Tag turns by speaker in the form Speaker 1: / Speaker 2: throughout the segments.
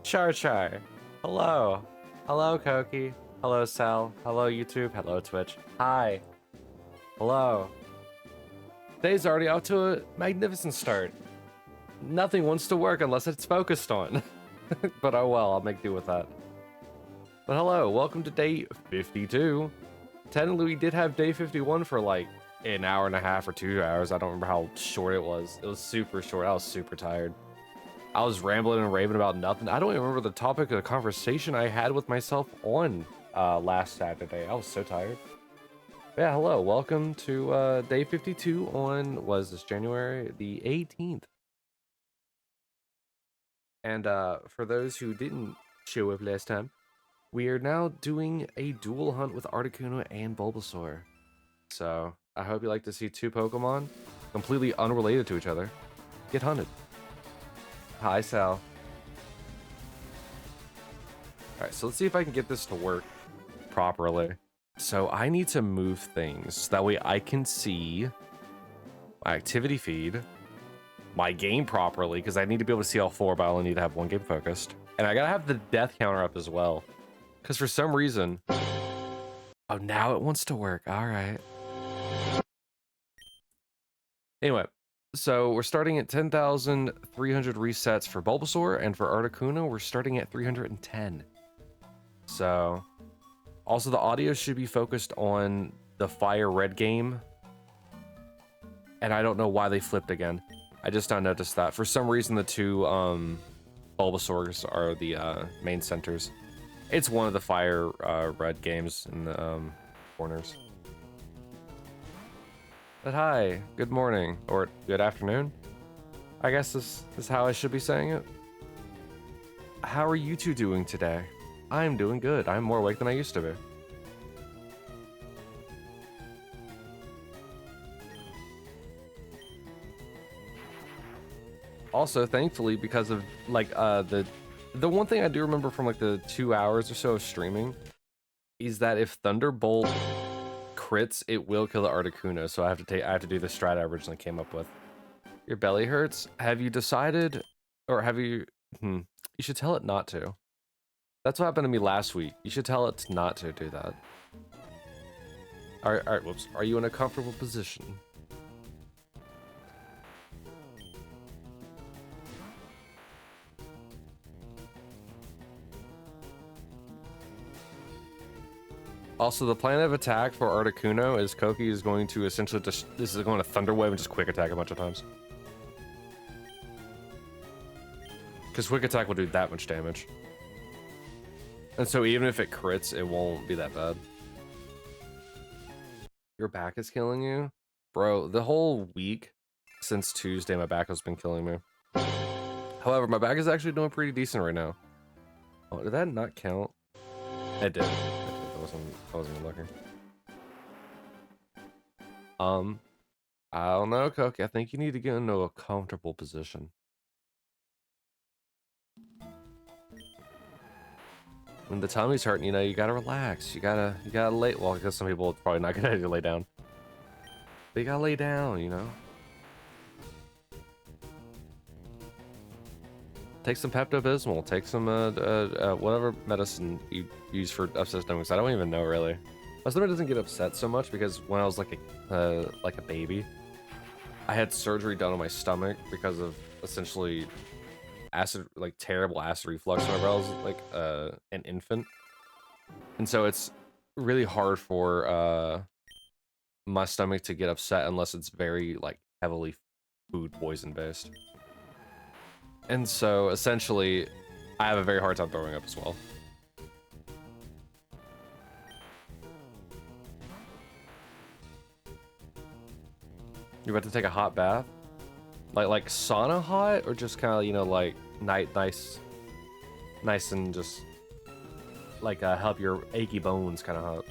Speaker 1: Char Char. Hello. Hello, Koki. Hello, Sal. Hello, YouTube. Hello, Twitch. Hi. Hello. Today's already off to a magnificent start. Nothing wants to work unless it's focused on. But oh well, I'll make do with that. But hello, welcome to day 52. Technically, we did have day 51 for like an hour and a half or 2 hours. I don't remember how short it was. It was super short. I was super tired. I was rambling and raving about nothing. I don't even remember the topic of the conversation I had with myself on last Saturday. I was so tired. But yeah, hello. Welcome to day 52 on, was this January the 18th? And for those who didn't show up last time, we are now doing a dual hunt with Articuno and Bulbasaur. So I hope you like to see two Pokemon completely unrelated to each other get hunted. Hi, Sal. Alright, so let's see if I can get this to work properly. So I need to move things. That way I can see my activity feed, my game properly, because I need to be able to see all four, but I only need to have one game focused. And I gotta have the death counter up as well. Because for some reason... Oh, now it wants to work. Alright. Anyway. So we're starting at 10,300 resets for Bulbasaur, and for Articuno, we're starting at 310. So, also the audio should be focused on the Fire Red game, and I don't know why they flipped again. I just now noticed that. For some reason, the two Bulbasaurs are the main centers. It's one of the Fire Red games in the corners. But hi, good morning, or good afternoon. I guess this is how I should be saying it. How are you two doing today? I'm doing good. I'm more awake than I used to be. Also, thankfully, because of like the one thing I do remember from like the 2 hours or so of streaming is that if Thunderbolt crits, it will kill the Articuno, so I have to do the strat I originally came up with. Your belly hurts? Have you decided, or have you, you should tell it not to. That's what happened to me last week. You should tell it not to do that. Alright, whoops. Are you in a comfortable position? Also, the plan of attack for Articuno is Koki is going to essentially just, this is going to Thunder Wave and just quick attack a bunch of times. Because quick attack will do that much damage. And so even if it crits, it won't be that bad. Your back is killing you? Bro, the whole week since Tuesday, my back has been killing me. However, my back is actually doing pretty decent right now. Oh, did that not count? It did. I wasn't even looking. I don't know, Koki. I think you need to get into a comfortable position. When the tummy's hurting, you know, you gotta relax. You gotta lay. Well, because some people are probably not gonna lay down. But you gotta lay down, you know. Take some Pepto-Bismol. Take some whatever medicine you use for upset stomachs. I don't even know really. My stomach doesn't get upset so much because when I was like a baby, I had surgery done on my stomach because of essentially terrible acid reflux whenever I was like an infant, and so it's really hard for my stomach to get upset unless it's very like heavily food poison based. And so, essentially, I have a very hard time throwing up as well. You're about to take a hot bath? Like sauna hot? Or just kind of, you know, like, nice and just, like, help your achy bones kind of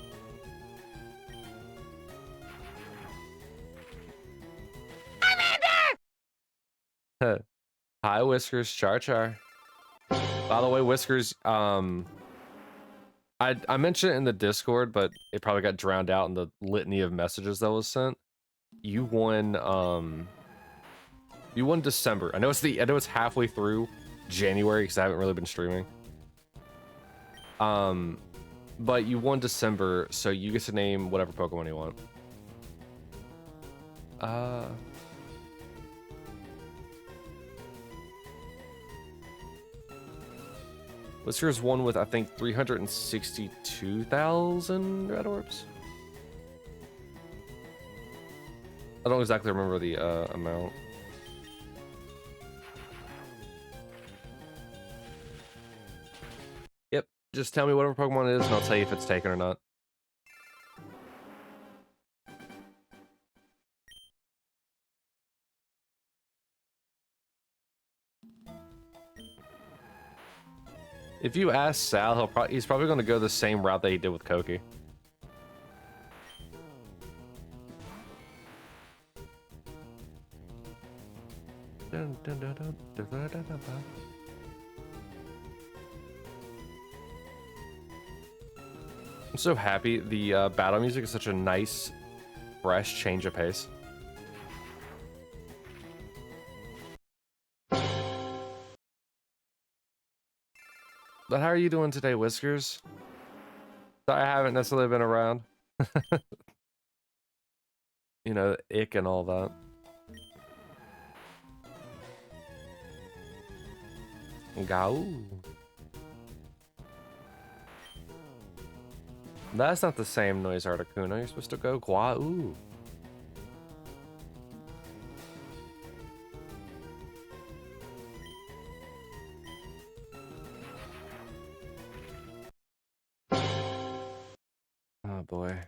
Speaker 1: hot? Hi, Whiskers. Char Char. By the way, Whiskers, I mentioned it in the Discord, but it probably got drowned out in the litany of messages that was sent. You won December. I know it's halfway through, January because I haven't really been streaming. But you won December, so you get to name whatever Pokemon you want. Whisker's won with, I think, 362,000 red orbs. I don't exactly remember the amount. Yep, just tell me whatever Pokemon it is and I'll tell you if it's taken or not. If you ask Sal, he's probably going to go the same route that he did with Koki. I'm so happy. The battle music is such a nice, fresh change of pace. But how are you doing today, Whiskers? I haven't necessarily been around. You know, ick and all that. Gao. That's not the same noise, Articuno. You're supposed to go Guau. Oh boy.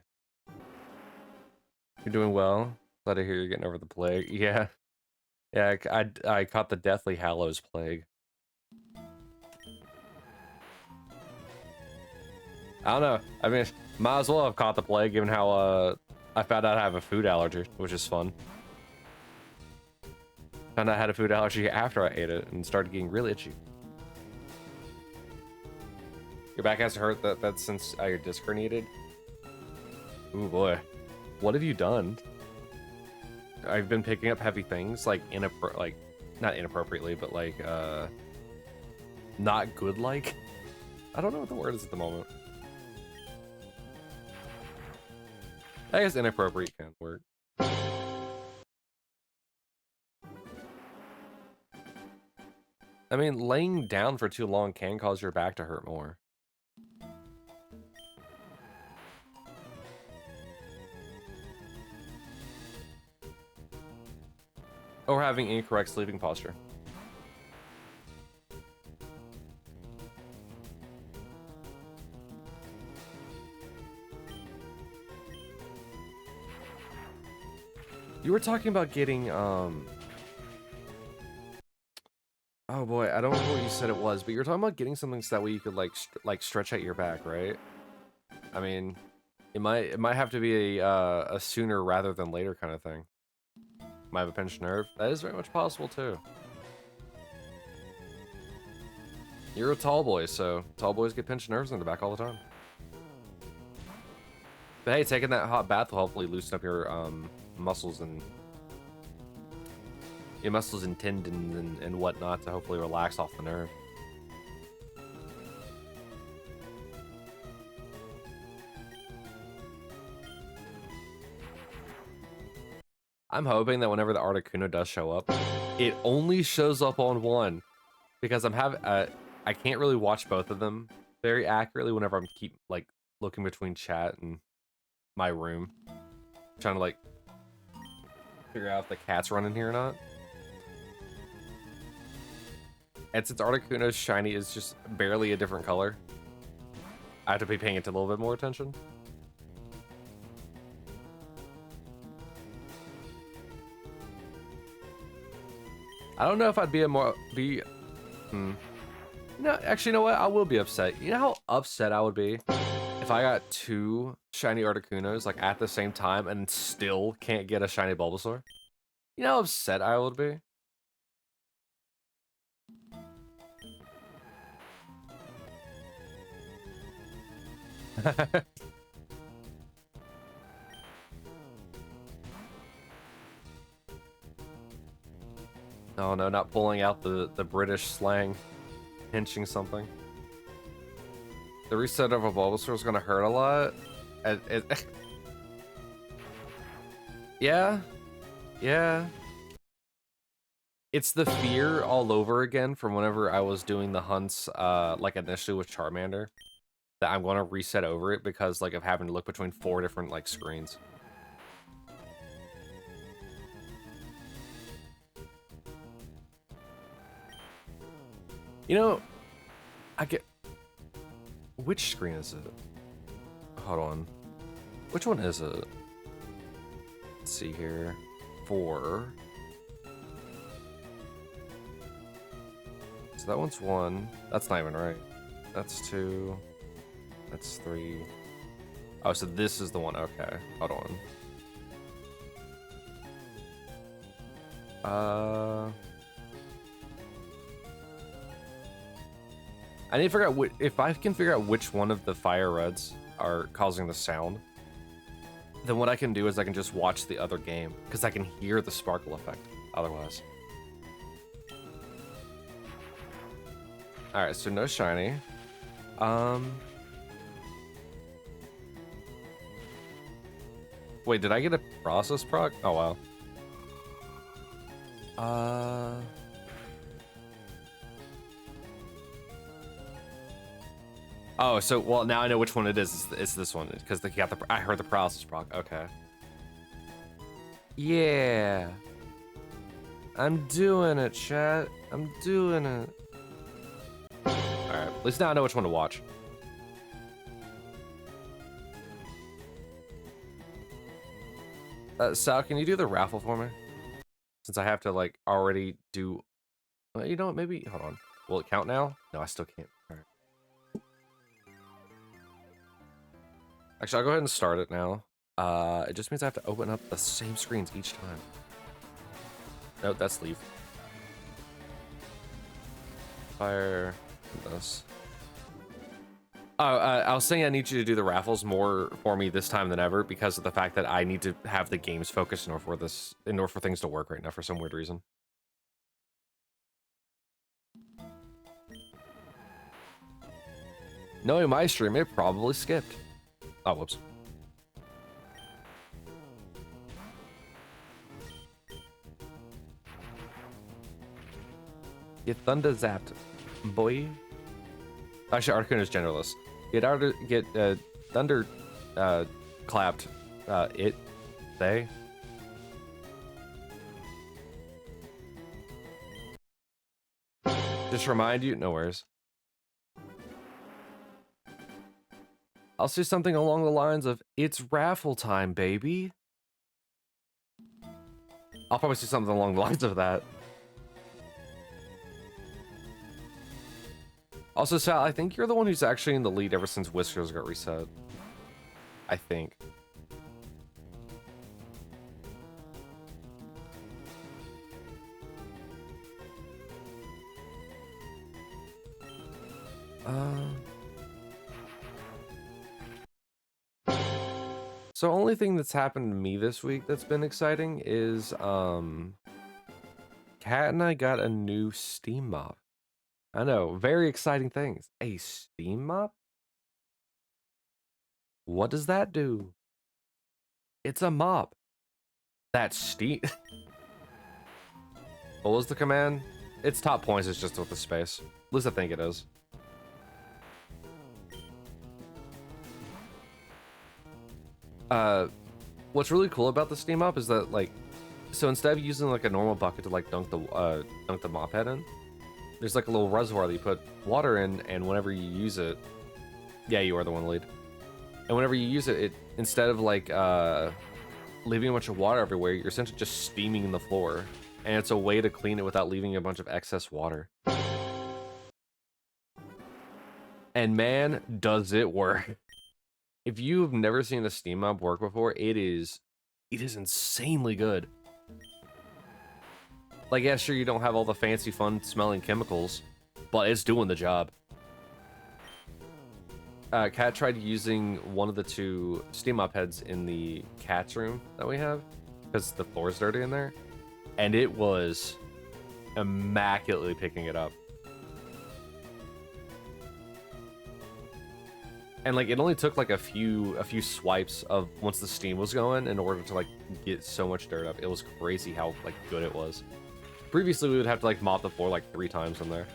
Speaker 1: You're doing well. Glad to hear you're getting over the plague. Yeah. Yeah, I caught the Deathly Hallows plague. I don't know. I mean, might as well have caught the plague given how I found out I have a food allergy, which is fun. Found out I had a food allergy after I ate it and started getting really itchy. Your back hasn't hurt that since your disc herniated? Ooh boy. What have you done? I've been picking up heavy things, like not inappropriately, but like not good like. I don't know what the word is at the moment. I guess inappropriate can work. I mean, laying down for too long can cause your back to hurt more. Or having incorrect sleeping posture. You were talking about getting, oh boy, I don't know what you said it was, but you were talking about getting something so that way you could like stretch out your back, right? I mean, it might have to be a sooner rather than later kind of thing. Might have a pinched nerve. That is very much possible too. You're a tall boy, so tall boys get pinched nerves in the back all the time. But hey, taking that hot bath will hopefully loosen up your muscles and tendons and whatnot to hopefully relax off the nerve. I'm hoping that whenever the Articuno does show up, it only shows up on one, because I can't really watch both of them very accurately whenever I'm like looking between chat and my room, trying to like figure out if the cat's running here or not. And since Articuno's shiny is just barely a different color, I have to be paying it a little bit more attention. I don't know if I'd No, actually, you know what? I will be upset. You know how upset I would be if I got 2 shiny Articunos like at the same time and still can't get a shiny Bulbasaur? You know how upset I would be? Oh no, not pulling out the British slang, pinching something. The reset of a Bulbasaur is gonna hurt a lot. Yeah, yeah. It's the fear all over again from whenever I was doing the hunts, like initially with Charmander, that I'm gonna reset over it because like of having to look between 4 different like screens. You know, I get... Which screen is it? Hold on. Which one is it? Let's see here. 4. So that one's 1. That's not even right. That's 2. That's 3. Oh, so this is the one. Okay, hold on. I need to figure out if I can figure out which one of the fire reds are causing the sound. Then what I can do is I can just watch the other game because I can hear the sparkle effect otherwise. All right, so no shiny. Wait, did I get a process proc? Oh wow. Oh, so well now I know which one it is. It's this one because they got the. I heard the paralysis proc. Okay. Yeah. I'm doing it, chat. I'm doing it. All right. At least now I know which one to watch. Sal, can you do the raffle for me? Since I have to like already do. You know what? Maybe hold on. Will it count now? No, I still can't. All right. Actually, I'll go ahead and start it now. It just means I have to open up the same screens each time. Nope, that's leave. Fire this. Oh, I was saying I need you to do the raffles more for me this time than ever because of the fact that I need to have the games focused in order for things to work right now for some weird reason. Knowing my stream, it probably skipped. Oh, whoops. Get thunder zapped, boy. Actually, Articuno is genderless. Get thunder clapped. They. Just remind you, no worries. I'll say something along the lines of, it's raffle time, baby. I'll probably say something along the lines of that. Also, Sal, I think you're the one who's actually in the lead ever since Whiskers got reset. I think. So only thing that's happened to me this week that's been exciting is Kat and I got a new Steam mop. I know, very exciting things. A Steam mop? What does that do? It's a mop. That's Steam. What was the command? It's top points, it's just with the space. At least I think it is. What's really cool about the Steam mop is that, like, so instead of using like a normal bucket to like dunk the mop head in, there's like a little reservoir that you put water in, and whenever you use it, yeah, you are the one lead. And whenever you use it, it instead of like leaving a bunch of water everywhere, you're essentially just steaming the floor, and it's a way to clean it without leaving a bunch of excess water. And man, does it work! If you've never seen a Steam mop work before, it is insanely good. Like, yeah, sure, you don't have all the fancy, fun-smelling chemicals, but it's doing the job. Kat tried using one of the 2 Steam mop heads in the cat's room that we have, because the floor's dirty in there, and it was immaculately picking it up. And like it only took like a few swipes of once the steam was going in order to like get so much dirt up. It was crazy how like good it was. Previously we would have to like mop the floor like 3 times in there.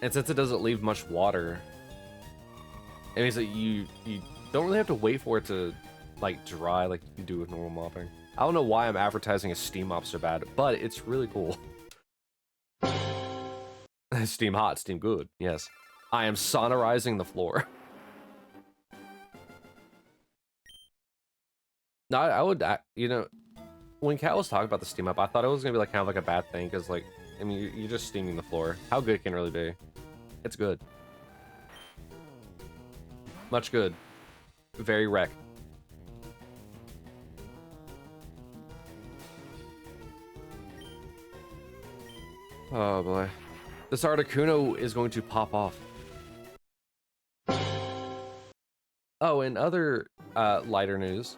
Speaker 1: And since it doesn't leave much water, it means that you don't really have to wait for it to like dry like you do with normal mopping. I don't know why I'm advertising a steam mop so bad, but it's really cool. Steam hot, steam good, yes. I am sonorizing the floor. No, I would, you know, when Kat was talking about the steam up, I thought it was gonna be like kind of like a bad thing, because like, I mean, you're just steaming the floor. How good can it really be? It's good. Much good. Very wreck. Oh boy. This Articuno is going to pop off. Oh, and other lighter news.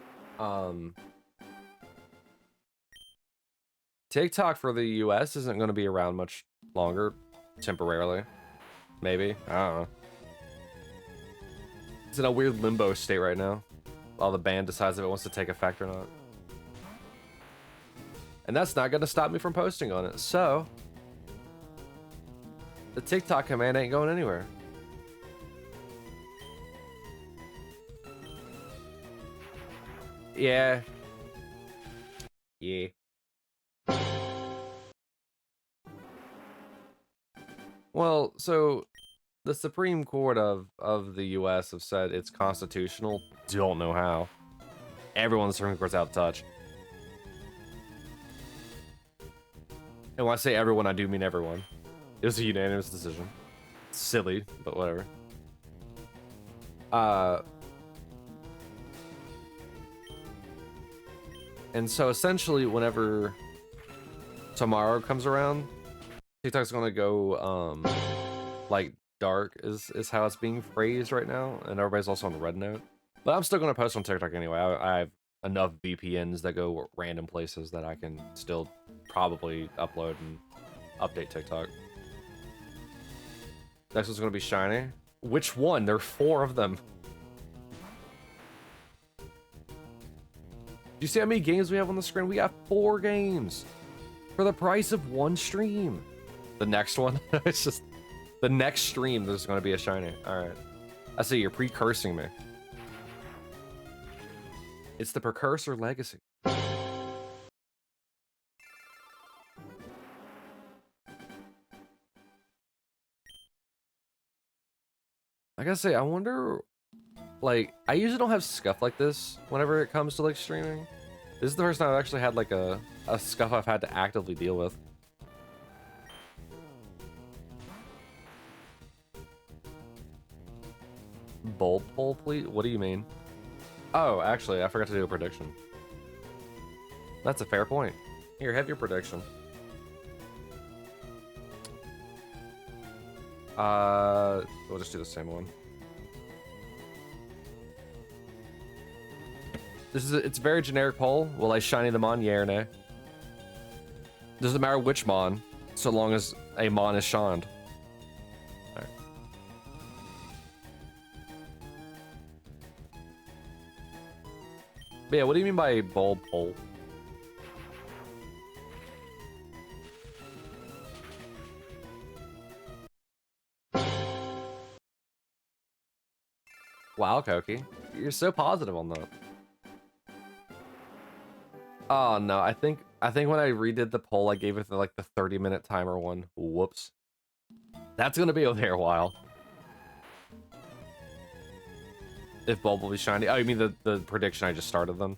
Speaker 1: TikTok for the US isn't going to be around much longer, temporarily. Maybe. I don't know. It's in a weird limbo state right now, while the ban decides if it wants to take effect or not. And that's not going to stop me from posting on it, so the TikTok command ain't going anywhere. Yeah. Yeah. Well, so the Supreme Court of the US have said it's constitutional. Don't know how. Everyone in the Supreme Court's out of touch. And when I say everyone, I do mean everyone. It was a unanimous decision. Silly, but whatever. And so essentially, whenever tomorrow comes around, TikTok's gonna go, like, dark is how it's being phrased right now, and everybody's also on the red note. But I'm still gonna post on TikTok anyway. I have enough VPNs that go random places that I can still probably upload and update TikTok. Next one's gonna be Shiny. Which one? There are 4 of them. Do you see how many games we have on the screen? We got 4 games for the price of 1 stream. The next one, it's just the next stream. There's going to be a Shiny. All right, I see you're precursing me. It's the precursor legacy. I gotta say, I wonder. Like, I usually don't have scuff like this whenever it comes to like streaming. This is the first time I've actually had like a scuff I've had to actively deal with. Bulb pull, please? What do you mean? Oh, actually, I forgot to do a prediction. That's a fair point. Here, have your prediction. We'll just do the same one. It's a very generic poll. Will I shiny the Mon, yeah or nay? Doesn't matter which Mon, so long as a Mon is shined. Alright. But yeah, what do you mean by bulb poll? Wow, Koki. You're so positive on that. Oh no, I think when I redid the poll, I gave it like the 30-minute timer one. Whoops. That's gonna be over there a while. If Bulb will be shiny. Oh, you mean the prediction I just started then?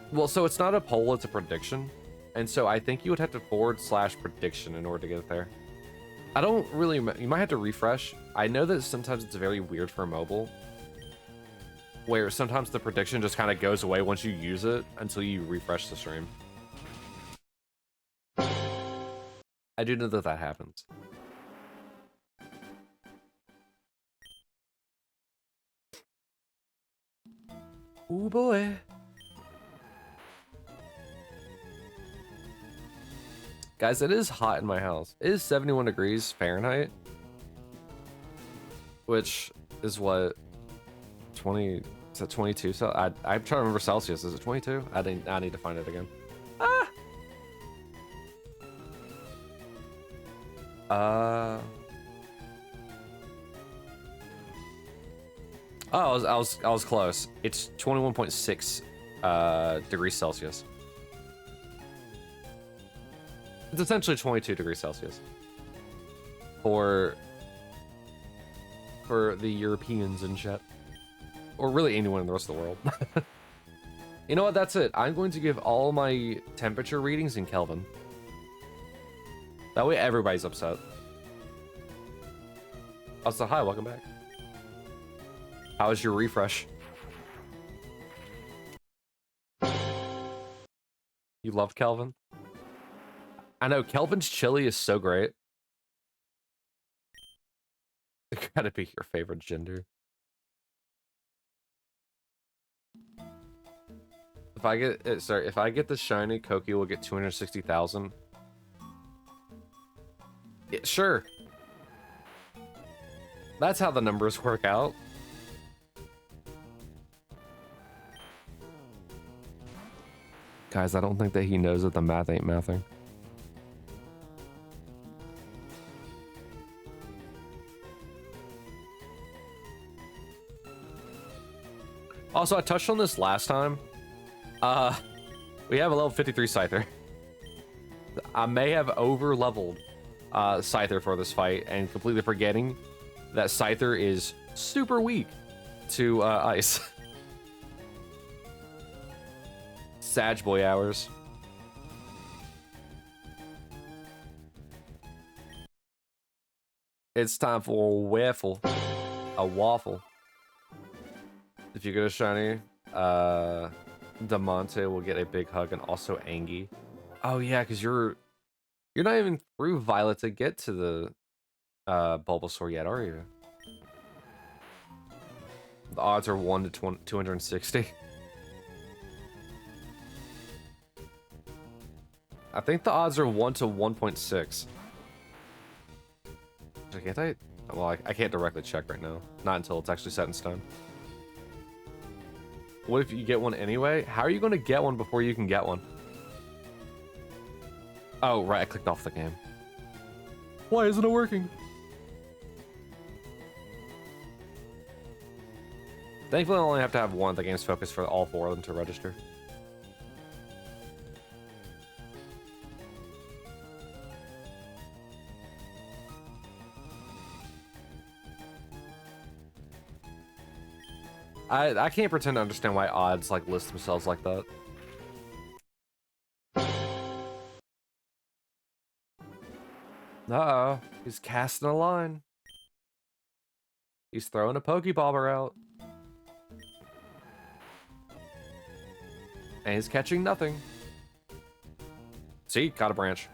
Speaker 1: Well, so it's not a poll, it's a prediction. And so I think you would have to / prediction in order to get it there. I don't really, you might have to refresh. I know that sometimes it's very weird for mobile, where sometimes the prediction just kind of goes away once you use it until you refresh the stream. I do know that that happens. Ooh boy. Guys, it is hot in my house. It is 71 degrees Fahrenheit. Which is what? 20... Is that 22? So I'm trying to remember Celsius. Is it 22? I need to find it again. Ah! Oh, I was close. It's 21.6 degrees Celsius. It's essentially 22 degrees Celsius for the Europeans and shit, or really anyone in the rest of the world. You know what? That's it. I'm going to give all my temperature readings in Kelvin. That way, everybody's upset. Also, hi, welcome back. How was your refresh? You love Kelvin? I know, Kelvin's chili is so great. It gotta be your favorite gender. If I get if I get the shiny, Koki will get 260,000. Yeah, sure. That's how the numbers work out. Guys, I don't think that he knows that the math ain't mathing. Also, I touched on this last time. We have a level 53 Scyther. I may have over-leveled Scyther for this fight and completely forgetting that Scyther is super weak to ice. Sag boy hours. It's time for a waffle. A waffle. If you get a shiny, Damonte will get a big hug and also Angie. Oh yeah, because you're not even through Violet to get to the Bulbasaur yet, are you? The odds are 1 to 260. I think the odds are 1 to 1.6. Can't I? Well, I can't directly check right now. Not until it's actually set in stone. What if you get one anyway? How are you going to get one before you can get one? Oh, right. I clicked off the game. Why isn't it working? Thankfully, I only have to have one of the game's focus for all 4 of them to register. I can't pretend to understand why odds like list themselves like that. Uh-oh. He's casting a line. He's throwing a Pokebobber out. And he's catching nothing. See? Got a branch.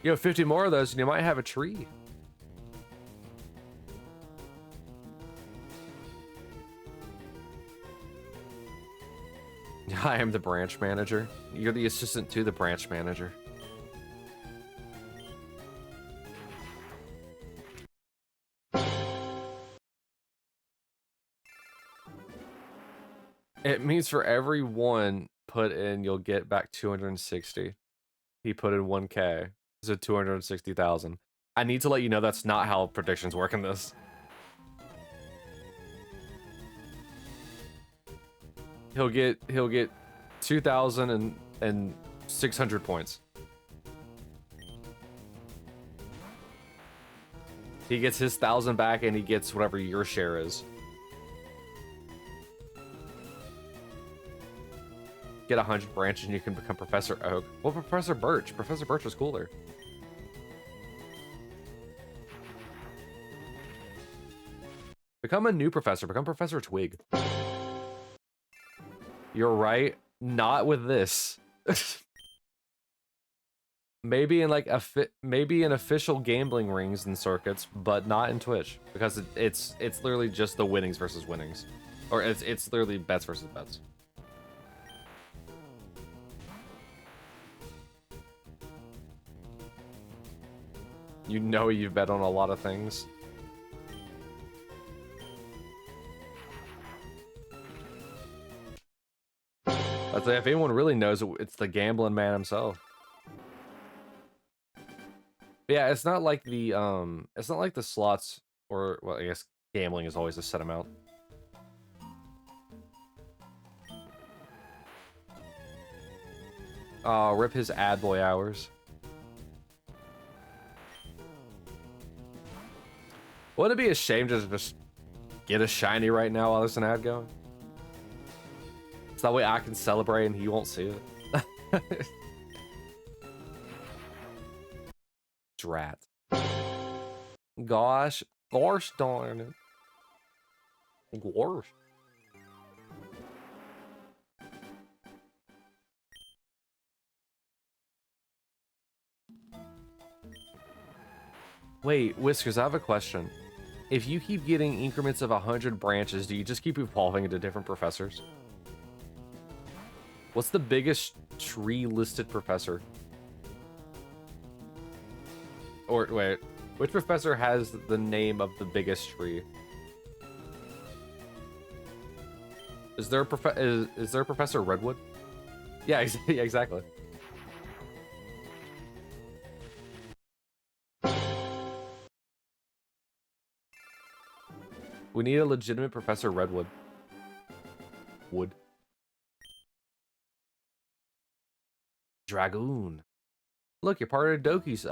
Speaker 1: You have 50 more of those and you might have a tree. I am the branch manager. You're the assistant to the branch manager. It means for every one put in, you'll get back 260. He put in 1K, so 260,000. I need to let you know that's not how predictions work in this. He'll get 2,600 points. He gets his 1,000 back, and he gets whatever your share is. Get 100 branches, and you can become Professor Oak. Well, Professor Birch. Professor Birch was cooler. Become a new professor. Become Professor Twig. You're right. Not with this. Maybe in like maybe in official gambling rings and circuits, but not in Twitch because it's literally just the winnings versus winnings, or it's literally bets versus bets. You know you've bet on a lot of things. I'd say if anyone really knows it, it's the gambling man himself. Yeah, it's not like the slots, or well, I guess gambling is always a set amount. Rip his ad boy hours. Wouldn't it be a shame to just get a shiny right now while there's an ad going? So that way I can celebrate and he won't see it. Drat. Gosh darn it. Gosh. Wait, Whiskers, I have a question. If you keep getting increments of 100 branches, do you just keep evolving into different professors? What's the biggest tree-listed professor? Or, wait, which professor has the name of the biggest tree? Is there a is there a Professor Redwood? Yeah, yeah, exactly. We need a legitimate Professor Redwood. Wood. Dragoon. Look, you're part of Doki's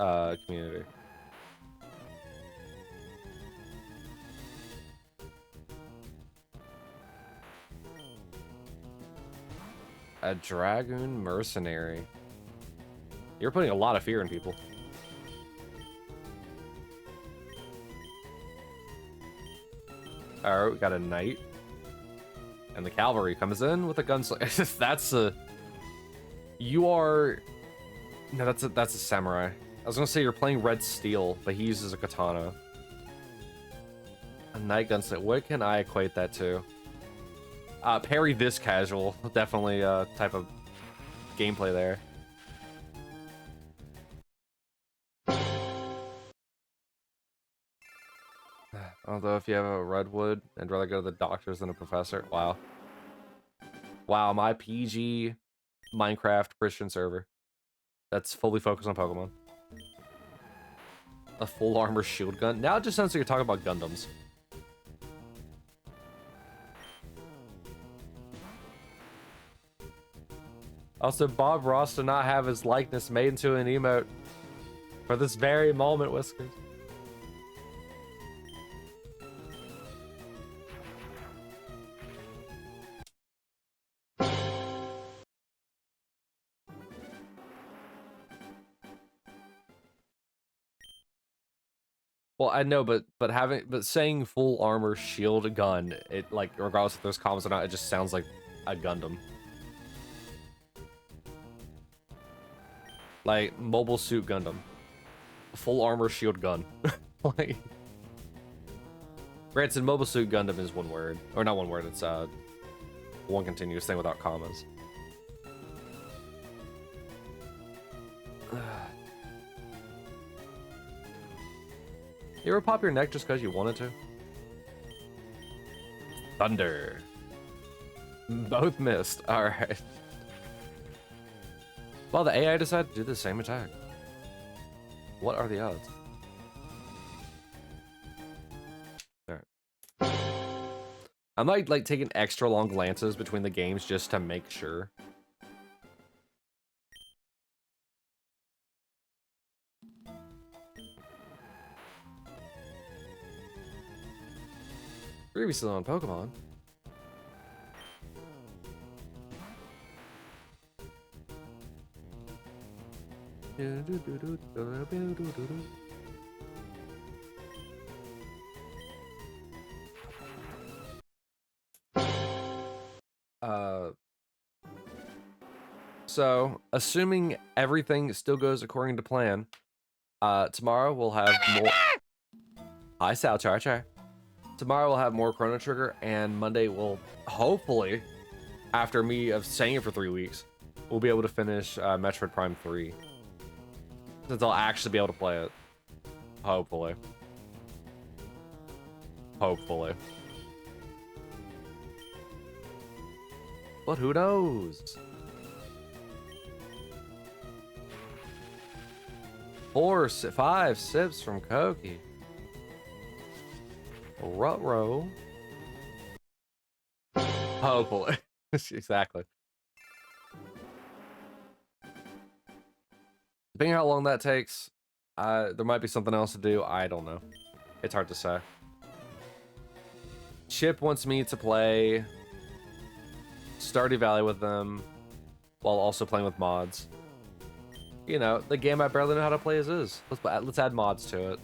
Speaker 1: community. A Dragoon mercenary. You're putting a lot of fear in people. Alright, we got a knight. And the cavalry comes in with a gunslinger. That's a... You are... No, that's a samurai. I was gonna say you're playing red steel, but he uses a katana. A knight gunslinger. What can I equate that to? Parry this casual. Definitely a type of gameplay there. Although if you have a redwood, I'd rather go to the doctors than a professor. Wow. Wow, my PG Minecraft Christian server. That's fully focused on Pokemon. A full armor shield gun. Now it just sounds like you're talking about Gundams. Also, Bob Ross did not have his likeness made into an emote for this very moment, Whiskers. Well, I know, but saying full armor shield gun, it like regardless if there's comments or not, it just sounds like a Gundam. Like Mobile Suit Gundam, full armor shield gun. Like, granted, Mobile Suit Gundam is one word, or not one word. It's one continuous thing without commas. You ever pop your neck just because you wanted to? Thunder. Both missed. Alright. Well, the AI decided to do the same attack. What are the odds? Alright. I might like taking extra long glances between the games just to make sure. Previously on Pokemon. So, assuming everything still goes according to plan, tomorrow we'll have more. Hi, Sal Char Char. Tomorrow we'll have more Chrono Trigger, and Monday we'll hopefully, after me of saying it for 3 weeks, we'll be able to finish Metroid Prime 3. Since I'll actually be able to play it. Hopefully. Hopefully. But who knows? 5 sips from Koki. Ruh-roh. Hopefully. Exactly. Depending on how long that takes, there might be something else to do. I don't know. It's hard to say. Chip wants me to play Stardew Valley with them while also playing with mods. You know, the game I barely know how to play as is. Let's add mods to it.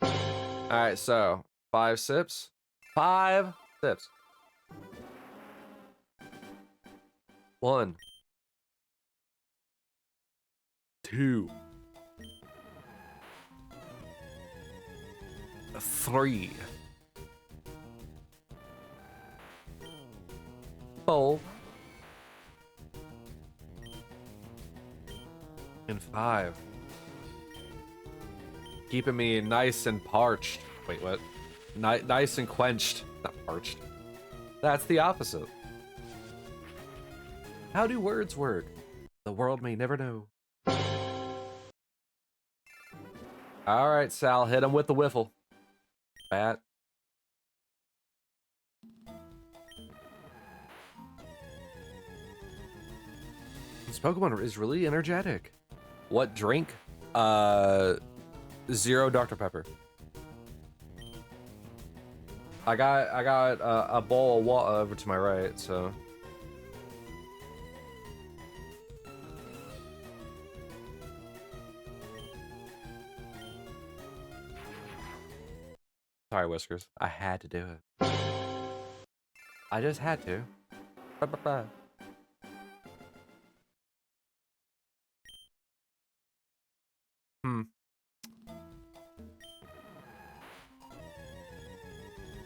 Speaker 1: Alright, so 5 sips. 5 sips. 1, 2, 3, 4, and 5. Keeping me nice and parched. Wait, what? Nice and quenched. Not parched. That's the opposite. How do words work? The world may never know. Alright, Sal, hit him with the whiffle. Bat. This Pokemon is really energetic. What drink? 0 Dr. Pepper. I got a bowl of water over to my right, so. Sorry, Whiskers. I had to do it. I just had to. Ba-ba-ba.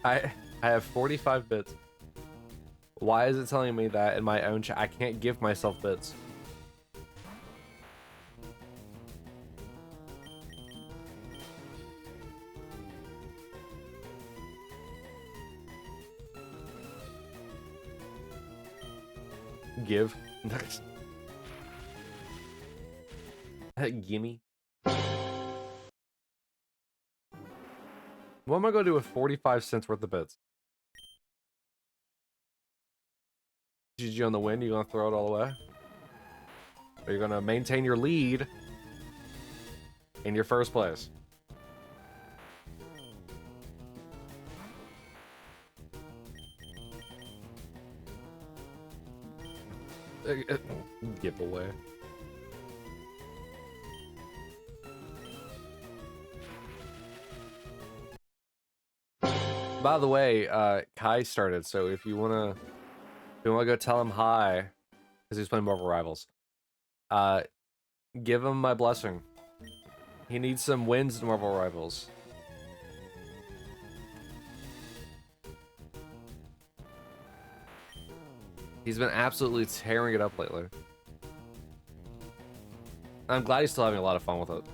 Speaker 1: I have 45 bits. Why is it telling me that in my own chat? I can't give myself bits. Give. Gimme. What am I gonna do with 45 cents worth of bits? GG on the win, you gonna throw it all away? Or you gonna maintain your lead in your first place? Giveaway. By the way, Kai started, so if you wanna go tell him hi, because he's playing Marvel Rivals, give him my blessing. He needs some wins in Marvel Rivals. He's been absolutely tearing it up lately. I'm glad he's still having a lot of fun with it.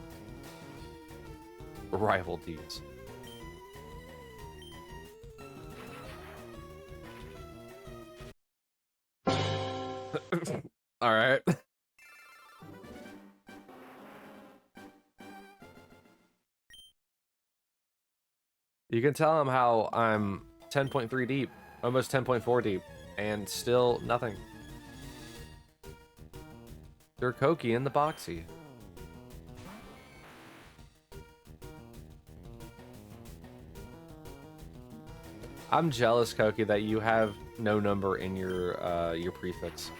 Speaker 1: Rival D's. All right. You can tell him how I'm 10.3 deep, almost 10.4 deep, and still nothing. They're Koki in the boxy. I'm jealous, Koki, that you have no number in your prefix.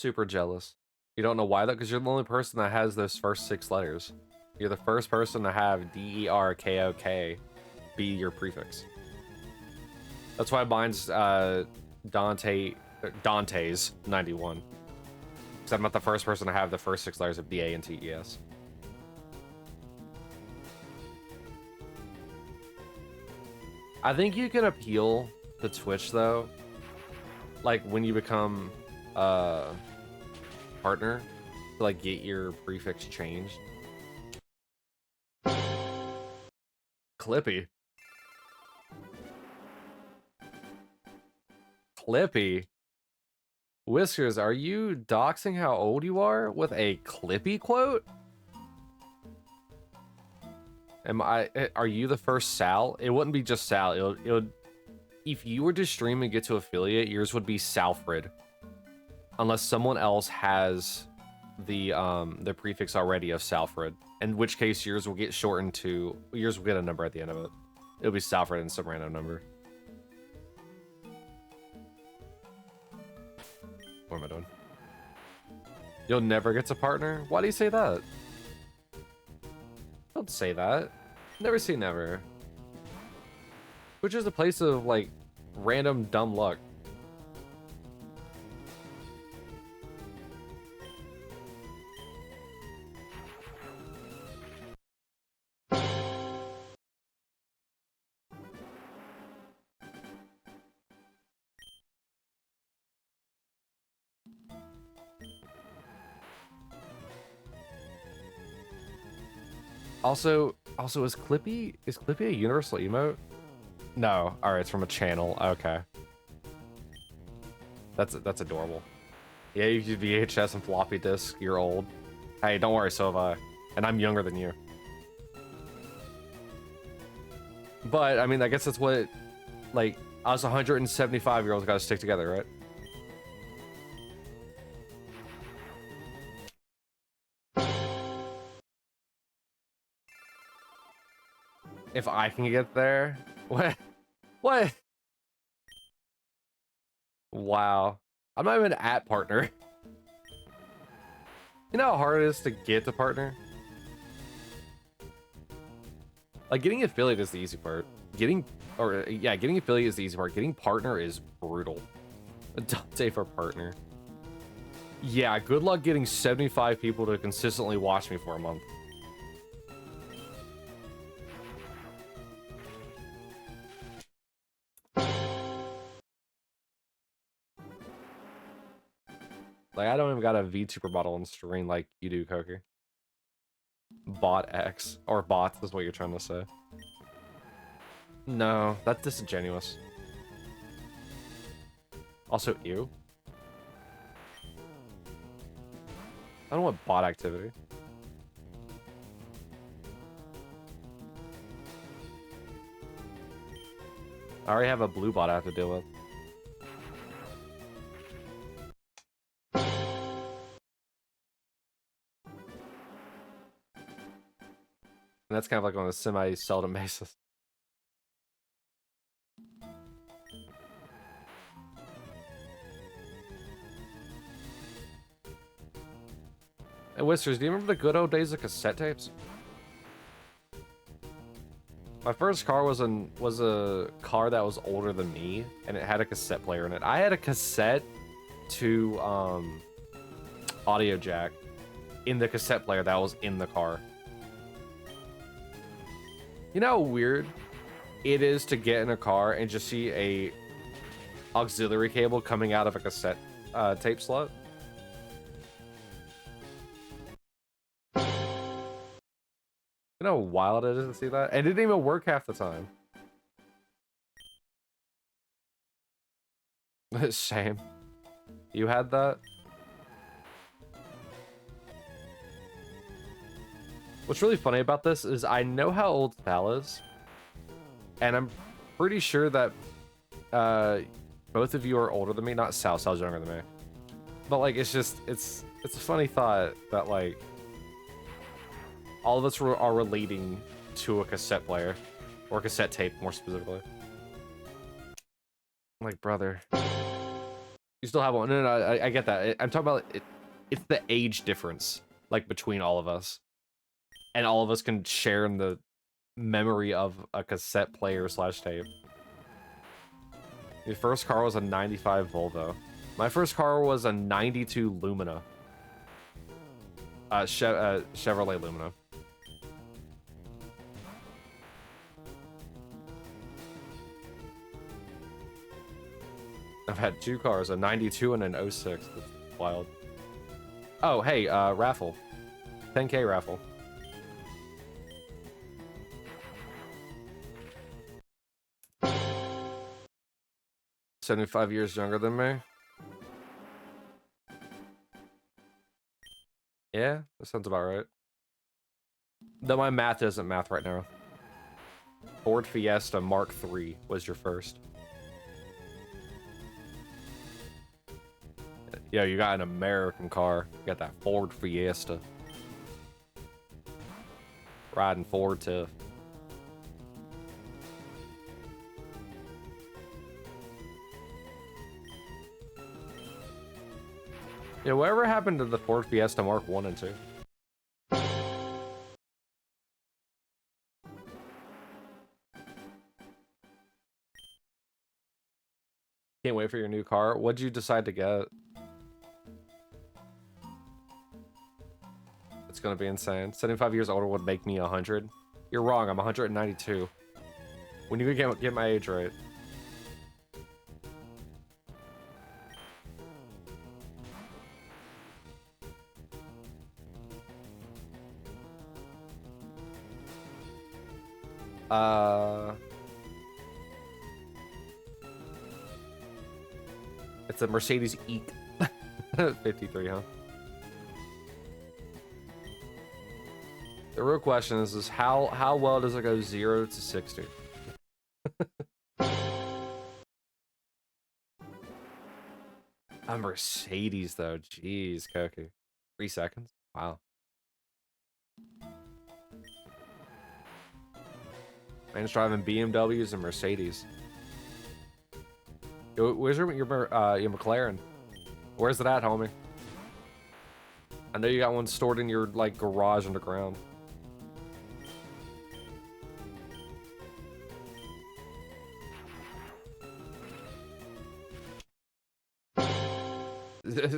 Speaker 1: super jealous. You don't know why though? Because you're the only person that has those first 6 letters. You're the first person to have DERKOK be your prefix. That's why mine's Dante's 91. Because I'm not the first person to have the first 6 letters of DA and TES. I think you can appeal to Twitch though, like when you become a partner, to like get your prefix changed. Clippy. Clippy. Whiskers, are you doxing how old you are with a Clippy quote? Are you the first Sal? It wouldn't be just Sal. It would, if you were to stream and get to affiliate, yours would be Salfred. Unless someone else has the prefix already of Salfred. In which case yours will get shortened to, yours will get a number at the end of it. It'll be Salfred and some random number. What am I doing? You'll never get to partner? Why do you say that? Don't say that. Never say never. Which is a place of, like, random dumb luck. Also, is Clippy a universal emote? No. All right, it's from a channel. Okay. That's adorable. Yeah, you use VHS and floppy disk. You're old. Hey, don't worry, so have I. And I'm younger than you. But I mean, I guess that's what, like, us 175-year-olds gotta stick together, right? If I can get there? What? What? Wow. I'm not even at partner. You know how hard it is to get to partner? Like, getting affiliate is the easy part. Getting affiliate is the easy part. Getting partner is brutal. Dante for partner. Yeah, good luck getting 75 people to consistently watch me for a month. Like, I don't even got a VTuber model on stream like you do, Koki. Bot X. Or bots is what you're trying to say. No, that's disingenuous. Also, ew. I don't want bot activity. I already have a blue bot I have to deal with. And that's kind of like on a semi-seldom basis. And Whiskers, do you remember the good old days of cassette tapes? My first car was a car that was older than me, and it had a cassette player in it. I had a cassette to audio jack in the cassette player that was in the car. You know how weird it is to get in a car and just see a auxiliary cable coming out of a cassette tape slot? You know how wild it is to see that? And it didn't even work half the time. Shame. You had that? What's really funny about this is I know how old Sal is, and I'm pretty sure that both of you are older than me. Not Sal, Sal's younger than me. But like, it's a funny thought that like all of us are relating to a cassette player, or cassette tape more specifically. I'm like, brother, You still have one. No, I get that. I'm talking about it. It's the age difference, like, between all of us. And all of us can share in the memory of a cassette player slash tape. Your first car was a 95 Volvo. My first car was a 92 Lumina. Chevrolet Lumina. I've had two cars, a 92 and an '06. That's wild. Oh, hey, raffle. 10K raffle. "75 years younger than me." Yeah, that sounds about right. Though my math isn't math right now. Ford Fiesta Mark III was your first. Yeah, you got an American car. You got that Ford Fiesta. Riding Ford tough. Yeah, whatever happened to the Ford Fiesta Mark 1 and 2? Can't wait for your new car. What'd you decide to get? It's gonna be insane. 75 years older would make me 100. You're wrong, I'm 192. When you get my age right. It's a Mercedes Eek. 53, huh? The real question is how well does it go 0 to 60? A Mercedes though, jeez, Koku. 3 seconds? Wow. Man's driving BMWs and Mercedes. Yo, where's your McLaren? Where's it at, homie? I know you got one stored in your, like, garage underground.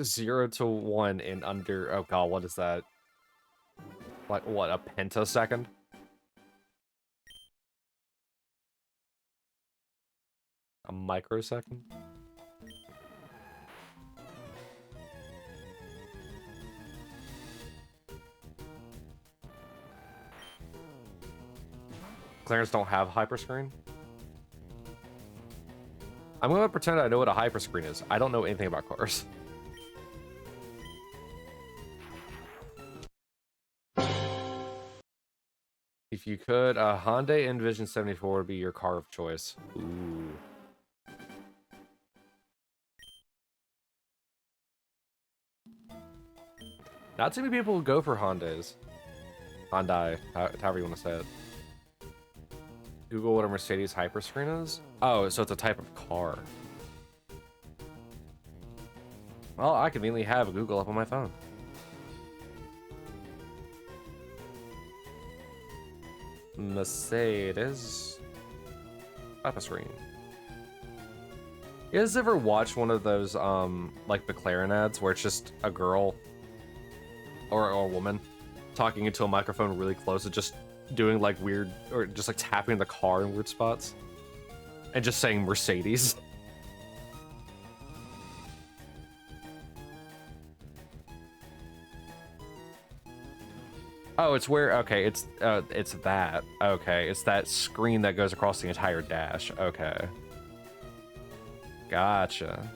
Speaker 1: Zero to 1 in under, oh god, what is that? Like, what, a pentasecond? A microsecond? McLarens don't have hyperscreen? I'm gonna pretend I know what a hyperscreen is. I don't know anything about cars. If you could, a Hyundai Envision 74 would be your car of choice. Ooh. Not too many people go for Hondas. Hyundai, however you want to say it. Google what a Mercedes hyperscreen is? Oh, so it's a type of car. Well, I conveniently have Google up on my phone. Mercedes hyperscreen. You guys ever watch one of those like McLaren ads where it's just a girl or a woman talking into a microphone really close and just doing like weird, or just like tapping the car in weird spots and just saying Mercedes? Oh, it's where, okay, it's that. Okay, it's that screen that goes across the entire dash. Okay. Gotcha.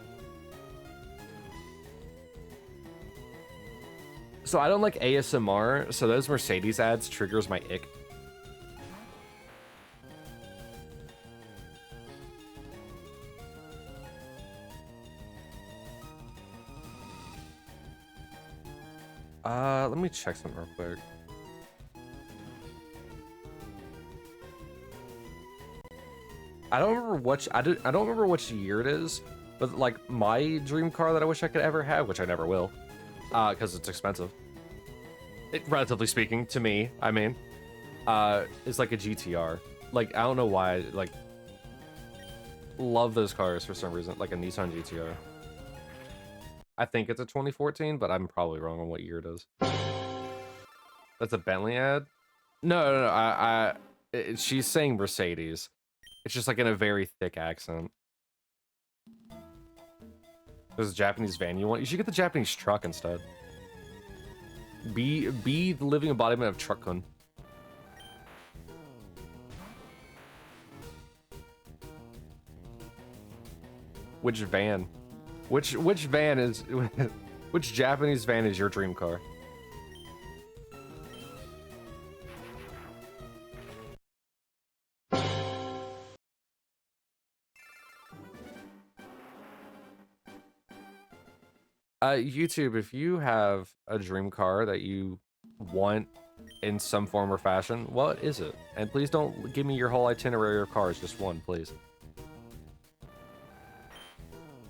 Speaker 1: So I don't like ASMR, so those Mercedes ads triggers my ick. Let me check something real quick. I don't remember which year it is, But like my dream car that I wish I could ever have, which I never will, because it's expensive. Relatively speaking, to me, I mean, is like a GTR. Like I don't know why, like love those cars for some reason, like a Nissan GTR. I think it's a 2014, but I'm probably wrong on what year it is. That's a Bentley ad? No, she's saying Mercedes. It's just like in a very thick accent. There's a Japanese van you want? You should get the Japanese truck instead. Be the living embodiment of truck-kun. Which van? Which van is which Japanese van is your dream car? YouTube, if you have a dream car that you want in some form or fashion, what is it? And please don't give me your whole itinerary of cars, just one, please.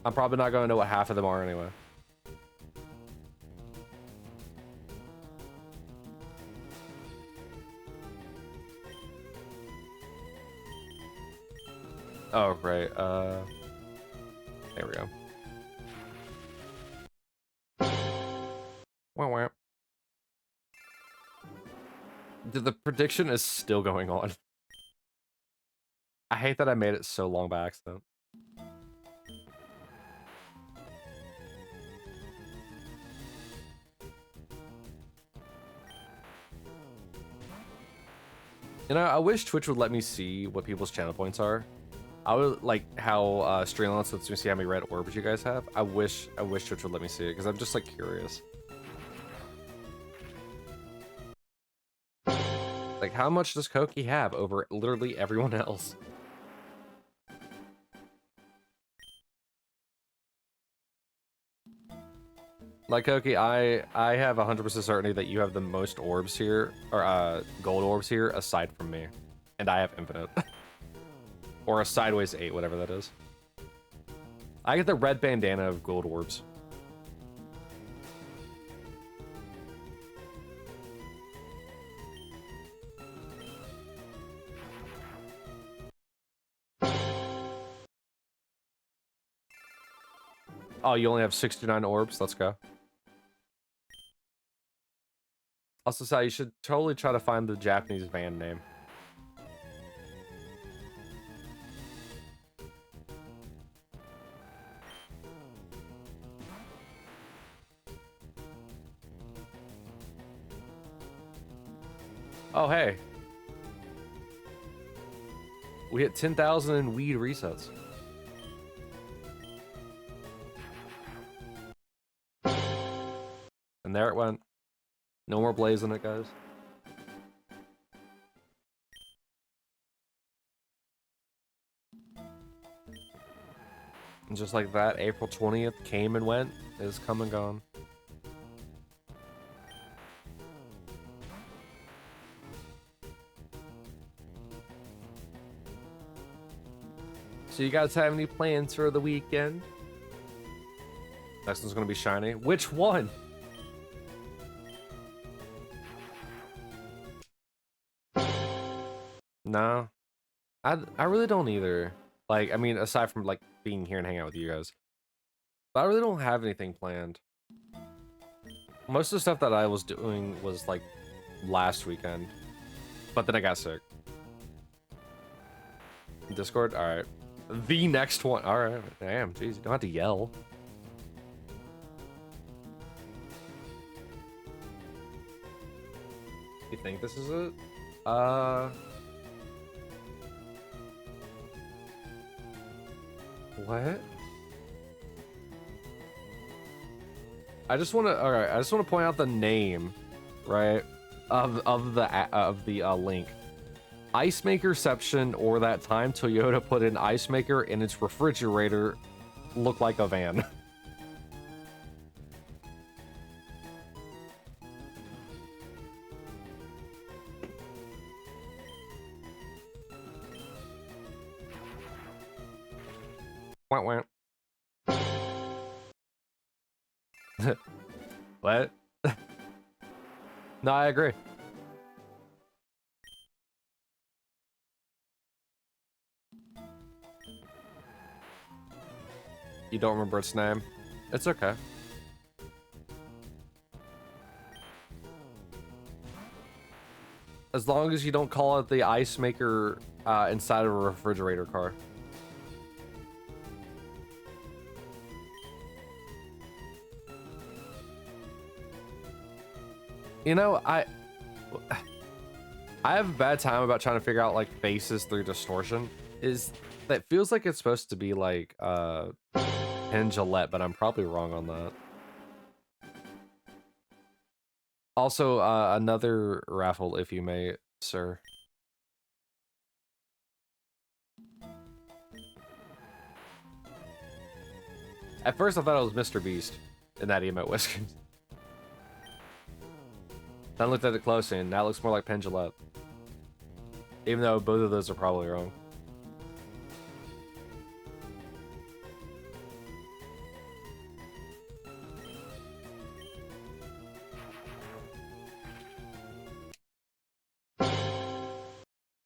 Speaker 1: I'm probably not going to know what half of them are anyway. Oh, right, there we go. Wah. The prediction is still going on. I hate that I made it so long by accident. You know, I wish Twitch would let me see what people's channel points are. I would like how Streamlabs lets me see how many red orbs you guys have. I wish Twitch would let me see it because I'm just like curious. Like, how much does Koki have over literally everyone else? Like, Koki, I have 100% certainty that you have the most orbs here, or gold orbs here, aside from me. And I have infinite. Or a sideways 8, whatever that is. I get the red bandana of gold orbs. Oh, you only have 69 orbs? Let's go. Also, Sal, you should totally try to find the Japanese van name. Oh, hey. We hit 10,000 in weed resets. And there it went. No more blazing it, guys. And just like that, April 20th came and went, is come and gone. So you guys have any plans for the weekend? Next one's gonna be Shiny. Which one? No. I really don't either. Like, I mean, aside from like being here and hanging out with you guys. But I really don't have anything planned. Most of the stuff that I was doing was like last weekend. But then I got sick. Discord? Alright. The next one. Alright. Damn, jeez, you don't have to yell. You think this is it? What? I just want to point out the name, right, of the link. Ice Makerception, or that time Toyota put an ice maker in its refrigerator, looked like a van. Wah, wah. No, I agree. You don't remember its name? It's okay. As long as you don't call it the ice maker inside of a refrigerator car. You know, I have a bad time about trying to figure out like faces through distortion. That feels like it's supposed to be like Penn Jillette, but I'm probably wrong on that. Also, another raffle, if you may, sir. At first, I thought it was Mr. Beast in that emote whiskers. Then I looked at it closely, and that looks more like Penn Jillette. Even though both of those are probably wrong.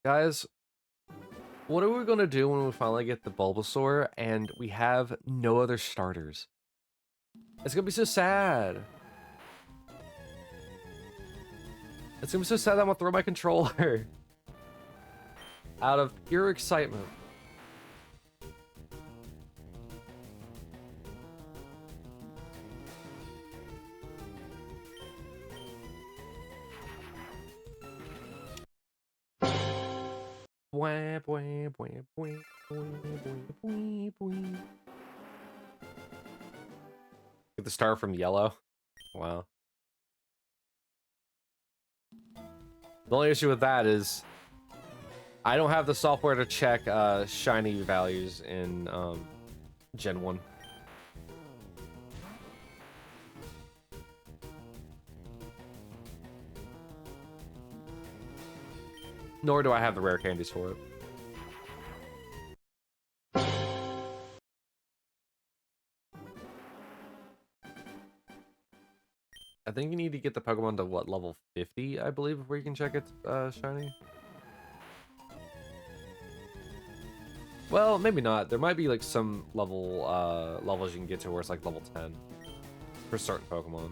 Speaker 1: Guys, what are we gonna do when we finally get the Bulbasaur and we have no other starters? It's gonna be so sad. It's gonna be so sad that I'm gonna throw my controller. Out of pure excitement. Get the star from Yellow. Wow. The only issue with that is I don't have the software to check shiny values in Gen 1. Nor do I have the rare candies for it. I think you need to get the Pokemon to what, level 50, I believe, before you can check its shiny. Well, maybe not. There might be like some levels you can get to where it's like level 10 for certain Pokemon.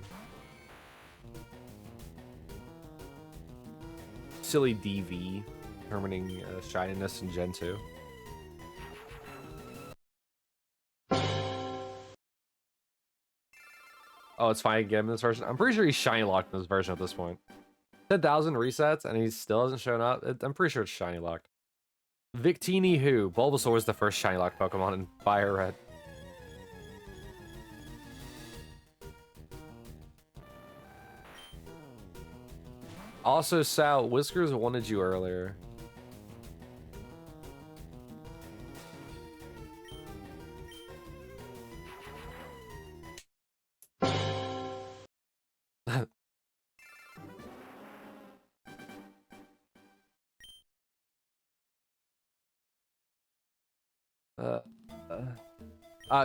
Speaker 1: Silly DV determining shininess in Gen 2. Oh, it's fine to get him in this version. I'm pretty sure he's shiny locked in this version at this point. 10,000 resets and he still hasn't shown up. I'm pretty sure it's shiny locked. Victini who? Bulbasaur was the first shiny locked Pokemon in Fire Red. Also, Sal, Whiskers wanted you earlier.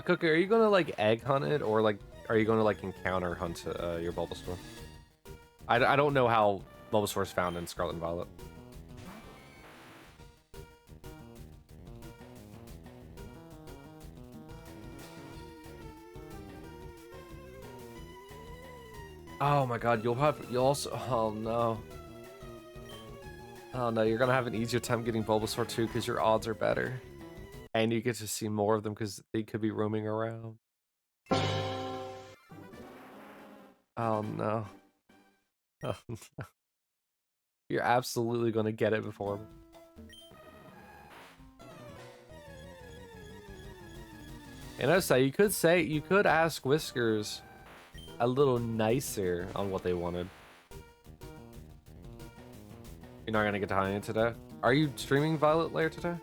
Speaker 1: Cookie, are you gonna like egg hunt it, or like are you gonna like encounter hunt your Bulbasaur? I don't know how Bulbasaur is found in Scarlet and Violet. Oh my god, you'll also, oh no. Oh no, you're gonna have an easier time getting Bulbasaur too because your odds are better. And you get to see more of them because they could be roaming around. Oh no. Oh no. You're absolutely gonna get it before me. And I say you could ask Whiskers a little nicer on what they wanted. You're not gonna get to Honey today? Are you streaming Violet later today?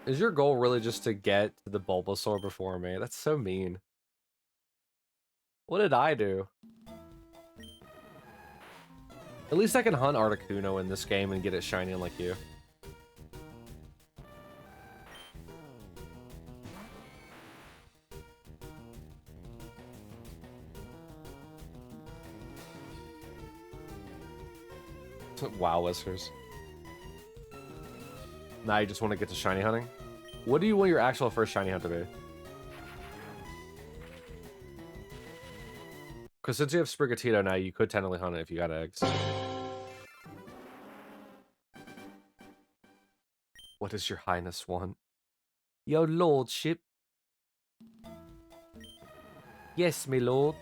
Speaker 1: Is your goal really just to get to the Bulbasaur before me? That's so mean. What did I do? At least I can hunt Articuno in this game and get it shiny like you. Wow, Whiskers. Now you just want to get to shiny hunting? What do you want your actual first shiny hunt to be? Because since you have Sprigatito now, you could technically hunt it if you got eggs. What does your highness want? Your lordship. Yes, me lord.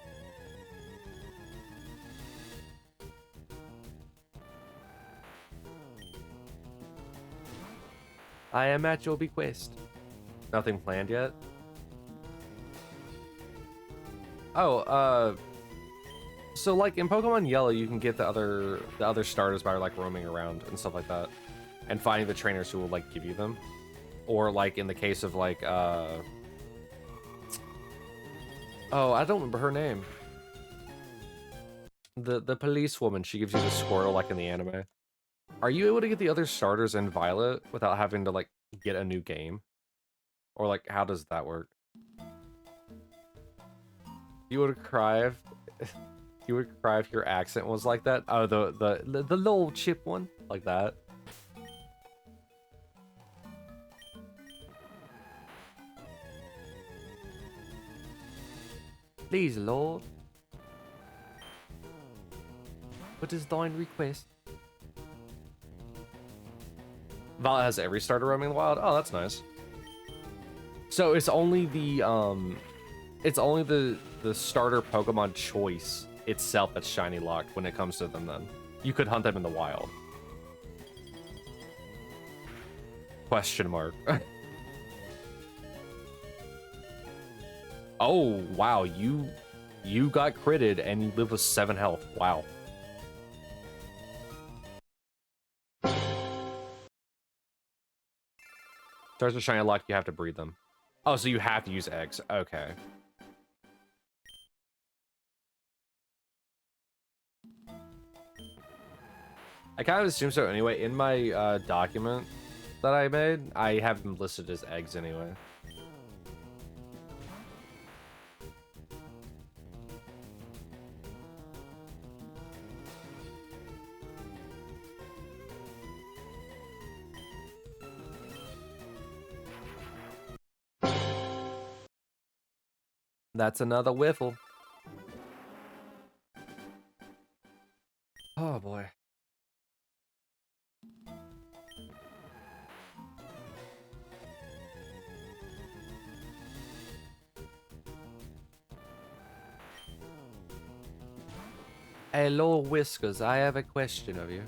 Speaker 1: I am at your bequest. Nothing planned yet? Oh, so like in Pokemon Yellow, you can get the other starters by like roaming around and stuff like that, and finding the trainers who will like give you them, or like in the case of like oh, I don't remember her name. The police woman, she gives you the Squirtle like in the anime. Are you able to get the other starters in Violet without having to like get a new game, or like how does that work? You would cry if you would cry if your accent was like that. Oh, the little chip one, like that. Please, Lord. What is thine request? Violet has every starter roaming the wild. Oh, that's nice. So it's only the starter Pokemon choice itself that's shiny locked when it comes to them. Then you could hunt them in the wild. Question mark. Oh wow, you got critted and you live with 7 health. Wow. Stars with shiny lock, you have to breed them. Oh, so you have to use eggs. Okay. I kind of assume so anyway. In my document that I made, I have them listed as eggs anyway. That's another whiffle. Oh boy. Hello, Whiskers. I have a question of you.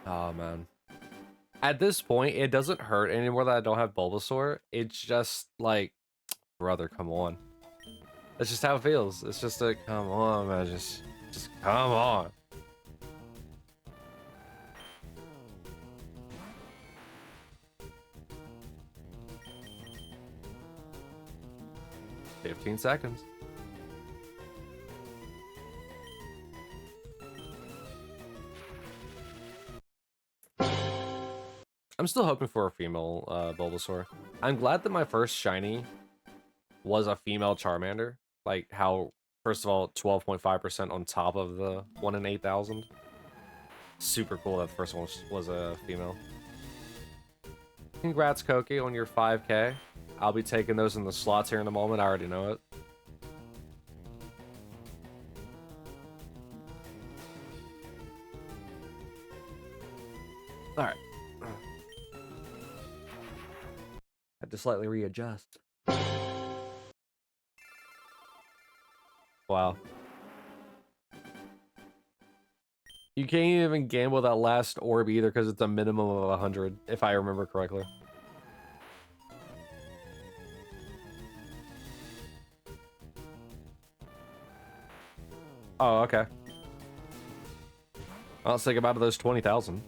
Speaker 1: Oh, man. At this point, it doesn't hurt anymore that I don't have Bulbasaur. It's just like, brother, come on. That's just how it feels. It's just like, come on, man. Just come on. "15 seconds. I'm still hoping for a female Bulbasaur. I'm glad that my first shiny was a female Charmander. Like how, first of all, 12.5% on top of the 1 in 8,000. Super cool that the first one was a female. Congrats, Koki, on your 5K. I'll be taking those in the slots here in a moment. I already know it. All right. Had to slightly readjust. Wow. You can't even gamble that last orb either because it's a minimum of 100, if I remember correctly. Oh, okay. I'll say goodbye to those 20,000.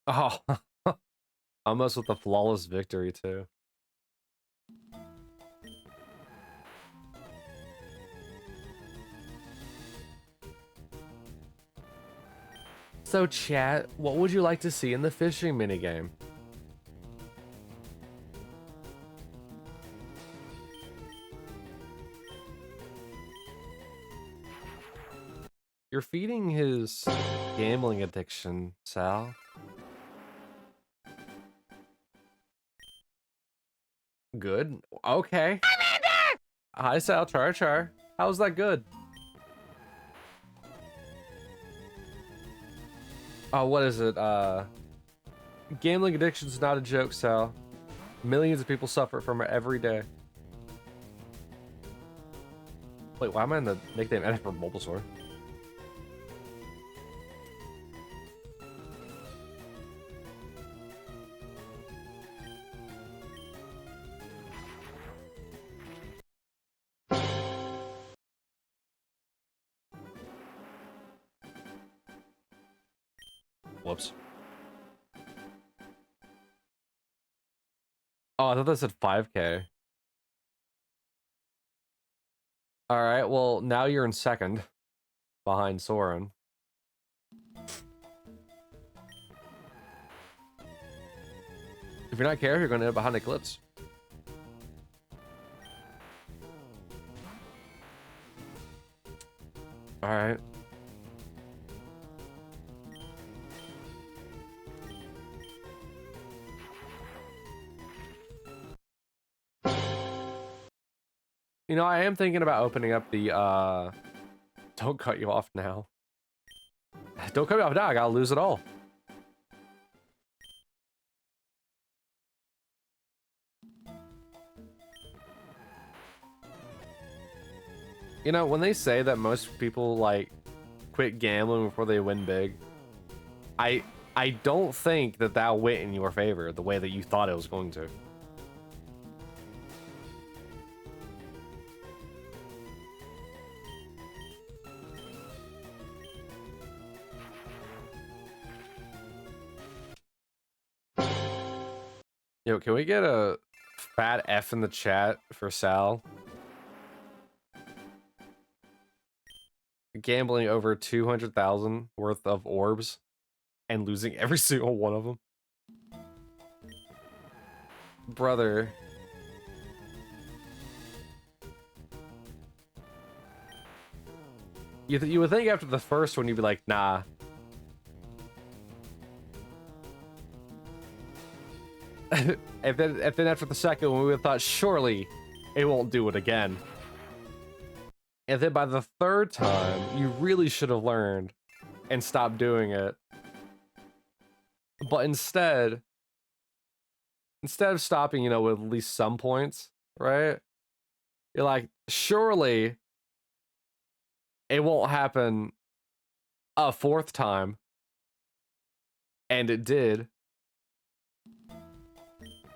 Speaker 1: Oh, almost with a flawless victory too. So chat, what would you like to see in the fishing minigame? You're feeding his gambling addiction, Sal. Good. Okay. Hi, Sal. Char. How's that good? Oh, what is it? Gambling addiction's not a joke, Sal. Millions of people suffer from it every day. Wait, why am I in the nickname edit for Bulbasaur? Whoops. Oh, I thought that said 5K. Alright, well, now you're in second. Behind Soren. If you're not careful, you're going to end up behind Eclipse. Alright. You know, I am thinking about opening up the, Don't cut you off now. Don't cut me off now, I gotta lose it all. You know, when they say that most people, like, quit gambling before they win big, I don't think that that went in your favor the way that you thought it was going to. Yo, can we get a fat F in the chat for Sal? Gambling over 200,000 worth of orbs and losing every single one of them. Brother. You would think after the first one you'd be like, nah. and then after the second one we would have thought, surely it won't do it again. And then by the third time, you really should have learned and stopped doing it. But instead of stopping, you know, with at least some points, right? You're like, surely it won't happen a fourth time. And it did.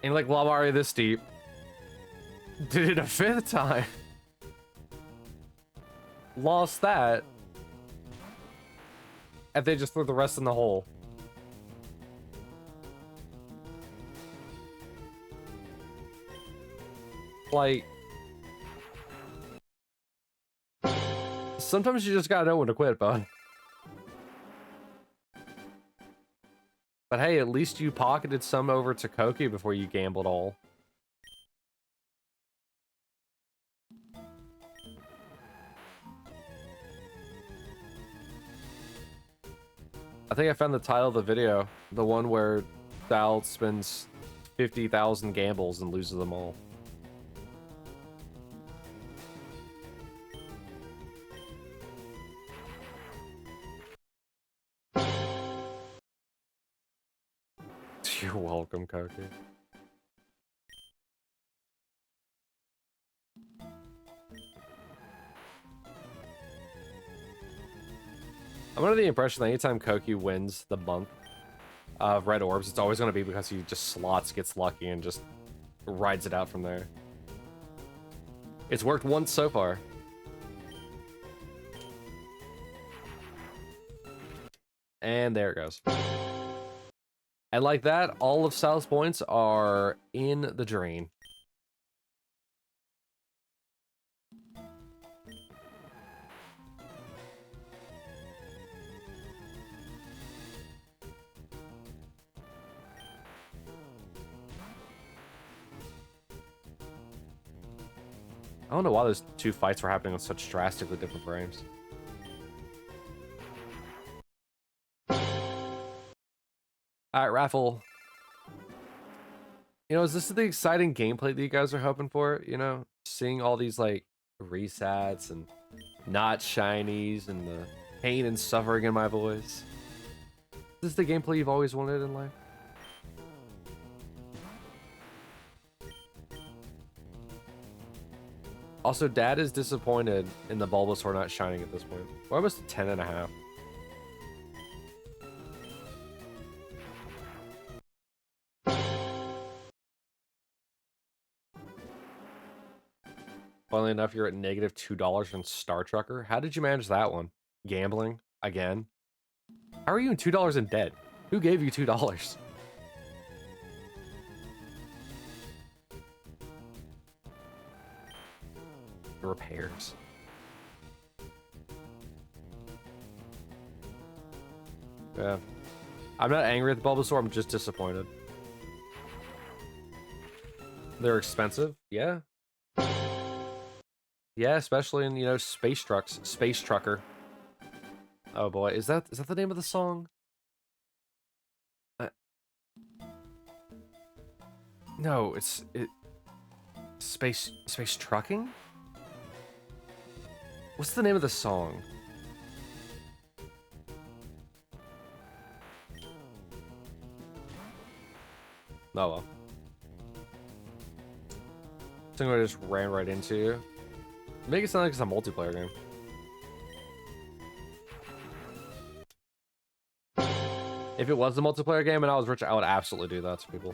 Speaker 1: And like, well, I'm already this deep. Did it a fifth time. Lost that. And they just threw the rest in the hole. Like, sometimes you just gotta know when to quit, bud. But hey, at least you pocketed some over to Koki before you gambled all. I think I found the title of the video. The one where Sal spends 50,000 gambles and loses them all. You're welcome, Koki. I'm under the impression that anytime Koki wins the month of red orbs, it's always going to be because he just slots, gets lucky, and just rides it out from there. It's worked once so far. And there it goes. And like that, all of Sal's points are in the drain. I don't know why those two fights were happening on such drastically different frames. Alright, Raffle. You know, is this the exciting gameplay that you guys are hoping for? You know, seeing all these, like, resets and not shinies and the pain and suffering in my voice. Is this the gameplay you've always wanted in life? Also, Dad is disappointed in the Bulbasaur not shining at this point. We're almost at 10.5. Funnily enough, you're at negative $2 on Star Trucker. How did you manage that one? Gambling? Again? How are you in $2 in debt? Who gave you $2? Repairs. Yeah. I'm not angry at the Bulbasaur, I'm just disappointed. They're expensive, yeah. Yeah, especially in, you know, space trucks. Space Trucker. Oh boy, is that the name of the song? No, it's space trucking? What's the name of the song? Oh well. I think I just ran right into you. Make it sound like it's a multiplayer game. If it was a multiplayer game and I was rich, I would absolutely do that to people.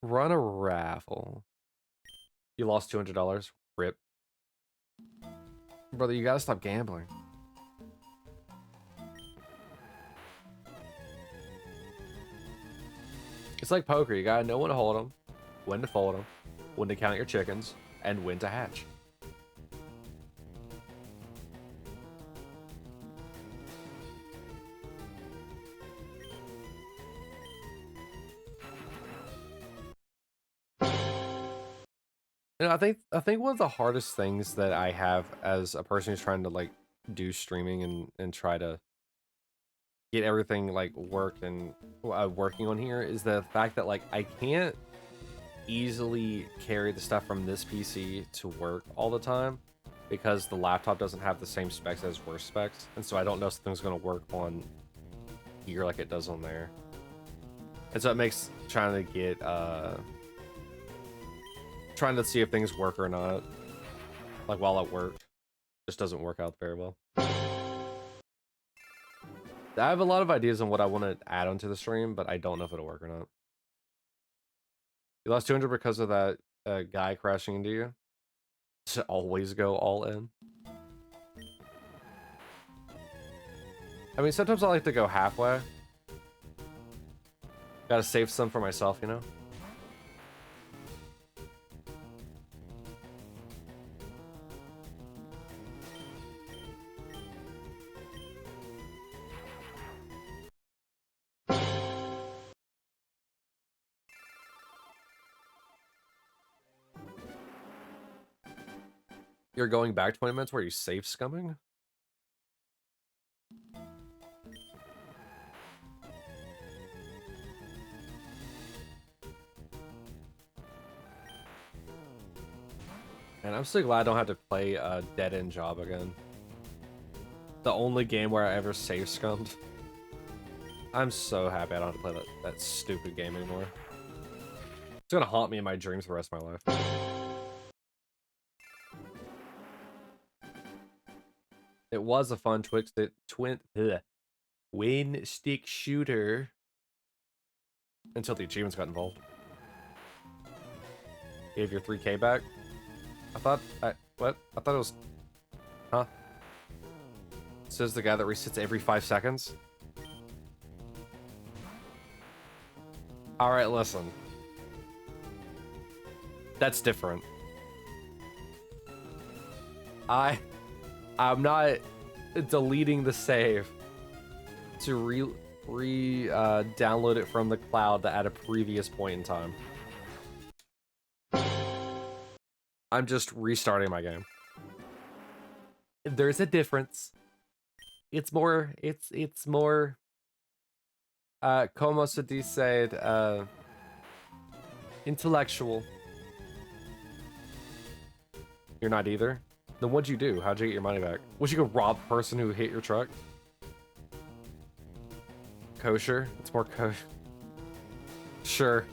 Speaker 1: Run a raffle. You lost $200. Rip. Brother, you gotta stop gambling. It's like poker. You gotta know when to hold them, when to fold them, when to count your chickens, and when to hatch. You know, I think one of the hardest things that I have as a person who's trying to like do streaming and try to get everything like worked and working on here is the fact that like I can't easily carry the stuff from this PC to work all the time because the laptop doesn't have the same specs as worse specs, and so I don't know if something's going to work on here like it does on there, and so it makes trying to get trying to see if things work or not, like while at work, just doesn't work out very well. I have a lot of ideas on what I want to add onto the stream, but I don't know if it'll work or not. You lost 200 because of that guy crashing into you? To always go all in? I mean, sometimes I like to go halfway. Gotta save some for myself, you know? You're going back 20 minutes where you save scumming? And I'm so glad I don't have to play a dead-end job again. The only game where I ever save scummed. I'm so happy I don't have to play that stupid game anymore. It's gonna haunt me in my dreams for the rest of my life. It was a fun twin stick shooter until the achievements got involved. Gave your 3K back. What? I thought it was, huh? Says the guy that resets every 5 seconds. All right, listen. That's different. I'm not deleting the save to download it from the cloud at a previous point in time. I'm just restarting my game. There's a difference. It's more como se dice, intellectual. You're not either? Then what'd you do? How'd you get your money back? Would you go rob the person who hit your truck? Kosher? It's more kosher. Sure.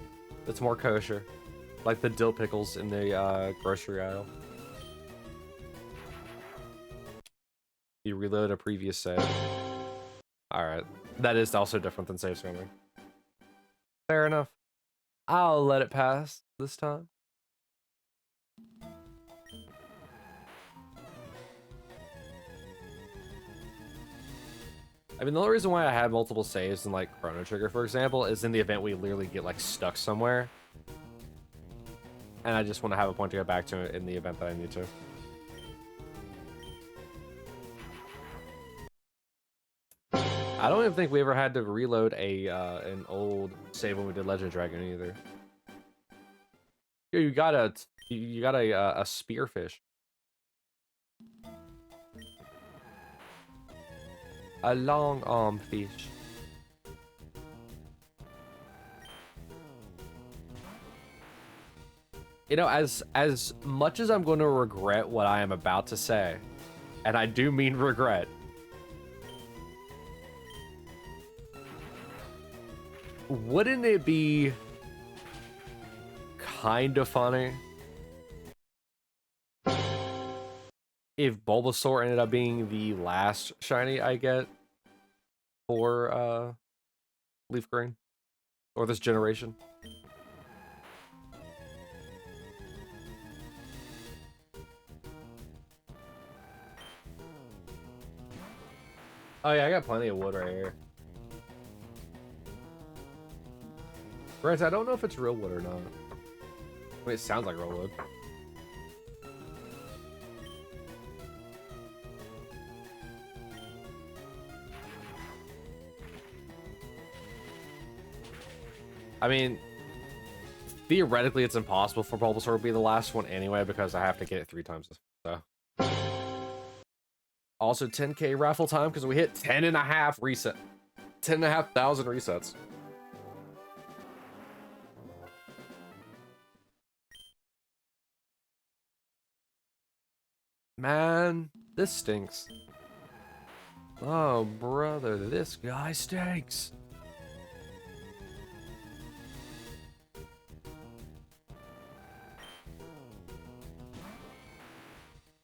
Speaker 1: It's more kosher. Like the dill pickles in the grocery aisle. You reload a previous save. Alright. That is also different than save swimming. Fair enough. I'll let it pass this time. I mean, the only reason why I had multiple saves in, like, Chrono Trigger, for example, is in the event we literally get, like, stuck somewhere. And I just want to have a point to go back to it in the event that I need to. I don't even think we ever had to reload an old save when we did Legend Dragon either. Here, you got a spearfish. A long arm fish. You know, as much as I'm going to regret what I am about to say, and I do mean regret, wouldn't it be kind of funny if Bulbasaur ended up being the last shiny I get for Leaf Green or this generation? Oh yeah, I got plenty of wood right here. Right, I don't know if it's real wood or not. I mean, it sounds like real wood. I mean, theoretically, it's impossible for Bulbasaur to be the last one anyway, because I have to get it 3 times. So. Also, 10K raffle time, because we hit 10.5 reset. 10,500 resets. Man, this stinks. Oh, brother, this guy stinks.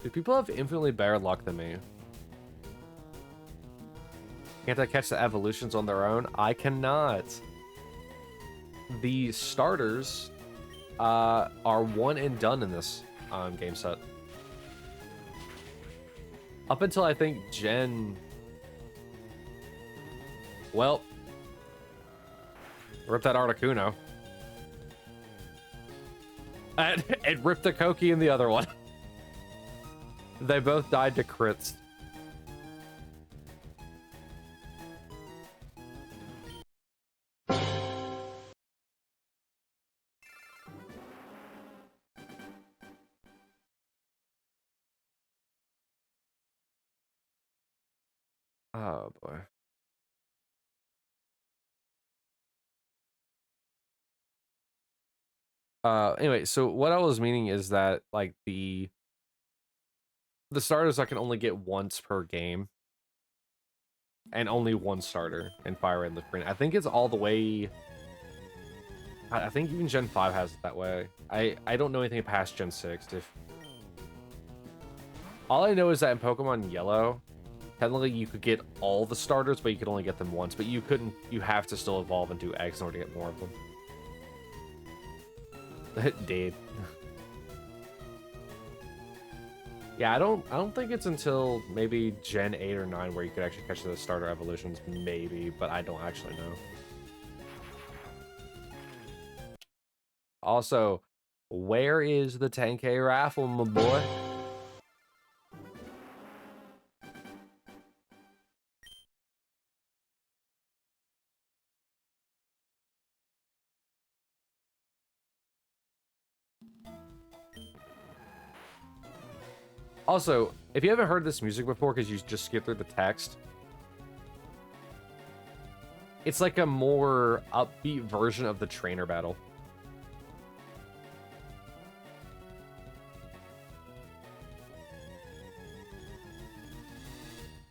Speaker 1: Do people have infinitely better luck than me? Can't I catch the evolutions on their own? I cannot. The starters are one and done in this game set. Up until I think Gen... Well... Rip that Articuno. And it ripped the Koki and the other one. They both died to crits. Oh boy. Anyway, so what I was meaning is that, like, the starters I can only get once per game. And only one starter in Fire Red Leaf Green. I think it's all the way... I think even Gen 5 has it that way. I don't know anything past Gen 6. All I know is that in Pokemon Yellow, technically you could get all the starters, but you could only get them once. But you couldn't. You have to still evolve and do eggs in order to get more of them. Dead. Yeah, I don't think it's until maybe Gen 8 or 9 where you could actually catch the starter evolutions, maybe, but I don't actually know. Also, where is the 10K raffle, my boy? Also, if you haven't heard this music before because you just skipped through the text, it's like a more upbeat version of the trainer battle.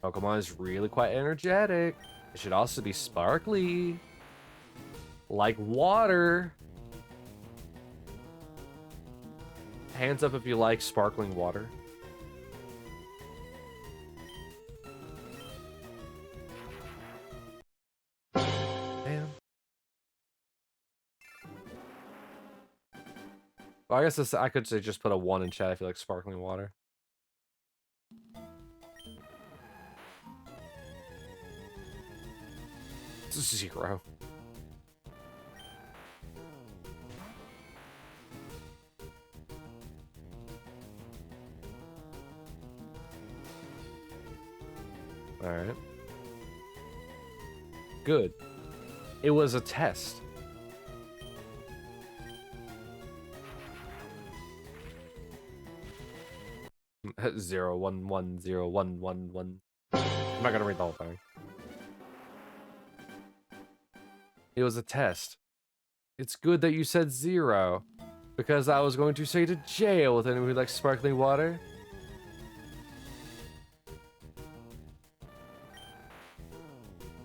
Speaker 1: Pokemon is really quite energetic. It should also be sparkly. Like water. Hands up if you like sparkling water. Damn. Well, I guess I could say just put a 1 in chat if you like sparkling water. It's 0. Alright. Good. It was a test. Zero, 1, 1, 0, 1, 1, 1. I'm not gonna read the whole thing. It was a test. It's good that you said 0, because I was going to say to jail with anyone who likes sparkling water.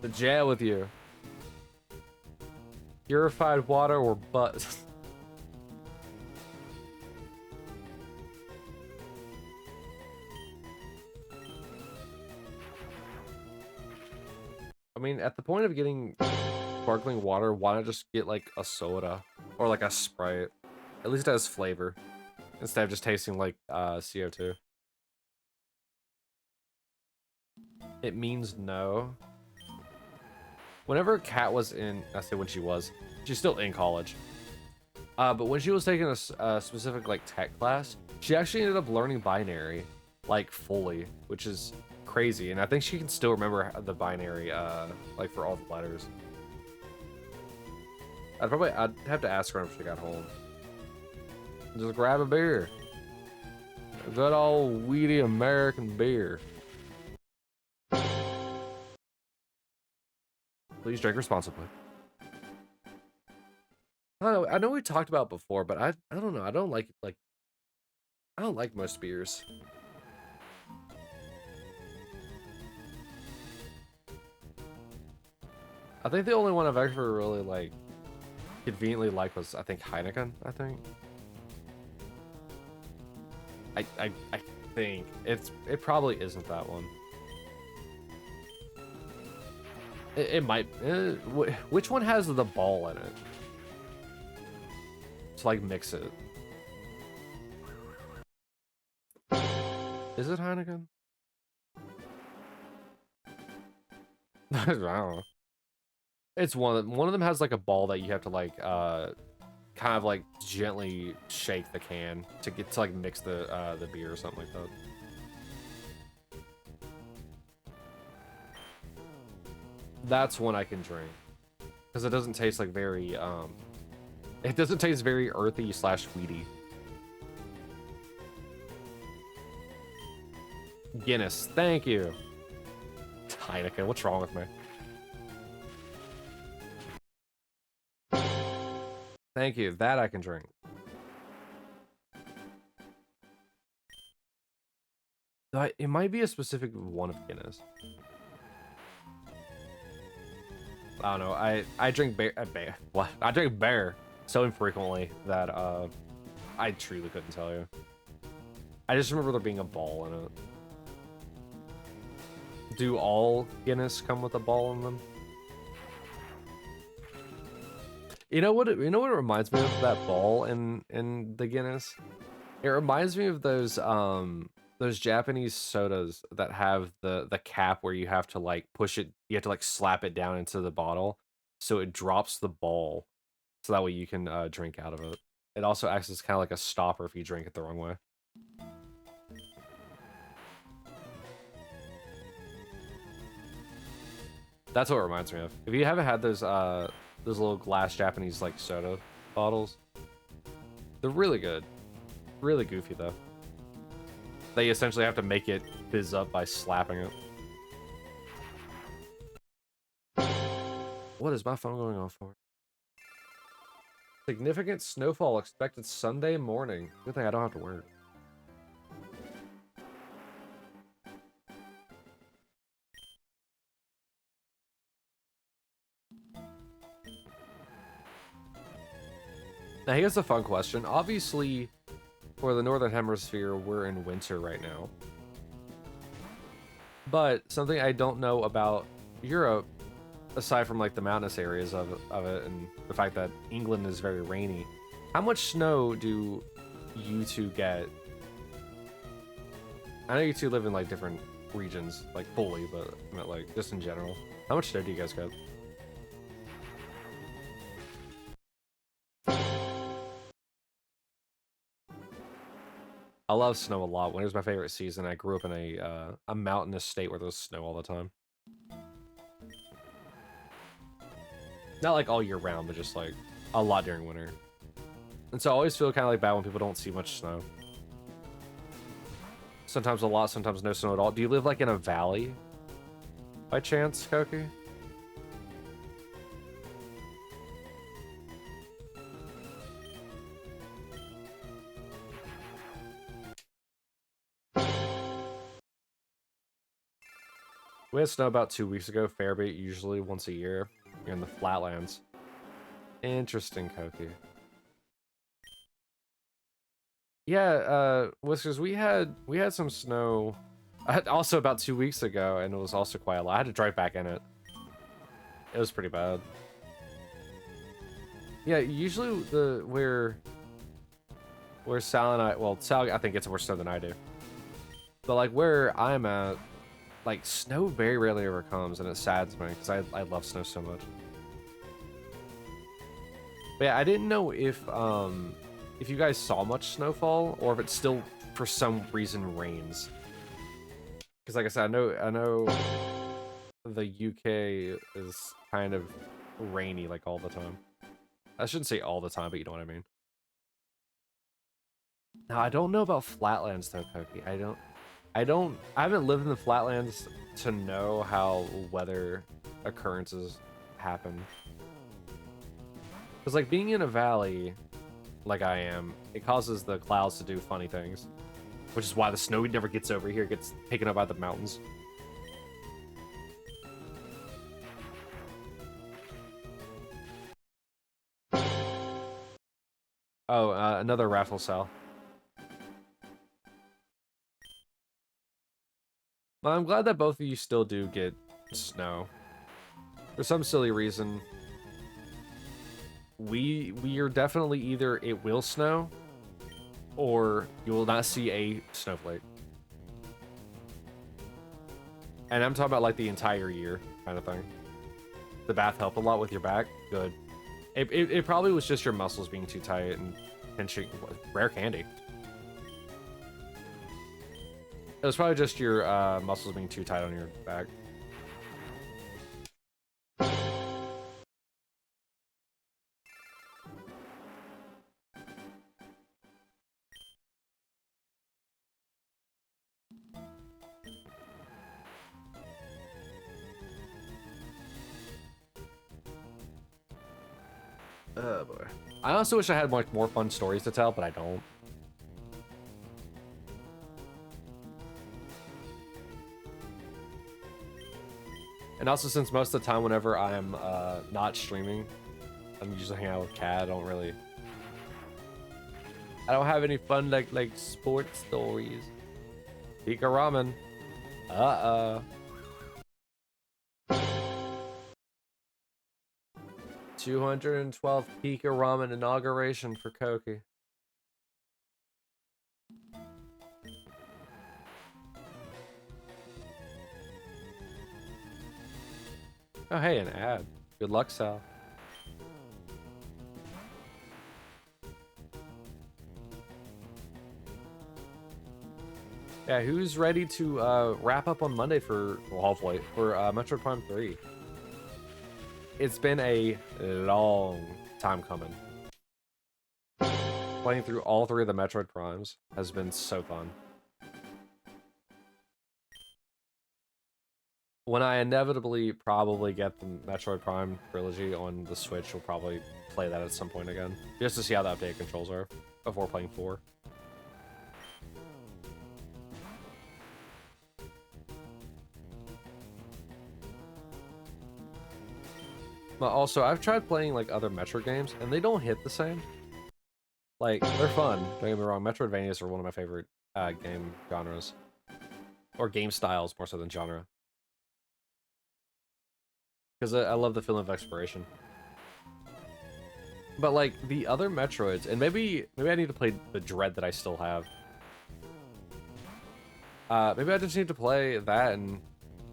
Speaker 1: To jail with you. Purified water or butt. I mean, at the point of getting sparkling water, why not just get like a soda or like a Sprite? At least it has flavor instead of just tasting like CO2. It means no. Whenever Kat was in, I say when she's still in college. But when she was taking a specific like tech class, she actually ended up learning binary like fully, which is crazy. And I think she can still remember the binary like for all the letters. I'd have to ask her if she got home. Just grab a beer. A good old weedy American beer. Please drink responsibly. I know we talked about it before, but I don't know. I don't like most beers. I think the only one I've ever really like conveniently liked was I think Heineken. I think. I think it probably isn't that one. It might. Which one has the ball in it? To like mix it. Is it Heineken? I don't know. It's one of them has like a ball that you have to like kind of like gently shake the can to get to like mix the beer or something like that. That's one I can drink because it doesn't taste like very it doesn't taste very earthy / weedy. Guinness, thank you. Heineken, what's wrong with me? Thank you, that I can drink. It might be a specific one of Guinness. I don't know. I drink bear. What? I drink bear. so infrequently that I truly couldn't tell you. I just remember there being a ball in it. Do all Guinness come with a ball in them? You know what? You know what it reminds me of, that ball in the Guinness. It reminds me of those Japanese sodas that have the cap where you have to like push it. You have to like slap it down into the bottle, so it drops the ball, so that way you can drink out of it. It also acts as kind of like a stopper if you drink it the wrong way. That's what it reminds me of. If you haven't had those little glass Japanese like soda bottles, they're really good. Really goofy though. They essentially have to make it fizz up by slapping it. What is my phone going off for? Significant snowfall expected Sunday morning. Good thing I don't have to work. Now here's a fun question. Obviously, for the Northern Hemisphere, we're in winter right now. But something I don't know about Europe, aside from like the mountainous areas of it and the fact that England is very rainy, how much snow do you two get? I know you two live in like different regions, like fully, but I meant like just in general. How much snow do you guys get? I love snow a lot. Winter's my favorite season. I grew up in a mountainous state where there's snow all the time. Not like all year round, but just like a lot during winter. And so I always feel kind of like bad when people don't see much snow. Sometimes a lot, sometimes no snow at all. Do you live like in a valley by chance, Koki? We had snow about 2 weeks ago. Fairbait usually once a year. You're in the flatlands. Interesting, Koki. Yeah, Whiskers, we had some snow also about 2 weeks ago, and it was also quite a lot. I had to drive back in it. It was pretty bad. Yeah, usually where Sal and I, well, Sal I think gets more snow than I do. But like where I'm at, like snow very rarely ever comes, and it saddens me because I love snow so much. But yeah, I didn't know if you guys saw much snowfall or if it still for some reason rains. Because like I said, I know the UK is kind of rainy like all the time. I shouldn't say all the time, but you know what I mean. Now I don't know about flatlands though, Koki. I haven't lived in the flatlands to know how weather occurrences happen. Because like being in a valley, like I am, it causes the clouds to do funny things. Which is why the snow never gets over here, it gets taken up by the mountains. Oh, another raffle cell. Well, I'm glad that both of you still do get snow. For some silly reason, we are definitely either it will snow or you will not see a snowflake. And I'm talking about like the entire year kind of thing. The bath helped a lot with your back. Good. It probably was just your muscles being too tight and pinching. Rare candy. It was probably just your muscles being too tight on your back. Oh boy. I also wish I had like more fun stories to tell, but I don't. And also, since most of the time whenever I'm not streaming, I'm usually hanging out with Cat. I don't have any fun like sports stories. Pika ramen. 212 Pika ramen inauguration for Koki. Oh hey, an ad. Good luck, Sal. Yeah, who's ready to wrap up on Monday for, well, hopefully, for Metroid Prime 3? It's been a long time coming. Playing through all 3 of the Metroid Primes has been so fun. When I inevitably probably get the Metroid Prime trilogy on the Switch, we'll probably play that at some point again. Just to see how the updated controls are before playing 4. But also, I've tried playing like other Metroid games, and they don't hit the same. Like, they're fun, don't get me wrong. Metroidvanias are one of my favorite game genres. Or game styles, more so than genre. Because I love the feeling of exploration. But like, the other Metroids, and maybe I need to play the Dread that I still have. Maybe I just need to play that, and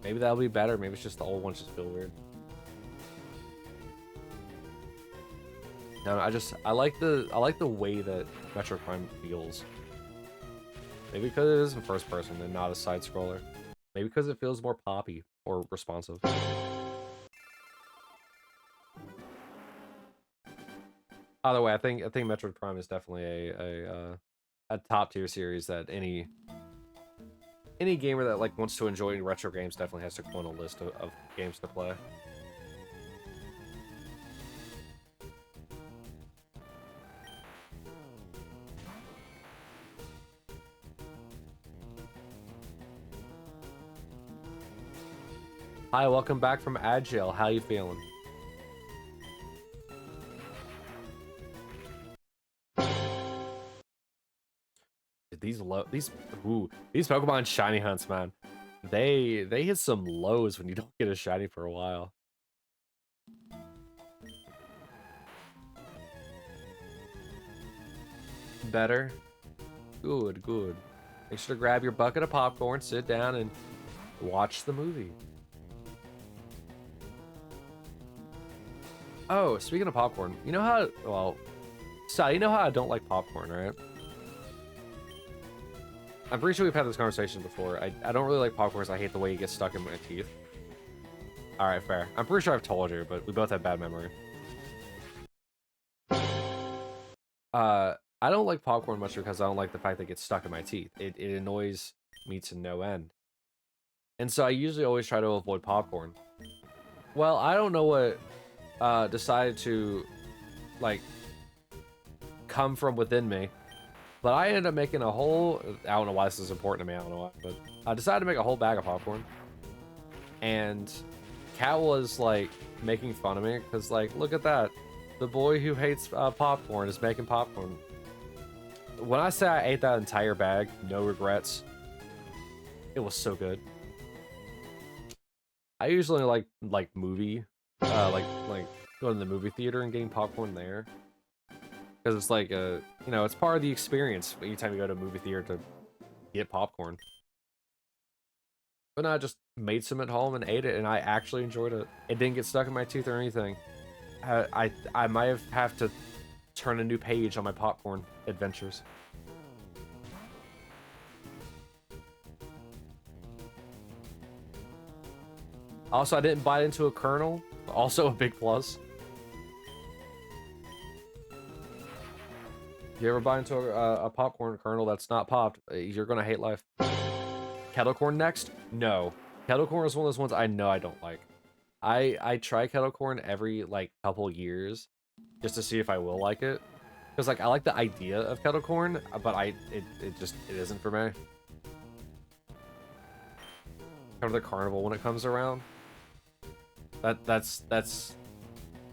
Speaker 1: maybe that'll be better. Maybe it's just the old ones just feel weird. No, I like the way that Metroid Prime feels. Maybe because it is in first person and not a side scroller. Maybe because it feels more poppy or responsive. Either way, I think Metroid Prime is definitely a top tier series that any gamer that like wants to enjoy retro games definitely has to go on a list of games to play. Hi, welcome back from Agile. How you feeling? These Pokemon shiny hunts, man. They hit some lows when you don't get a shiny for a while. Better? Good, good. Make sure to grab your bucket of popcorn, sit down, and watch the movie. Oh, speaking of popcorn, you know how, well, Sal, you know how I don't like popcorn, right? I'm pretty sure we've had this conversation before. I don't really like popcorn because I hate the way it gets stuck in my teeth. Alright, fair. I'm pretty sure I've told you, but we both have bad memory. I don't like popcorn much because I don't like the fact that it gets stuck in my teeth. It annoys me to no end. And so I usually always try to avoid popcorn. Well, I don't know what decided to, like, come from within me. But I ended up making a whole, I don't know why this is important to me, I don't know why, but I decided to make a whole bag of popcorn. And Kat was, like, making fun of me, because, like, look at that. The boy who hates popcorn is making popcorn. When I say I ate that entire bag, no regrets, it was so good. I usually like movie, like going to the movie theater and getting popcorn there. Because it's like a, you know, it's part of the experience anytime you go to a movie theater to get popcorn. But no, I just made some at home and ate it, and I actually enjoyed it. It didn't get stuck in my tooth or anything. I might have to turn a new page on my popcorn adventures. Also, I didn't bite into a kernel. Also a big plus. If you ever bite into a popcorn kernel that's not popped, you're gonna hate life. Kettle corn next? No. Kettle corn is one of those ones I know I don't like. I try kettle corn every, like, couple years just to see if I will like it. Because, like, I like the idea of kettle corn, but it isn't for me. Come to the carnival when it comes around. That's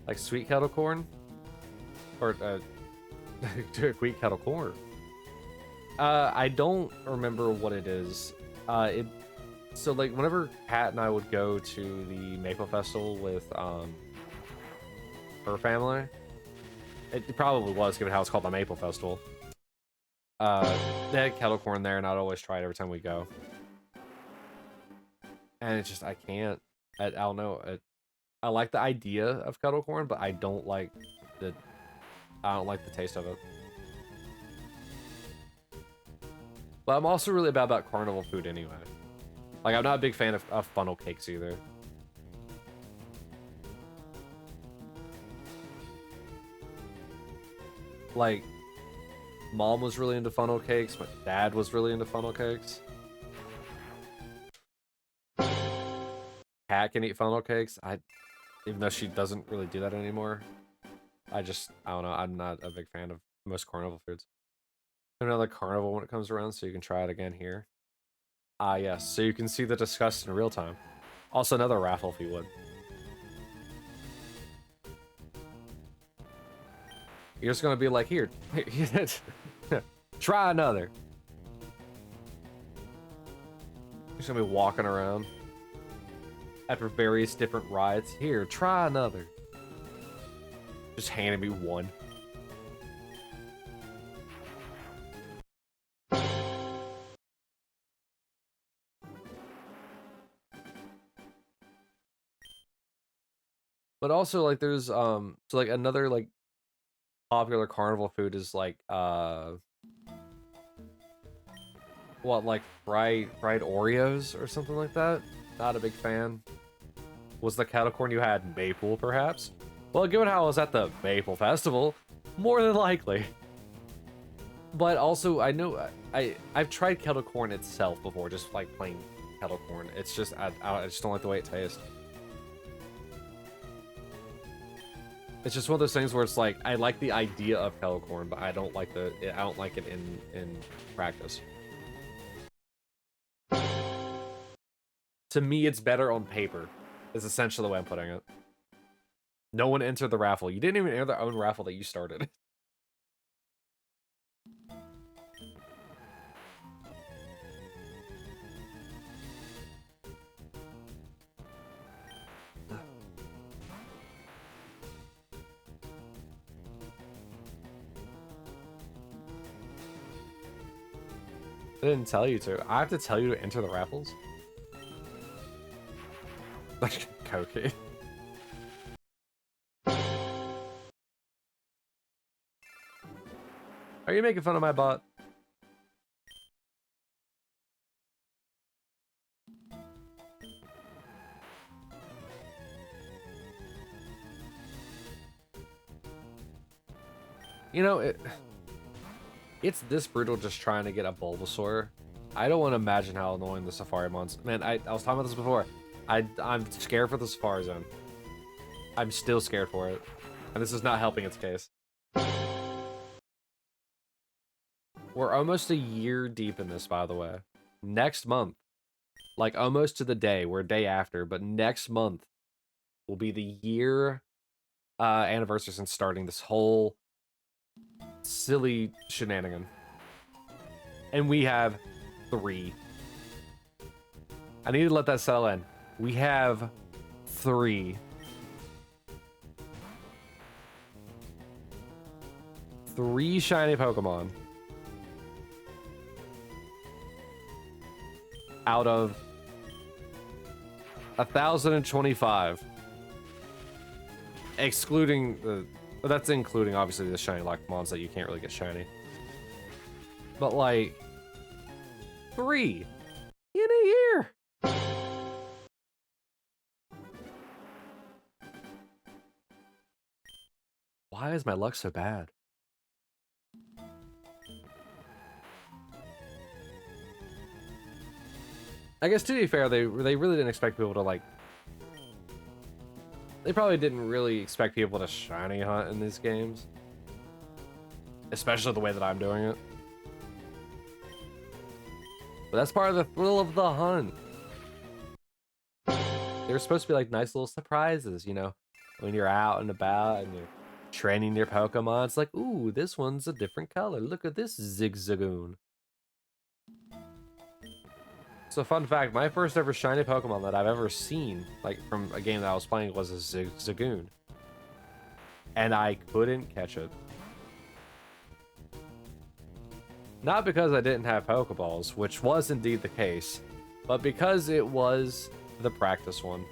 Speaker 1: like sweet kettle corn. or to a Wheat Kettle Corn. I don't remember what it is. So like whenever Pat and I would go to the Maple Festival with her family, it probably was given how it's called the Maple Festival. They had kettle corn there, and I'd always try it every time we go. And it's just I can't. I don't know. I like the idea of kettle corn, but I don't like the taste of it. But I'm also really bad about carnival food anyway. Like, I'm not a big fan of funnel cakes either. Like, Mom was really into funnel cakes. My dad was really into funnel cakes. Kat can eat funnel cakes. Even though she doesn't really do that anymore. I don't know. I'm not a big fan of most carnival foods. Another carnival when it comes around, so you can try it again here. Ah, yes. So you can see the disgust in real time. Also, another raffle if you would. You're just gonna be like, here, try another. You're just gonna be walking around after various different rides. Here, try another. Just handing me one. But also, like, there's so like another like popular carnival food is like what, like fried Oreos or something like that. Not a big fan. Was the kettle corn you had maple, perhaps? Well, given how I was at the Maple Festival, more than likely. But also, I know I've tried kettle corn itself before, just like plain kettle corn. It's just I just don't like the way it tastes. It's just one of those things where it's like I like the idea of kettle corn, but I don't like it in practice. To me, it's better on paper. Is essentially the way I'm putting it. No one entered the raffle. You didn't even enter the own raffle that you started. I didn't tell you to. I have to tell you to enter the raffles? Like, Koki. Are you making fun of my bot? You know, it's this brutal just trying to get a Bulbasaur. I don't want to imagine how annoying the Safari monster. Man, I was talking about this before. I'm scared for the Safari Zone. I'm still scared for it. And this is not helping its case. We're almost a year deep in this, by the way. Next month, like almost to the day, we're a day after, but next month will be the year anniversary since starting this whole silly shenanigan. And we have 3. I need to let that settle in. We have 3. 3 shiny Pokemon. Out of 1,025. Excluding the... That's including, obviously, the shiny lock mons that you can't really get shiny. But, like... 3! In a year! Why is my luck so bad? I guess to be fair, they really didn't expect people to like. They probably didn't really expect people to shiny hunt in these games, especially the way that I'm doing it. But that's part of the thrill of the hunt. They're supposed to be like nice little surprises, you know, when you're out and about and you're training your Pokemon. It's like, ooh, this one's a different color. Look at this Zigzagoon. So fun fact, my first ever shiny Pokemon that I've ever seen, like from a game that I was playing, was a Zigzagoon. And I couldn't catch it. Not because I didn't have Pokeballs, which was indeed the case, but because it was the practice one.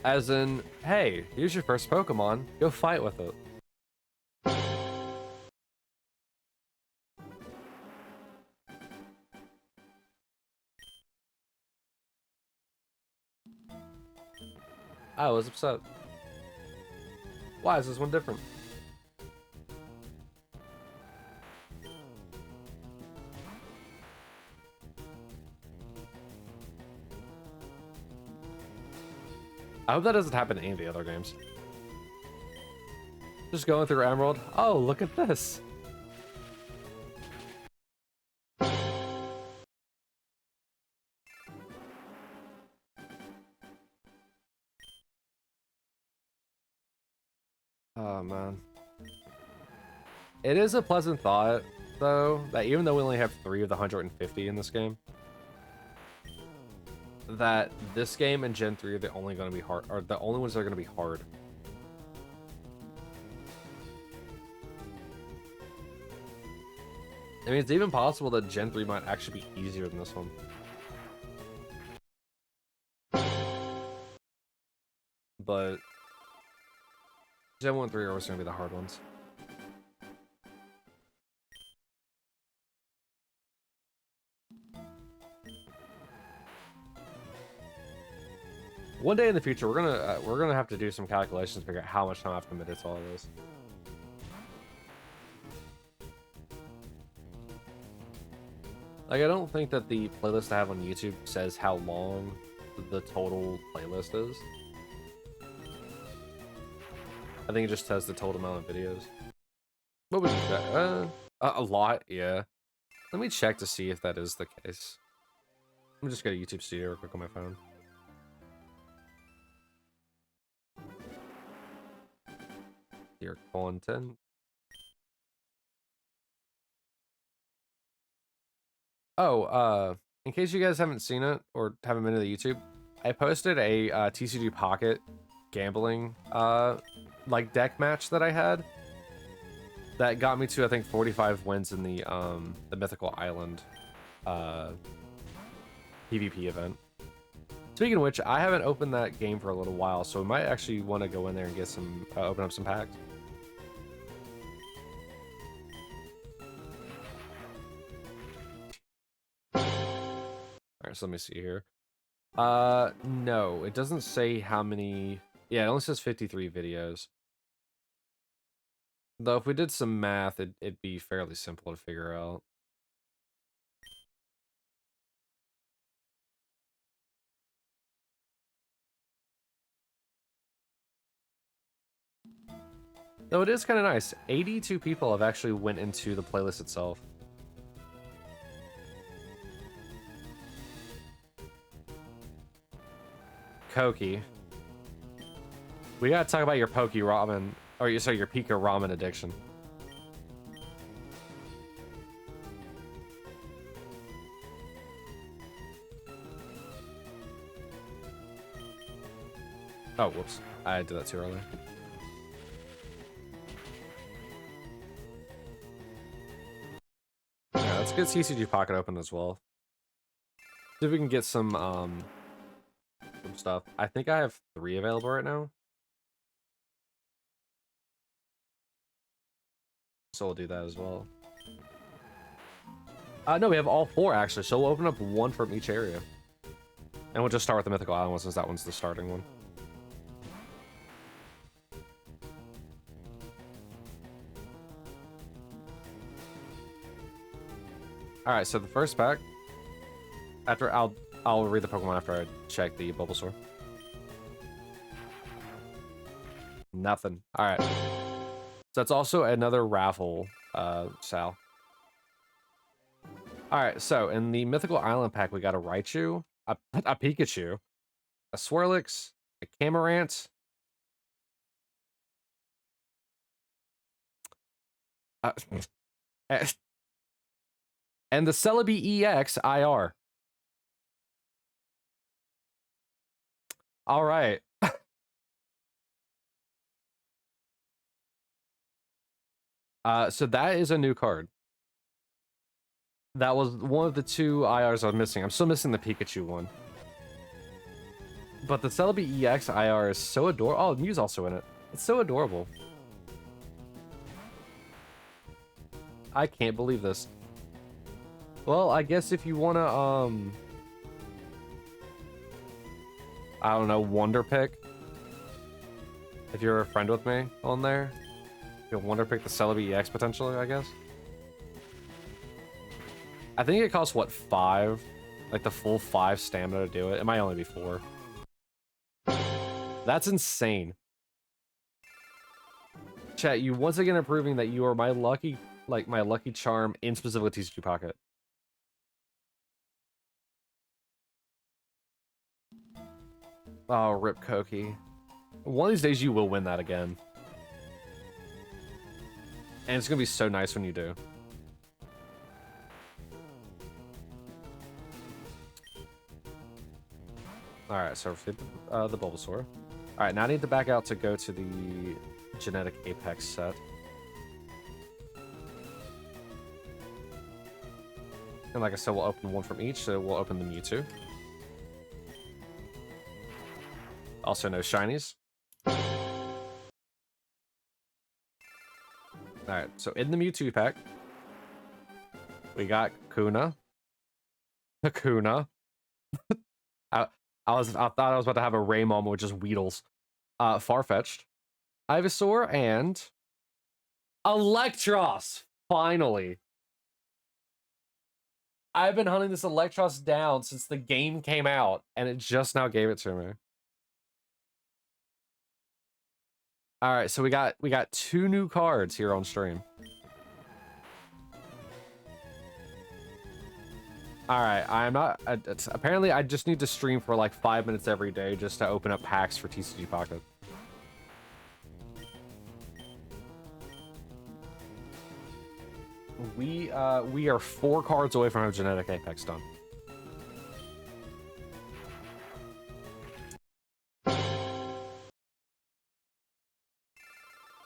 Speaker 1: As in, hey, here's your first Pokemon, go fight with it. I was upset. Why is this one different? I hope that doesn't happen in any of the other games. Just going through Emerald. Oh, look at this. Oh, man. It is a pleasant thought, though, that even though we only have 3 of the 150 in this game, that this game and Gen 3 are the only going to be hard, or the only ones that are going to be hard. I mean, it's even possible that Gen 3 might actually be easier than this one. But Gen 1 and 3 are always going to be the hard ones. One day in the future, we're gonna have to do some calculations to figure out how much time I've committed to all of this. Like, I don't think that the playlist I have on YouTube says how long the total playlist is. I think it just says the total amount of videos. What would you check? A lot, yeah. Let me check to see if that is the case. Let me just go to YouTube Studio real quick on my phone. Your content. Oh, in case you guys haven't seen it or haven't been to the YouTube, I posted a TCG Pocket gambling like deck match that I had that got me to, I think, 45 wins in the Mythical Island PvP event. Speaking of which, I haven't opened that game for a little while, so we might actually want to go in there and get some open up some packs. Alright, so let me see here. No, it doesn't say how many. Yeah, it only says 53 videos. Though if we did some math, it'd be fairly simple to figure out. Though it is kind of nice. 82 people have actually went into the playlist itself. Koki. We gotta talk about your Poke Ramen, or sorry, your Pika Ramen addiction. Oh, whoops. I did that too early. Yeah, let's get CCG Pocket open as well. See if we can get some stuff. I think I have 3 available right now. So we'll do that as well. No, we have all 4 actually, so we'll open up 1 from each area. And we'll just start with the Mythical Island one since that one's the starting one. Alright, so the first pack. After I'll read the Pokemon after I check the Bulbasaur. Nothing. Alright. So that's also another raffle, Sal. Alright, so in the Mythical Island pack, we got a Raichu, a Pikachu, a Swirlix, a Camarant, uh, and the Celebi EX IR. All right. So that is a new card. That was one of the 2 IRs I'm missing. I'm still missing the Pikachu one. But the Celebi EX IR is so adorable. Oh, Mew's also in it. It's so adorable. I can't believe this. Well, I guess if you want to, I don't know, Wonder Pick. If you're a friend with me on there, you'll Wonder Pick the Celebi EX potentially, I guess. I think it costs, what, 5? Like the full 5 stamina to do it. It might only be 4. That's insane. Chat, you once again are proving that you are my lucky, my lucky charm in specifically TCG Pocket. Oh, rip Koki. One of these days you will win that again. And it's gonna be so nice when you do. Alright, so the Bulbasaur. Alright, now I need to back out to go to the Genetic Apex set. And like I said, we'll open one from each, so we'll open the Mewtwo. Also no shinies. Alright, so in the Mewtwo pack, we got Kakuna. Kakuna. I thought I was about to have a Ray moment with just Weedles. Farfetch'd. Ivysaur and Electros. Finally. I've been hunting this Electros down since the game came out, and it just now gave it to me. All right, so we got 2 new cards here on stream. All right, I'm not. Apparently, I just need to stream for like 5 minutes every day just to open up packs for TCG Pocket. We are 4 cards away from our Genetic Apex done.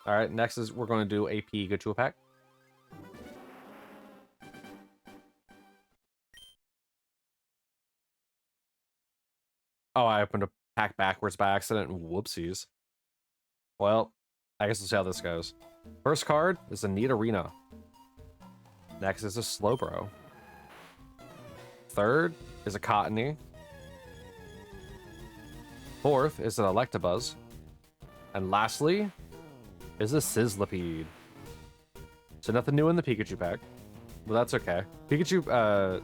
Speaker 1: All right, next is we're going to do a Pikachu pack. Oh, I opened a pack backwards by accident. Whoopsies. Well, I guess we'll see how this goes. First card is a Nidorina. Next is a Slowbro. Third is a Cottony. Fourth is an Electabuzz. And lastly is a Sizzlipede. So nothing new in the Pikachu pack. But that's okay. Pikachu, the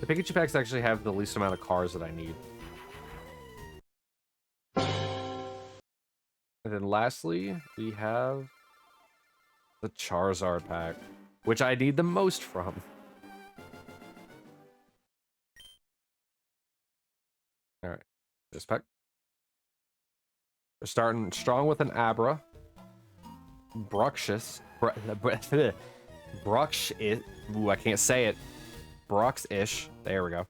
Speaker 1: Pikachu packs actually have the least amount of cards that I need. And then lastly, we have the Charizard pack, which I need the most from. All right, this pack. We're starting strong with an Abra. Bruxish. Ooh, I can't say it. Brox-ish. There we go.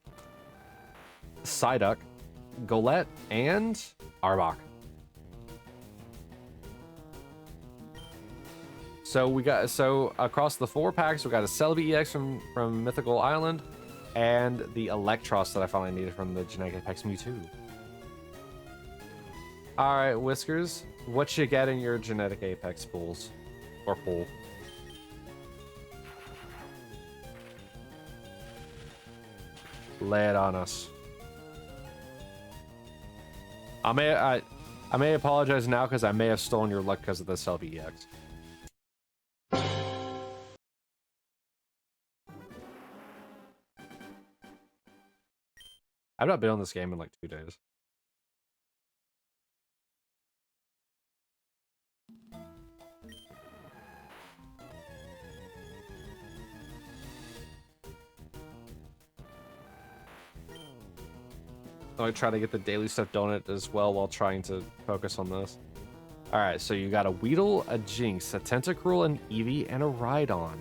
Speaker 1: Psyduck, Golett, and Arbok. So across the 4 packs, we got a Celebi EX from Mythical Island, and the Electros that I finally needed from the Genetic Apex Mewtwo. All right, Whiskers, what you get in your Genetic Apex pools or pool? Lay it on us. I may apologize now because I may have stolen your luck because of the Celebi EX. I've not been on this game in like 2 days. I try to get the daily stuff donut as well while trying to focus on this. All right, so you got a Weedle, a Jinx, a Tentacruel, an Eevee, and a Rhydon.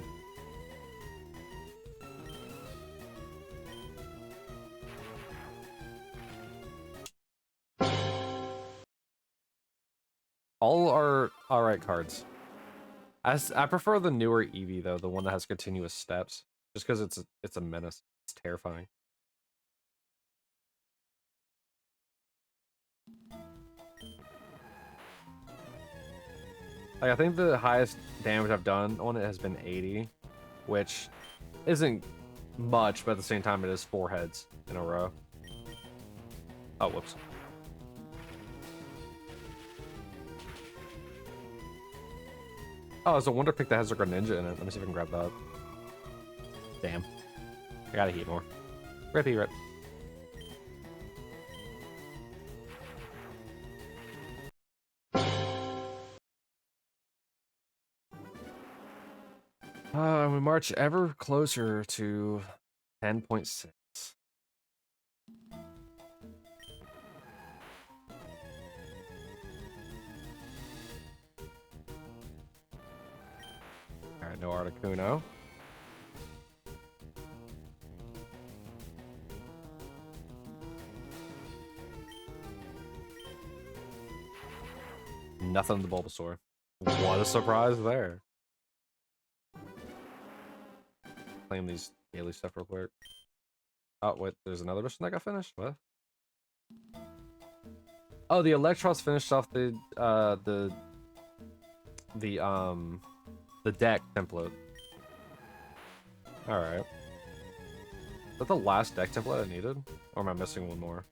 Speaker 1: All are all right cards. I prefer the newer Eevee though, the one that has continuous steps, just because it's a menace. It's terrifying. Like, I think the highest damage I've done on it has been 80, which isn't much, but at the same time, it is 4 heads in a row. Oh, whoops. Oh, it's a Wonder Pick that has a Greninja in it. Let me see if I can grab that. Damn. I gotta heat more. Rippy rip. We march ever closer to 10.6. Alright, no Articuno. Nothing in the Bulbasaur. What a surprise there. Claim these daily stuff real quick. Oh, wait, there's another mission that got finished? What? Oh, the Electros finished off the deck template. Alright. Is that the last deck template I needed? Or am I missing one more?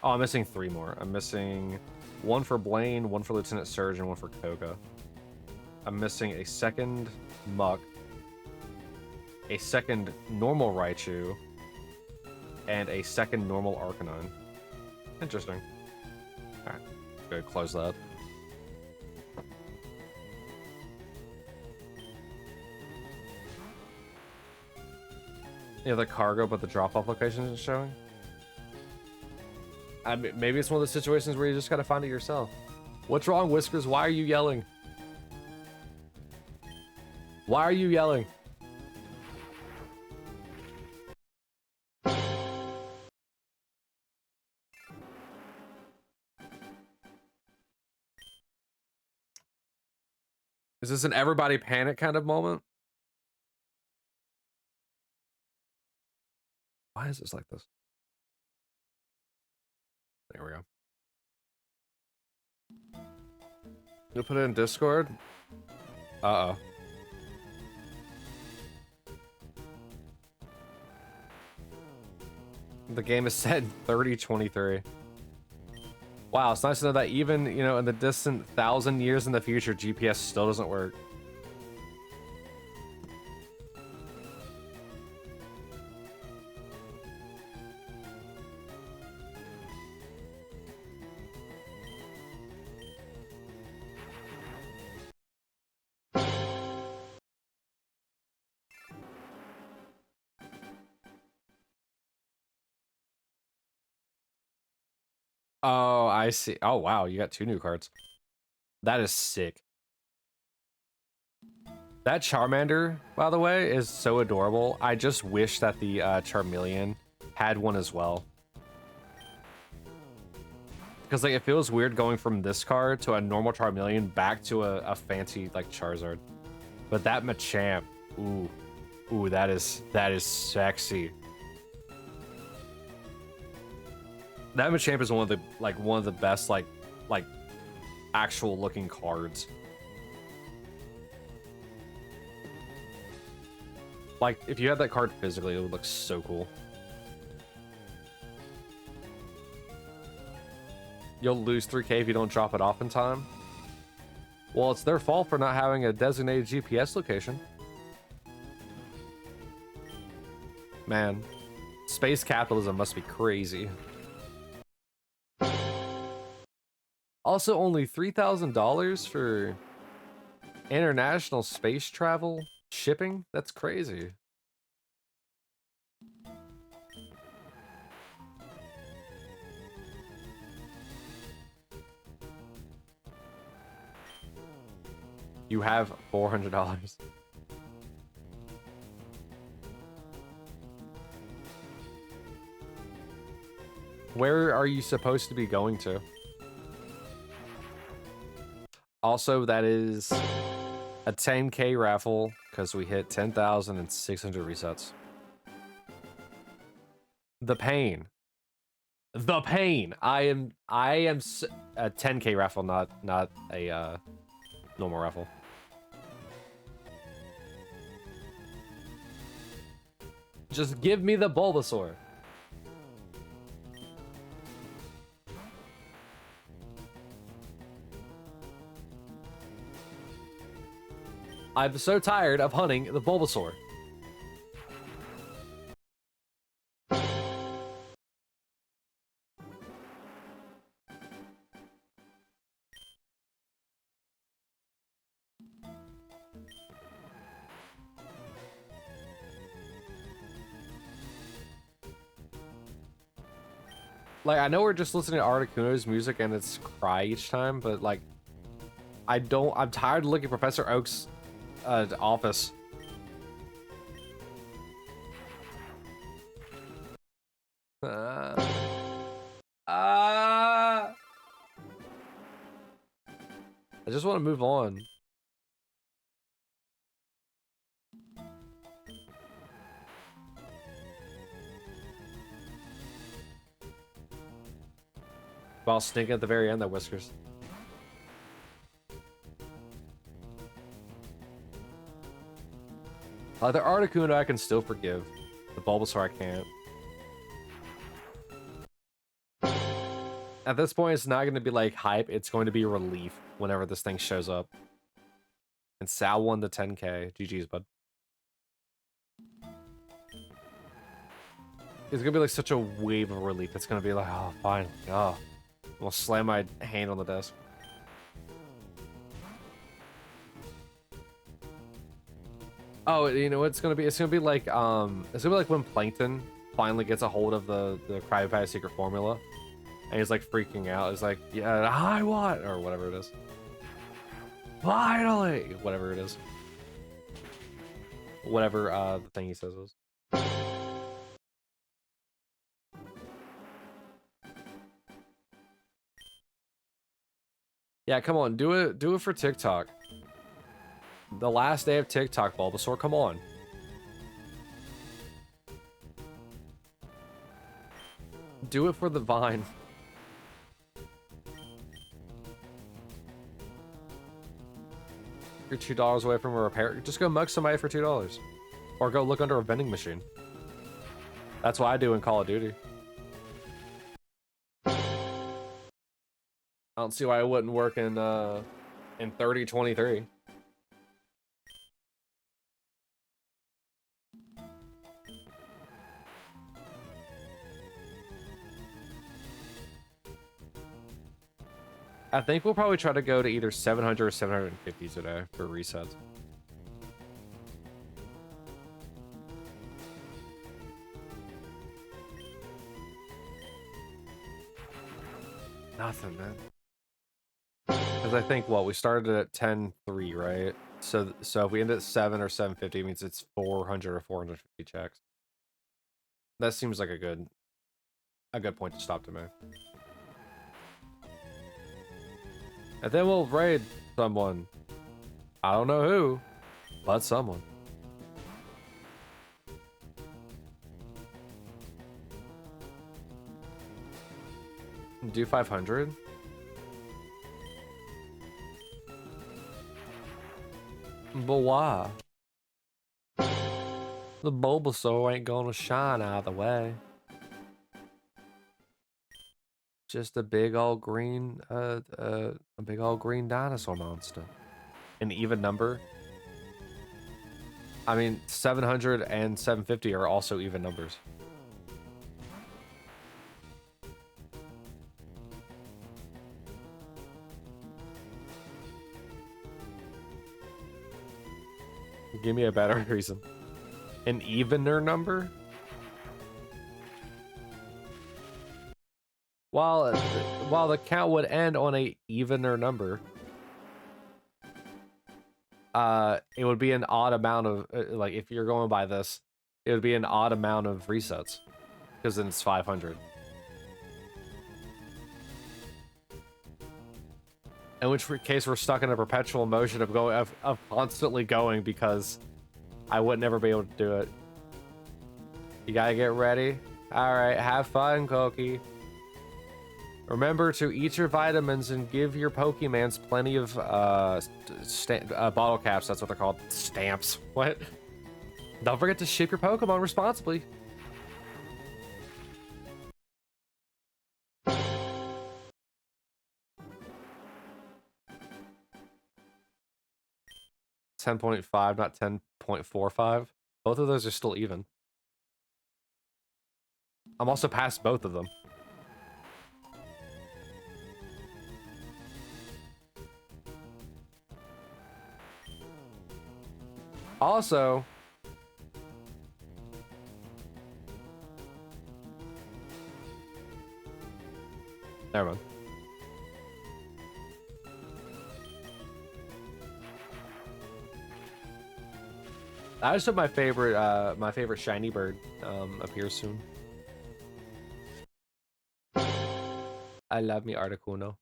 Speaker 1: Oh, I'm missing 3 more. I'm missing 1 for Blaine, 1 for Lieutenant Surge, and 1 for Koga. I'm missing a second Muck, a second normal Raichu, and a second normal Arcanine. Interesting. Alright, go close that. Yeah, the cargo, but the drop-off location isn't showing. I mean, maybe it's one of those situations where you just gotta find it yourself. What's wrong, Whiskers? Why are you yelling? Why are you yelling? Is this an everybody panic kind of moment? Why is this like this? There we go. You put it in Discord? Uh-oh. The game is set in 3023. Wow, it's nice to know that even, you know, in the distant 1,000 years in the future, GPS still doesn't work. Oh, I see. Oh, wow, you got 2 new cards. That is sick. That Charmander, by the way, is so adorable. I just wish that the Charmeleon had one as well. Because like it feels weird going from this card to a normal Charmeleon back to a fancy like Charizard. But that Machamp, ooh, that is sexy. That Machamp is one of the best like actual looking cards. Like if you had that card physically, it would look so cool. You'll lose 3K if you don't drop it off in time. Well, it's their fault for not having a designated GPS location. Man, space capitalism must be crazy. Also, only $3,000 for international space travel shipping? That's crazy. You have $400. Where are you supposed to be going to? Also, that is a 10K raffle because we hit 10,600 resets. The pain. The pain. I am a 10K raffle, not a normal raffle. Just give me the Bulbasaur. I'm so tired of hunting the Bulbasaur. Like, I know we're just listening to Articuno's music and it's cry each time, but like, I'm tired of looking at Professor Oak's office. I just want to move on. While sneaking at the very end, that Whiskers. The Articuno I can still forgive. The Bulbasaur I can't. At this point, it's not going to be like hype. It's going to be relief whenever this thing shows up. And Sal won the 10K. GG's, bud. It's going to be like such a wave of relief. It's going to be like, oh, fine. Oh. I'll slam my hand on the desk. Oh, you know what it's gonna be? It's gonna be like when Plankton finally gets a hold of the Cryopat's secret formula, and he's like freaking out. It's like, yeah, I want, or whatever it is. Finally, whatever it is. Whatever the thing he says is. Yeah, come on, do it for TikTok. The last day of TikTok, Bulbasaur, come on. Do it for the Vine. You're $2 away from a repair. Just go mug somebody for $2. Or go look under a vending machine. That's what I do in Call of Duty. I don't see why it wouldn't work in 3023. I think we'll probably try to go to either 700 or 750 today for resets. Nothing, man. Because I think, what, we started at 10.3, right? So if we end at 7 or 750, it means it's 400 or 450 checks. That seems like a good point to stop to me. And then we'll raid someone. I don't know who, but someone. Do 500? But why? The Bulbasaur ain't gonna shine either way. Just a big old green, dinosaur monster. An even number. I mean, 700 and 750 are also even numbers. Give me a better reason. An evener number? While the count would end on a evener number. it would be an odd amount of like if you're going by this, it would be an odd amount of resets because then it's 500. In which case we're stuck in a perpetual motion of going of constantly going because I would never be able to do it. You gotta get ready. All right, have fun, Koki. Remember to eat your vitamins and give your Pokemans plenty of bottle caps. That's what they're called. Stamps. What? Don't forget to ship your Pokemon responsibly. $10.5, not 10.45. Both of those are still even. I'm also past both of them. Also, never mind. I just hope my favorite shiny bird appears soon. I love me Articuno.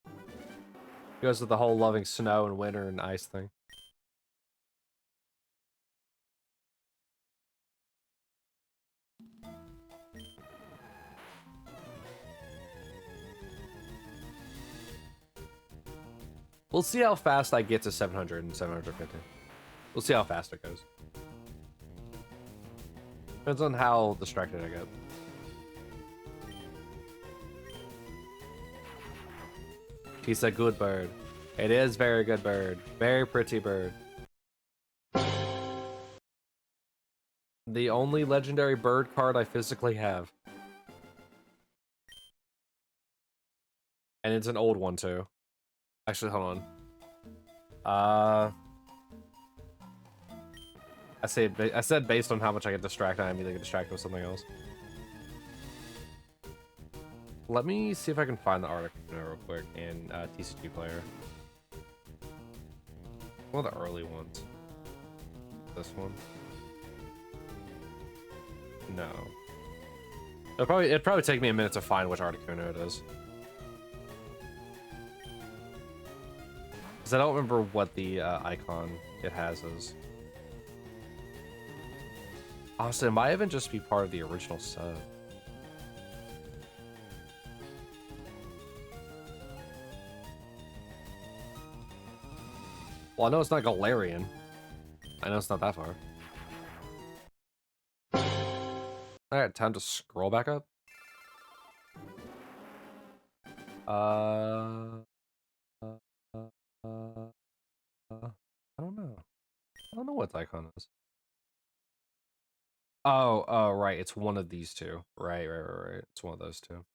Speaker 1: It goes with the whole loving snow and winter and ice thing. We'll see how fast I get to 700 and 750. We'll see how fast it goes. Depends on how distracted I get. He's a good bird. It is very good bird. Very pretty bird. The only legendary bird card I physically have. And it's an old one too. Actually, hold on. I said based on how much I get distracted, I immediately get distracted with something else. Let me see if I can find the article real quick in TCG Player. One of the early ones. This one. No. It'd probably take me a minute to find which Articuno it is. Because I don't remember what the icon it has is. Honestly, it might even just be part of the original set. Well, I know it's not Galarian. I know it's not that far. Alright, time to scroll back up. I don't know. I don't know what the icon is. Oh, right. It's one of these two. Right. It's one of those two.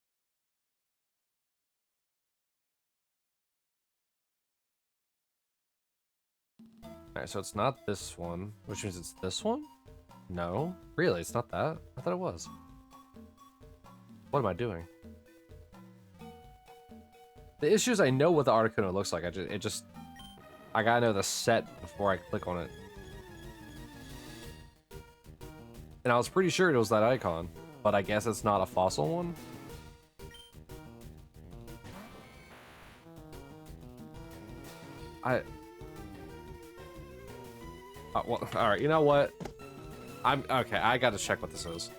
Speaker 1: Alright, so it's not this one, which means it's this one? No. Really, it's not that? I thought it was. What am I doing? The issue is I know what the Articuno looks like. I gotta know the set before I click on it. And I was pretty sure it was that icon, but I guess it's not a fossil one. Well, all right. You know what? I'm okay. I gotta check what this is.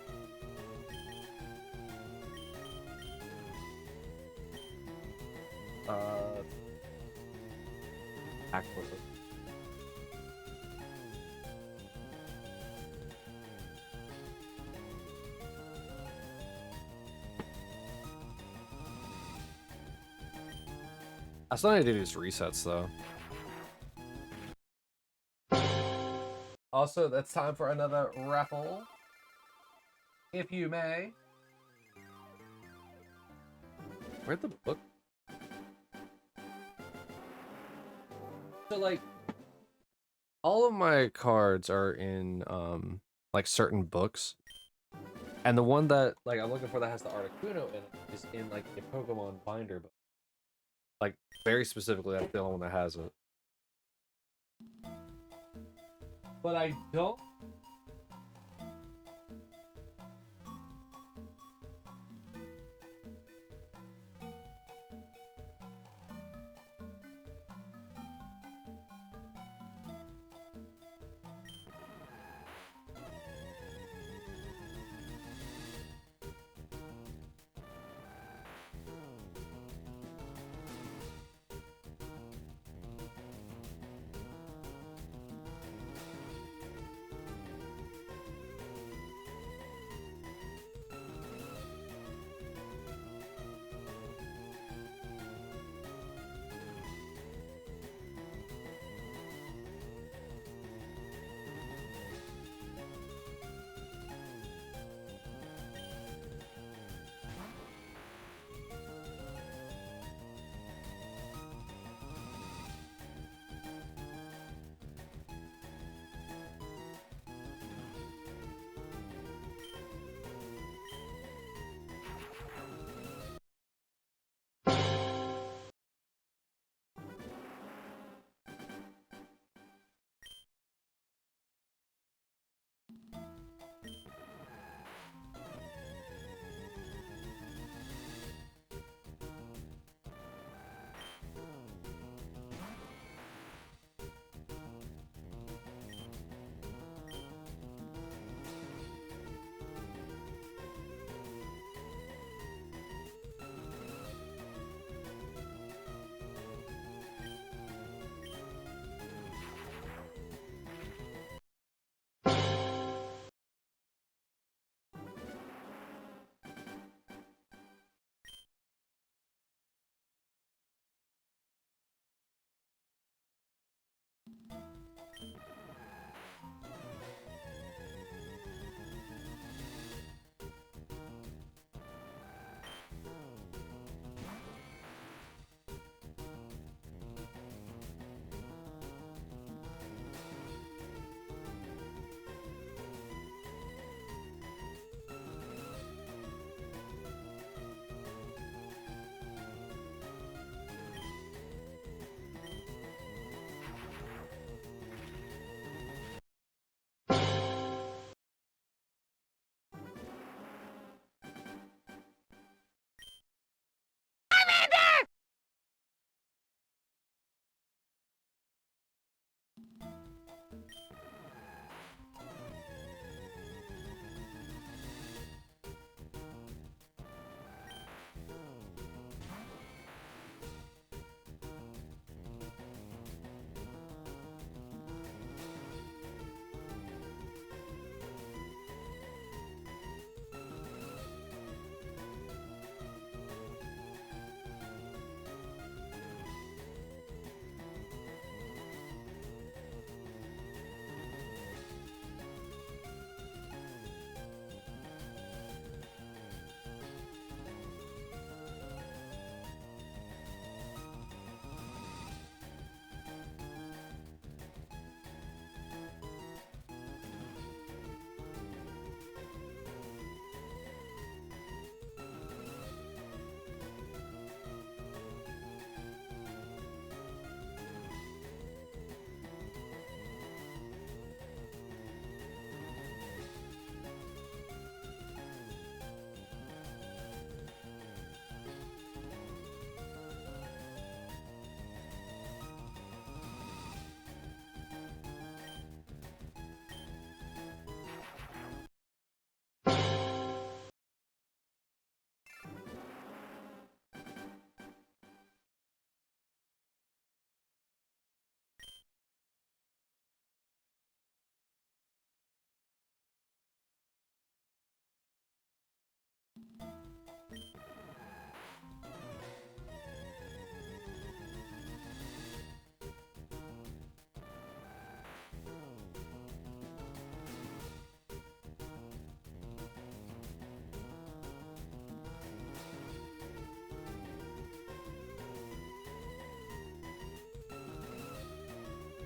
Speaker 1: Act with it. I still need to do these resets though. Also, that's time for another raffle. If you may. Where'd the book? So, like, all of my cards are in, like, certain books. And the one that, like, I'm looking for that has the Articuno in it is in, like, the Pokemon binder book. Like, very specifically, that's the only one that has it. but I don't.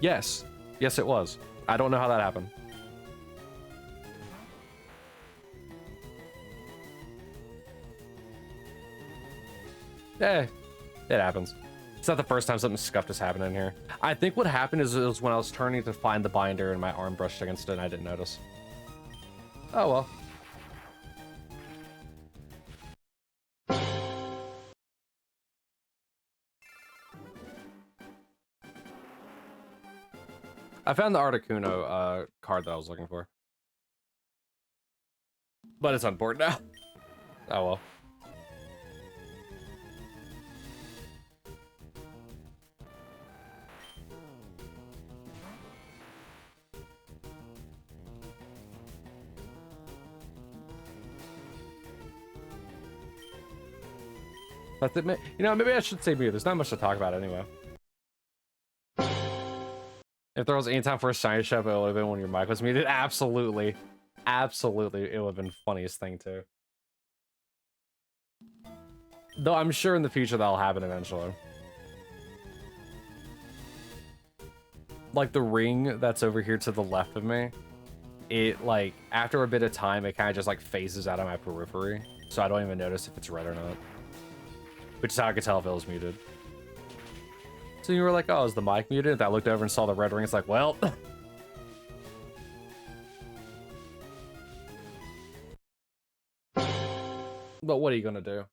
Speaker 1: Yes. Yes, it was. I don't know how that happened. Eh, it happens. It's not the first time something scuffed has happened in here. I think what happened is it was when I was turning to find the binder and my arm brushed against it and I didn't notice. Oh well. I found the Articuno card that I was looking for. But it's on board now. Oh well. That's it. You know, maybe I should say mute. There's not much to talk about anyway. If there was any time for a shiny shop, it would have been when your mic was muted. Absolutely. Absolutely. It would have been the funniest thing too. Though I'm sure in the future that'll happen eventually. Like the ring that's over here to the left of me, it like, after a bit of time, it kind of just like phases out of my periphery. So I don't even notice if it's red or not. Which is how I could tell if it was muted. So you were like, oh, is the mic muted? I looked over and saw the red ring. It's like, well. But what are you gonna do?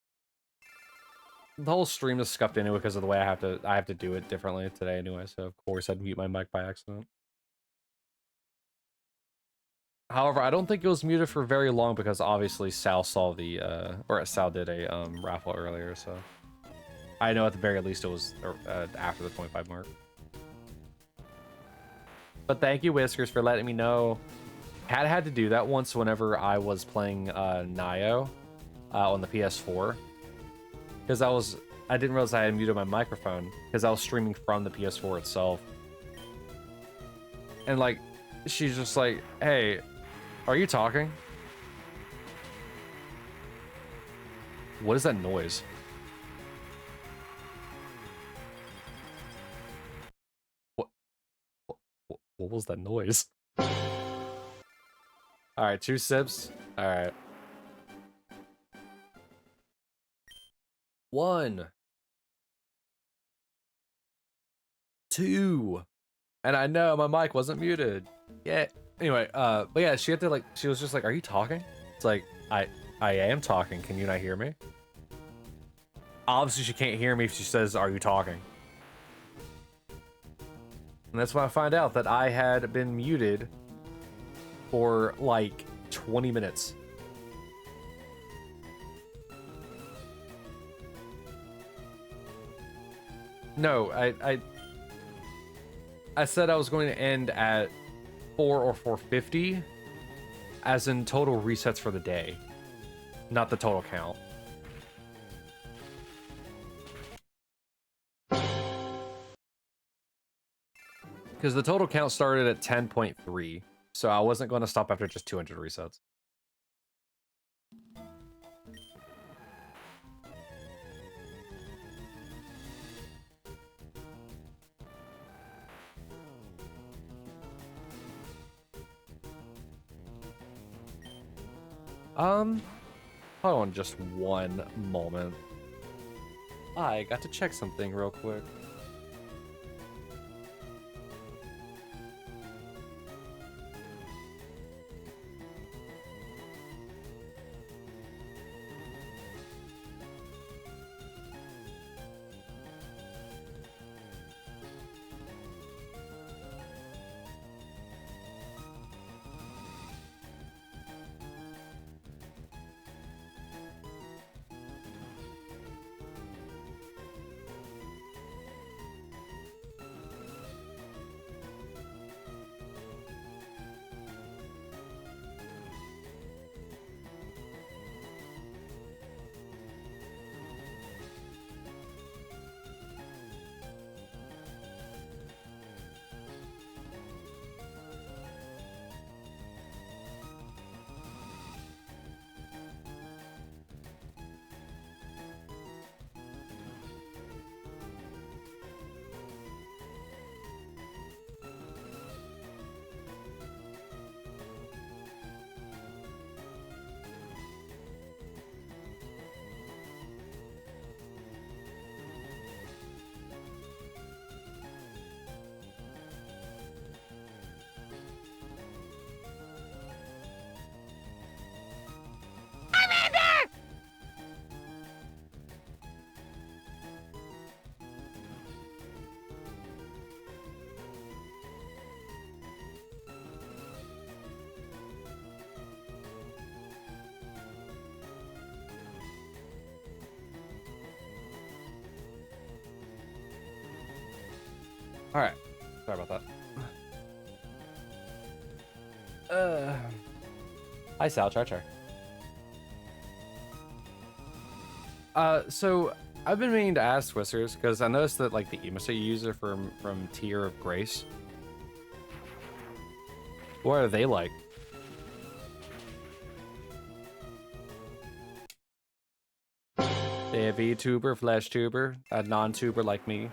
Speaker 1: The whole stream is scuffed anyway because of the way I have to do it differently today anyway. So of course I'd mute my mic by accident. However, I don't think it was muted for very long because obviously Sal saw the or Sal did a raffle earlier, so I know at the very least it was after the 25 mark. But thank you, Whiskers, for letting me know. Had to do that once whenever I was playing Nio on the PS4. Because I didn't realize I had muted my microphone because I was streaming from the PS4 itself. And like, she's just like, hey, are you talking? What is that noise? What was that noise? All right, 2 sips. All right. 1, 2. And I know my mic wasn't muted. Yeah. Anyway, but yeah, she was just like, are you talking? It's like, I am talking. Can you not hear me? Obviously, she can't hear me if she says, are you talking? And that's when I find out that I had been muted for like 20 minutes. No, I said I was going to end at 4 or 450, as in total resets for the day, not the total count. Because the total count started at 10.3, so I wasn't going to stop after just 200 resets. Hold on just one moment. I got to check something real quick. All right. Sorry about that. Hi, Sal. Char. So I've been meaning to ask Twisters because I noticed that like the emotes you use are from Tier of Grace. What are they like? They have VTuber, Flesh Tuber, a non-tuber like me.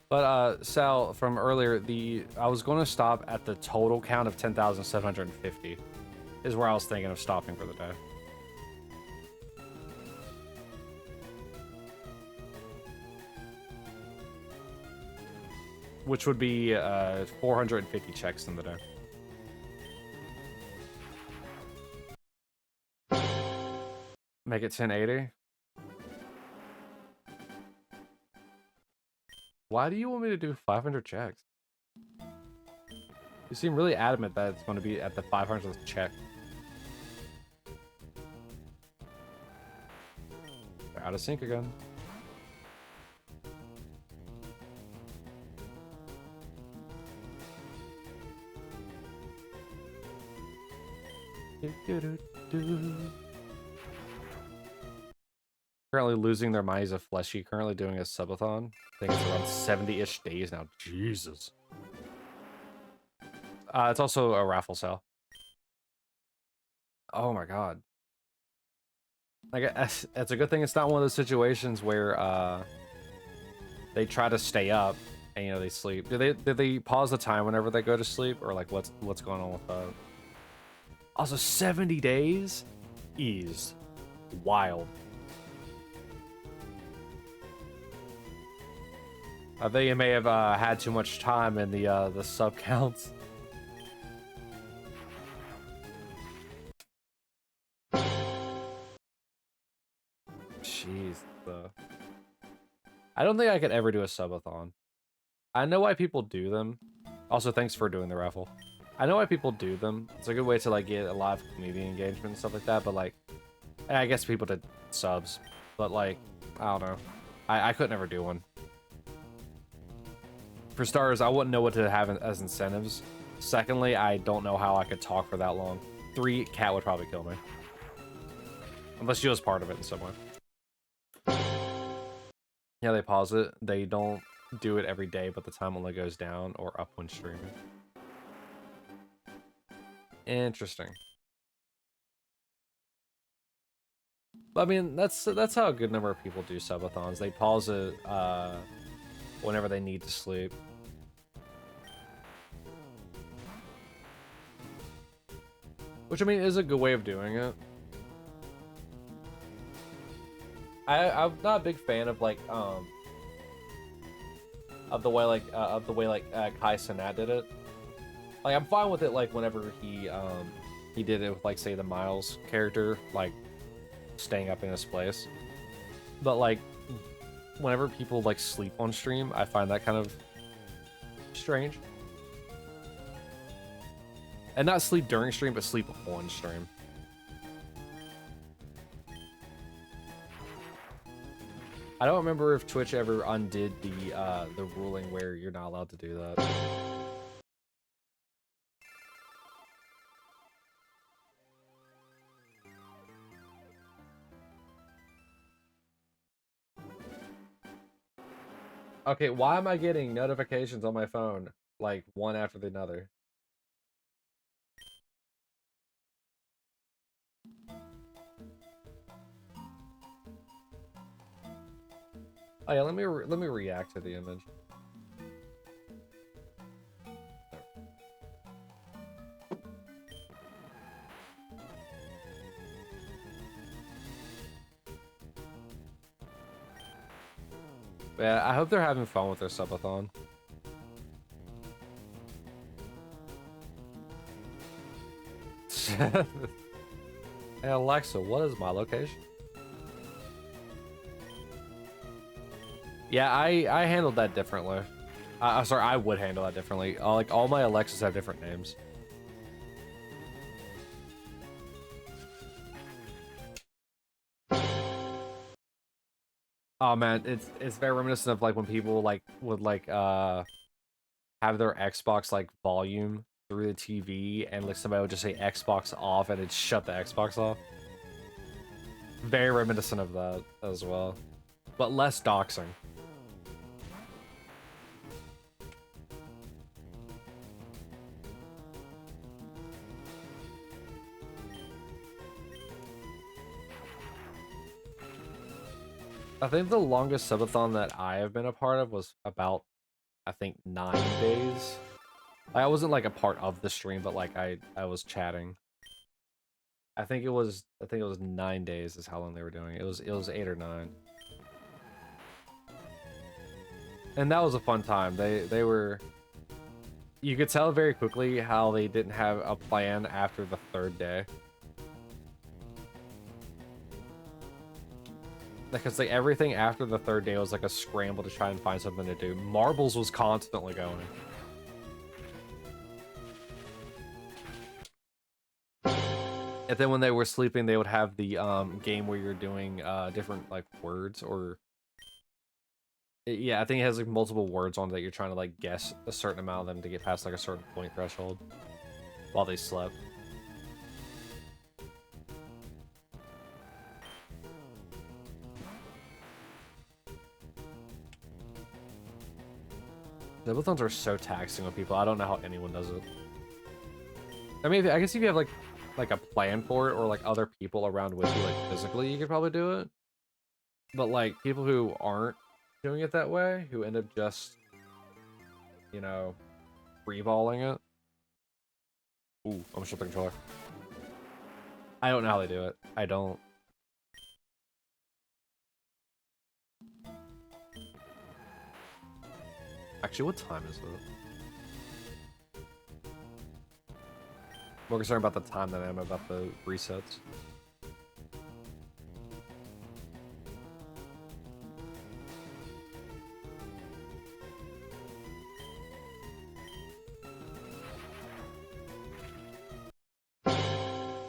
Speaker 1: But Sal, from earlier, I was going to stop at the total count of 10,750 is where I was thinking of stopping for the day. Which would be 450 checks in the day. Make it 1080. Why do you want me to do 500 checks? You seem really adamant that it's going to be at the 500th check. They're out of sync again. Currently losing their minds of Fleshy. Currently doing a subathon. I think it's around 70-ish days now. Jesus. It's also a raffle sale. Oh my god. Like, it's a good thing it's not one of those situations where they try to stay up and, you know, they sleep. Do they pause the time whenever they go to sleep, or like what's going on with that? Also, 70 days is wild. I think you may have had too much time in the sub counts. Jeez, I don't think I could ever do a subathon. I know why people do them. Also, thanks for doing the raffle. I know why people do them. It's a good way to like get a lot of community engagement and stuff like that. But like, I guess people did subs. But like, I don't know. I could never do one. For starters, I wouldn't know what to have as incentives. Secondly, I don't know how I could talk for that long. 3, Cat would probably kill me. Unless she was part of it in some way. Yeah, they pause it. They don't do it every day, but the time only goes down or up when streaming. Interesting. I mean, that's how a good number of people do subathons. They pause it whenever they need to sleep. Which, I mean, is a good way of doing it. I'm not a big fan of like of the way Kai Cenat did it. Like, I'm fine with it like whenever he did it with like, say, the Miles character, like staying up in his place. But like whenever people like sleep on stream, I find that kind of strange. And not sleep during stream, but sleep on stream. I don't remember if Twitch ever undid the ruling where you're not allowed to do that. Okay, why am I getting notifications on my phone, like, one after the other? Oh yeah, let me react to the image. Yeah, I hope they're having fun with their subathon. Hey Alexa, what is my location? Yeah, I handled that differently. I'm sorry, I would handle that differently. Like, all my Alexas have different names. Oh man, it's very reminiscent of like when people like would like have their Xbox like volume through the TV and like somebody would just say Xbox off and it'd shut the Xbox off. Very reminiscent of that as well. But less doxing. I think the longest subathon that I have been a part of was about, I think, 9 days. I wasn't like a part of the stream, but like I was chatting. I think it was 9 days is how long they were doing it. It was 8 or 9. And that was a fun time. They were, you could tell very quickly how they didn't have a plan after the 3rd day. Because like everything after the 3rd day was like a scramble to try and find something to do. Marbles was constantly going. And then when they were sleeping, they would have the game where you're doing different like words or yeah, I think it has like multiple words on it that you're trying to like guess a certain amount of them to get past like a certain point threshold while they slept. Subathons are so taxing on people. I don't know how anyone does it. I mean, I guess if you have like a plan for it or like other people around with you like physically, you could probably do it. But like people who aren't doing it that way, who end up just, you know, free-balling it. Ooh, I'm shut the controller. I don't know how they do it. I don't. Actually, what time is it? More concerned about the time than I am about the resets.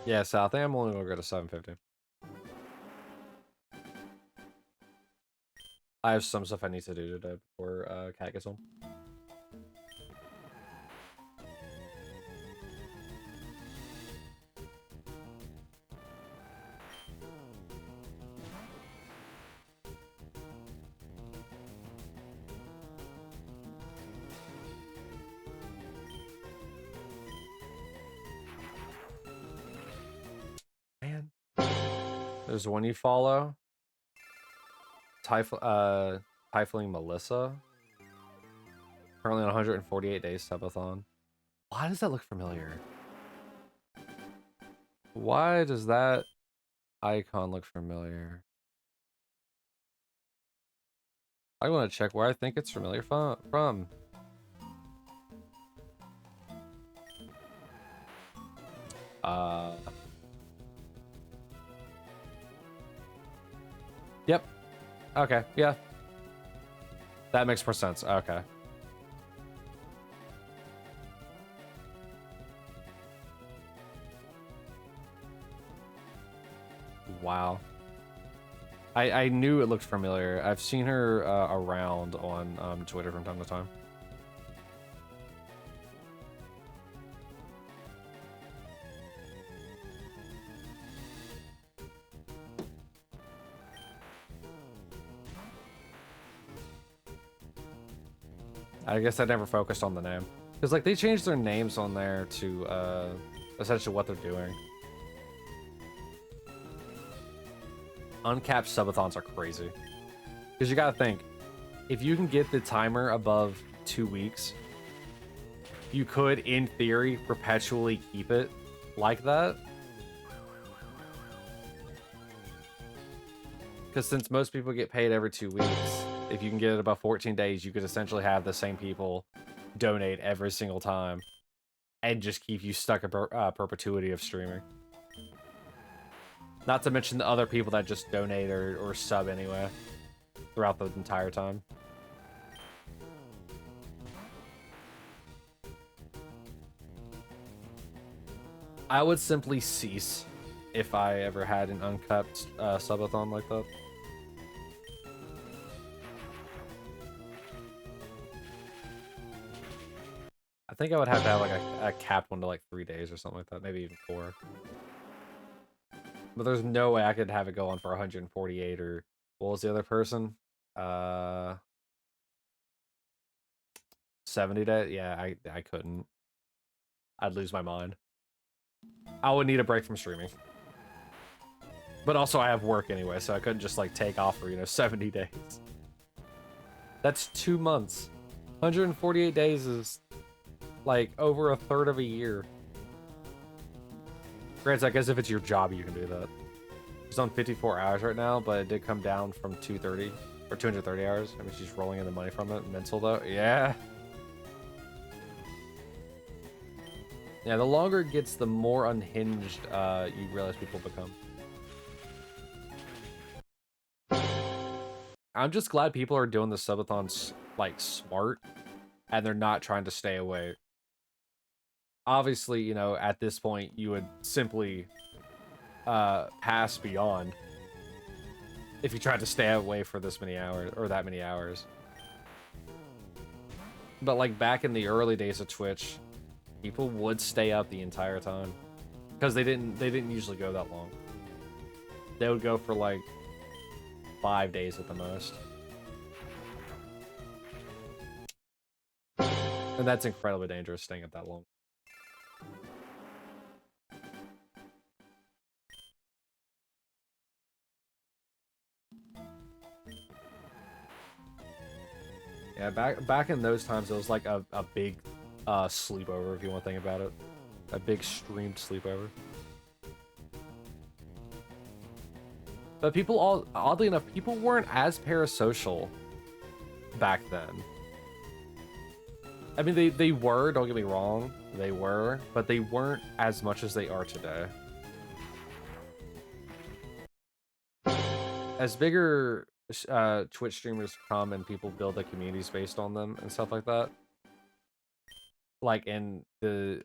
Speaker 1: Yeah, so I think I'm only gonna go to 750. I have some stuff I need to do today before Cat gets home. Man. There's one you follow. Typhling Melissa. Currently on 148 days subathon. Why does that look familiar? Why does that icon look familiar? I want to check where I think it's familiar from. Yep. Okay, yeah. That makes more sense. Okay. Wow. I knew it looked familiar. I've seen her around on Twitter from time to time. I guess I never focused on the name. Because, like, they changed their names on there to, essentially what they're doing. Uncapped subathons are crazy. Because you gotta think, if you can get the timer above 2 weeks, you could, in theory, perpetually keep it like that. Because since most people get paid every 2 weeks, if you can get it about 14 days, you could essentially have the same people donate every single time and just keep you stuck in perpetuity of streaming. Not to mention the other people that just donate or sub anyway throughout the entire time. I would simply cease if I ever had an uncapped subathon like that. I think I would have to have like a capped one to like 3 days or something like that, maybe even 4. But there's no way I could have it go on for 148 or what was the other person? 70 days? Yeah, I couldn't. I'd lose my mind. I would need a break from streaming. But also I have work anyway, so I couldn't just like take off for, 70 days. That's 2 months. 148 days is like over a third of a year. Granted, I guess if it's your job, you can do that. She's on 54 hours right now, but it did come down from 230 or 230 hours. I mean, she's rolling in the money from it. Mental though, yeah. Yeah, the longer it gets, the more unhinged you realize people become. I'm just glad people are doing the subathons like smart, and they're not trying to stay away. Obviously, at this point, you would simply pass beyond if you tried to stay away for this many hours or that many hours. But like back in the early days of Twitch, people would stay up the entire time because they didn't usually go that long. They would go for like 5 days at the most. And that's incredibly dangerous staying up that long. Yeah, back in those times, it was like a big sleepover, if you want to think about it. A big streamed sleepover. But oddly enough, people weren't as parasocial back then. I mean, they were, don't get me wrong, they were, but they weren't as much as they are today. As bigger Twitch streamers come and people build the communities based on them and stuff like that, like and the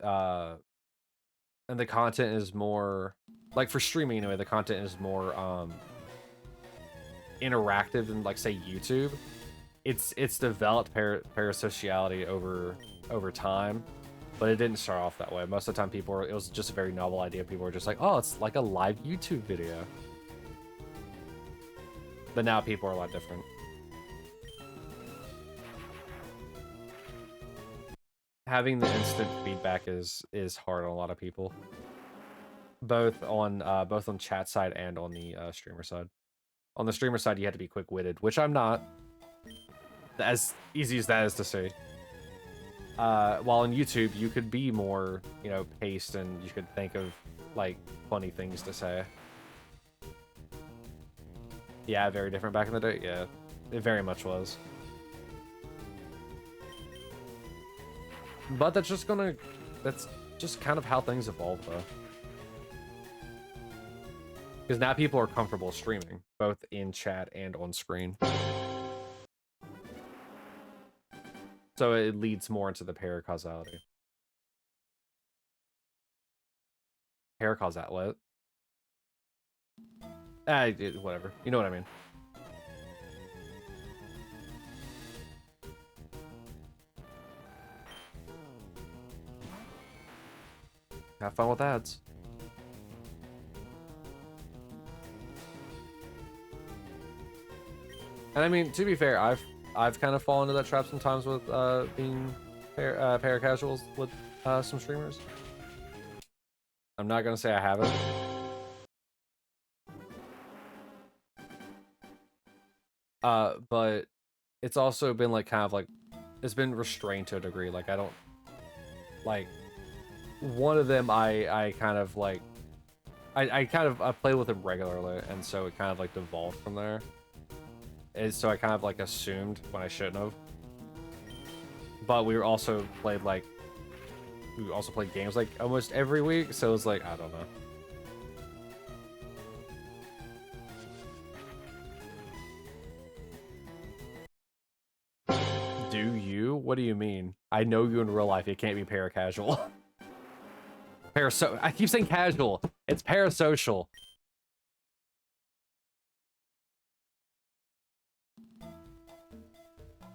Speaker 1: content is more, like for streaming anyway, the content is more interactive than like say YouTube. It's developed parasociality over time, but it didn't start off that way. Most of the time it was just a very novel idea. People were just like, oh, it's like a live YouTube video. But now people are a lot different. Having the instant feedback is hard on a lot of people. Both on chat side and on the streamer side. On the streamer side, you have to be quick-witted, which I'm not. As easy as that is to say. While on YouTube, you could be more, paced, and you could think of like funny things to say. Yeah, very different back in the day. Yeah, it very much was. But that's just kind of how things evolve, though. Because now people are comfortable streaming, both in chat and on screen. So it leads more into the paracausality. Paracausality. Whatever. You know what I mean. Have fun with ads. And I mean, to be fair, I've kind of fallen into that trap sometimes with being paracasuals with some streamers. I'm not gonna say I haven't. But it's also been like kind of like it's been restrained to a degree. Like I don't like one of them. I kind of like I played with him regularly, and so it kind of like devolved from there. And so I kind of like assumed when I shouldn't have. But we also played games like almost every week, so it was like I don't know. Do you? What do you mean? I know you in real life. It can't be paracasual. I keep saying casual. It's parasocial.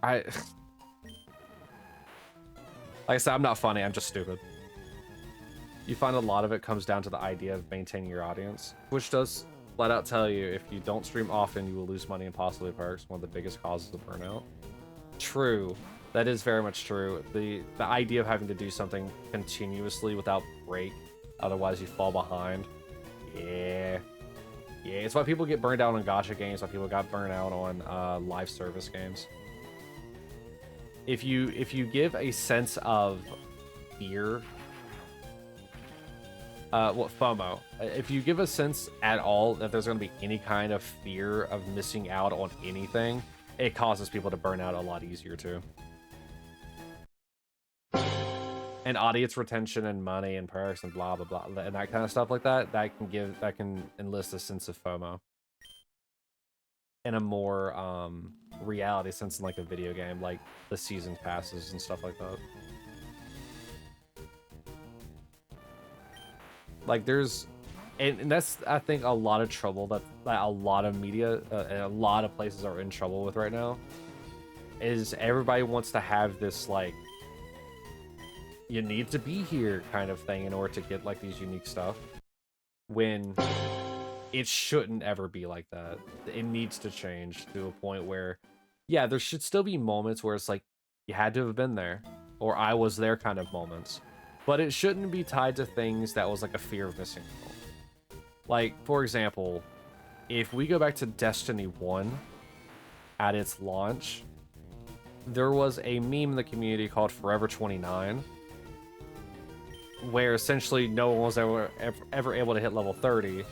Speaker 1: Like I said, I'm not funny. I'm just stupid. You find a lot of it comes down to the idea of maintaining your audience, which does flat out tell you if you don't stream often, you will lose money and possibly perks. One of the biggest causes of burnout. True. That is very much true. The idea of having to do something continuously without break, otherwise you fall behind. Yeah. Yeah, it's why people get burned out on gacha games, why people got burned out on live service games. If you give a sense of fear, FOMO, if you give a sense at all that there's going to be any kind of fear of missing out on anything, it causes people to burn out a lot easier too. And audience retention and money and perks and blah blah blah and that kind of stuff like that can enlist a sense of FOMO in a more reality sense in like a video game, like the season passes and stuff like that. Like there's and that's I think a lot of trouble that a lot of media and a lot of places are in trouble with right now, is everybody wants to have this like you need to be here kind of thing in order to get like these unique stuff, when it shouldn't ever be like that. It needs to change to a point where, yeah, there should still be moments where it's like you had to have been there or I was there kind of moments, but it shouldn't be tied to things that was like a fear of missing out. Like, for example, if we go back to Destiny 1 at its launch, there was a meme in the community called Forever 29, where essentially no one was ever able to hit level 30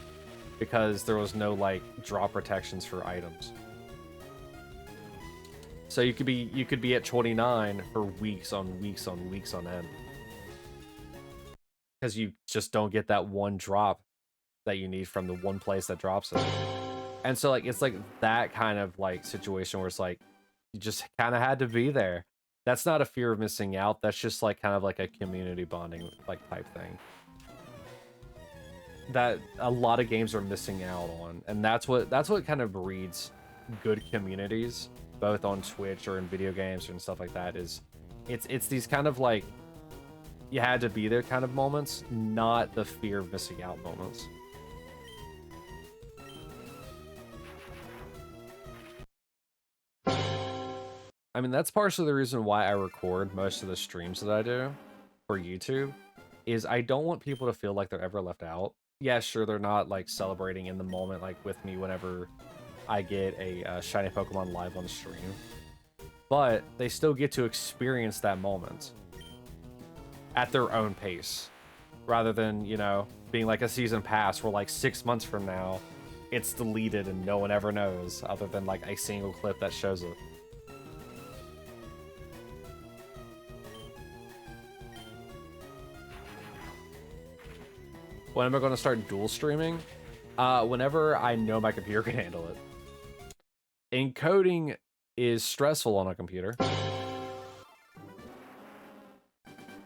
Speaker 1: because there was no like drop protections for items. So you could be at 29 for weeks on weeks on weeks on end, because you just don't get that one drop that you need from the one place that drops it. And so like it's like that kind of like situation where it's like you just kind of had to be there. That's not a fear of missing out. That's just like kind of like a community bonding like type thing that a lot of games are missing out on. And that's what kind of breeds good communities, both on Twitch or in video games and stuff like that. Is it's these kind of like you had to be there kind of moments, not the fear of missing out moments. I mean, that's partially the reason why I record most of the streams that I do for YouTube, is I don't want people to feel like they're ever left out. Yeah, sure, they're not like celebrating in the moment like with me whenever I get a shiny Pokemon live on the stream, but they still get to experience that moment at their own pace, rather than, you know, being like a season pass where like 6 months from now it's deleted and no one ever knows other than like a single clip that shows it. When am I going to start dual streaming? Whenever I know my computer can handle it. Encoding is stressful on a computer.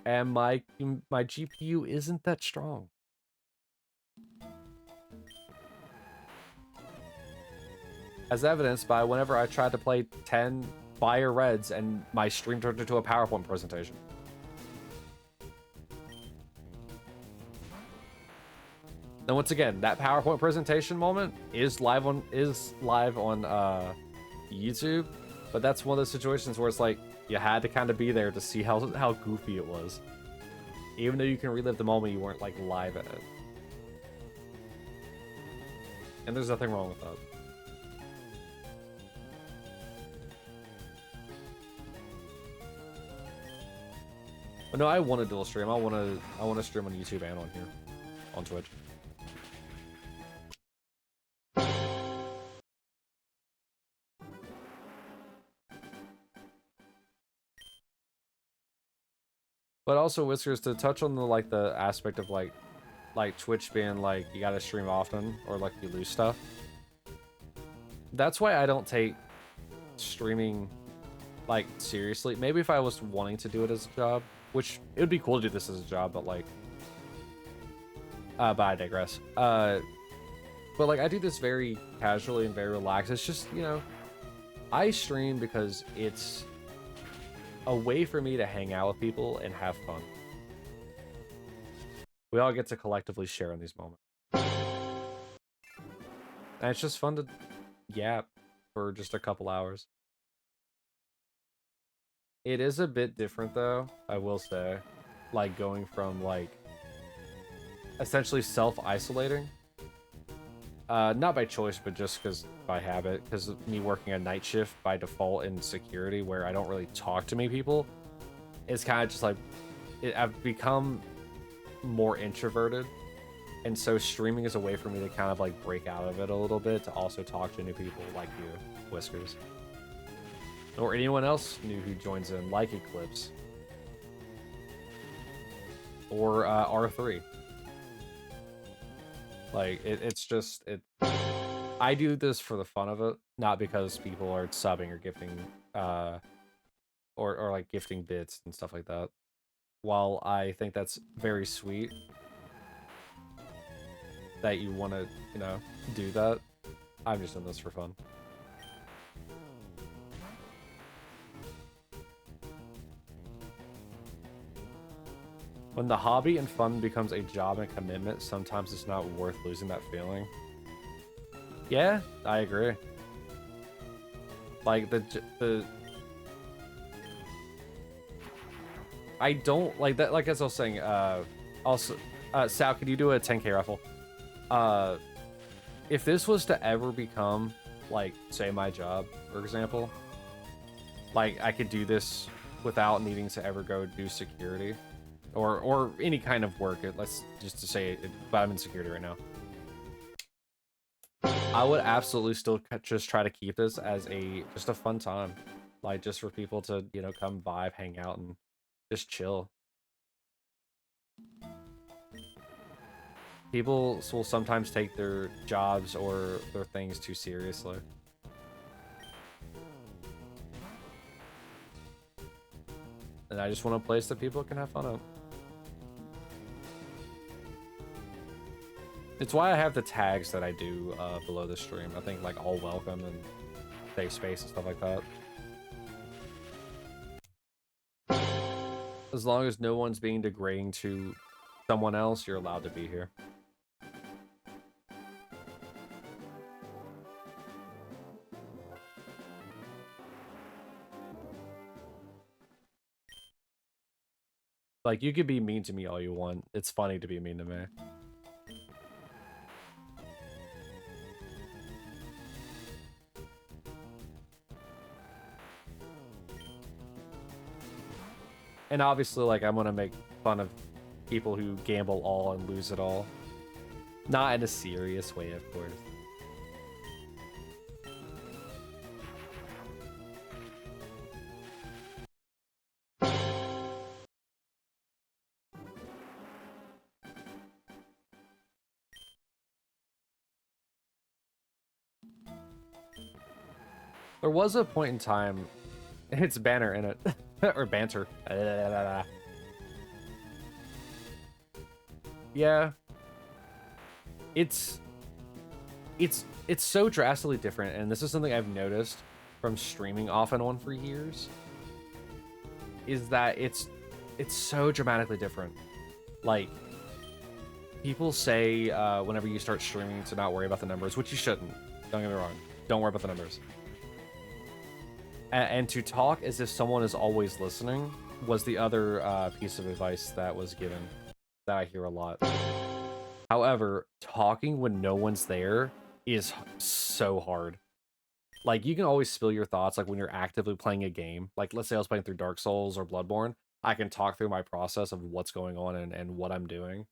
Speaker 1: And my GPU isn't that strong. As evidenced by whenever I tried to play 10 Fire Reds and my stream turned into a PowerPoint presentation. And once again, that PowerPoint presentation moment is live on YouTube, but that's one of those situations where it's like you had to kind of be there to see how goofy it was, even though you can relive the moment, you weren't like live in it. And there's nothing wrong with that. But no, I want to dual stream. I want to stream on YouTube and on here, on Twitch. But also, Whiskers, to touch on the aspect of like Twitch being like you gotta stream often or like you lose stuff. That's why I don't take streaming like seriously. Maybe if I was wanting to do it as a job, which it would be cool to do this as a job, but like But I digress. But like I do this very casually and very relaxed. It's just, you know, I stream because it's a way for me to hang out with people and have fun. We all get to collectively share in these moments. And it's just fun to yap for just a couple hours. It is a bit different though, I will say. Like going from like essentially self-isolating. Not by choice, but just because by habit. Because me working a night shift by default in security where I don't really talk to many people, it's kind of just like, I've become more introverted. And so streaming is a way for me to kind of like break out of it a little bit, to also talk to new people like you, Whiskers. Or anyone else new who joins in, like Eclipse. Or R3. Like, it's just, I do this for the fun of it, not because people are subbing or gifting, or like gifting bits and stuff like that. While I think that's very sweet, that you want to, you know, do that, I'm just doing this for fun. When the hobby and fun becomes a job and commitment, sometimes it's not worth losing that feeling. Yeah, I agree. Like, I don't, like, that, like, as I was saying, also, Sal, could you do a 10K raffle? If this was to ever become, like, say, my job, for example, like, I could do this without needing to ever go do security. Or any kind of work, let's just to say it, but I'm in security right now. I would absolutely still just try to keep this as just a fun time. Like, just for people to, you know, come vibe, hang out, and just chill. People will sometimes take their jobs or their things too seriously. And I just want a place that people can have fun at. It's why I have the tags that I do below the stream. I think, like, all welcome and safe space and stuff like that. As long as no one's being degrading to someone else, you're allowed to be here. Like, you could be mean to me all you want. It's funny to be mean to me. And obviously, like, I'm gonna make fun of people who gamble all and lose it all. Not in a serious way, of course. There was a point in time, it's banner in it, or banter. Yeah, it's so drastically different, and this is something I've noticed from streaming off and on for years. Is that it's so dramatically different. Like, people say whenever you start streaming to not worry about the numbers, which you shouldn't. Don't get me wrong. Don't worry about the numbers. And to talk as if someone is always listening was the other piece of advice that was given that I hear a lot. However, talking when no one's there is so hard. Like, you can always spill your thoughts, like, when you're actively playing a game. Like, let's say I was playing through Dark Souls or Bloodborne. I can talk through my process of what's going on and what I'm doing.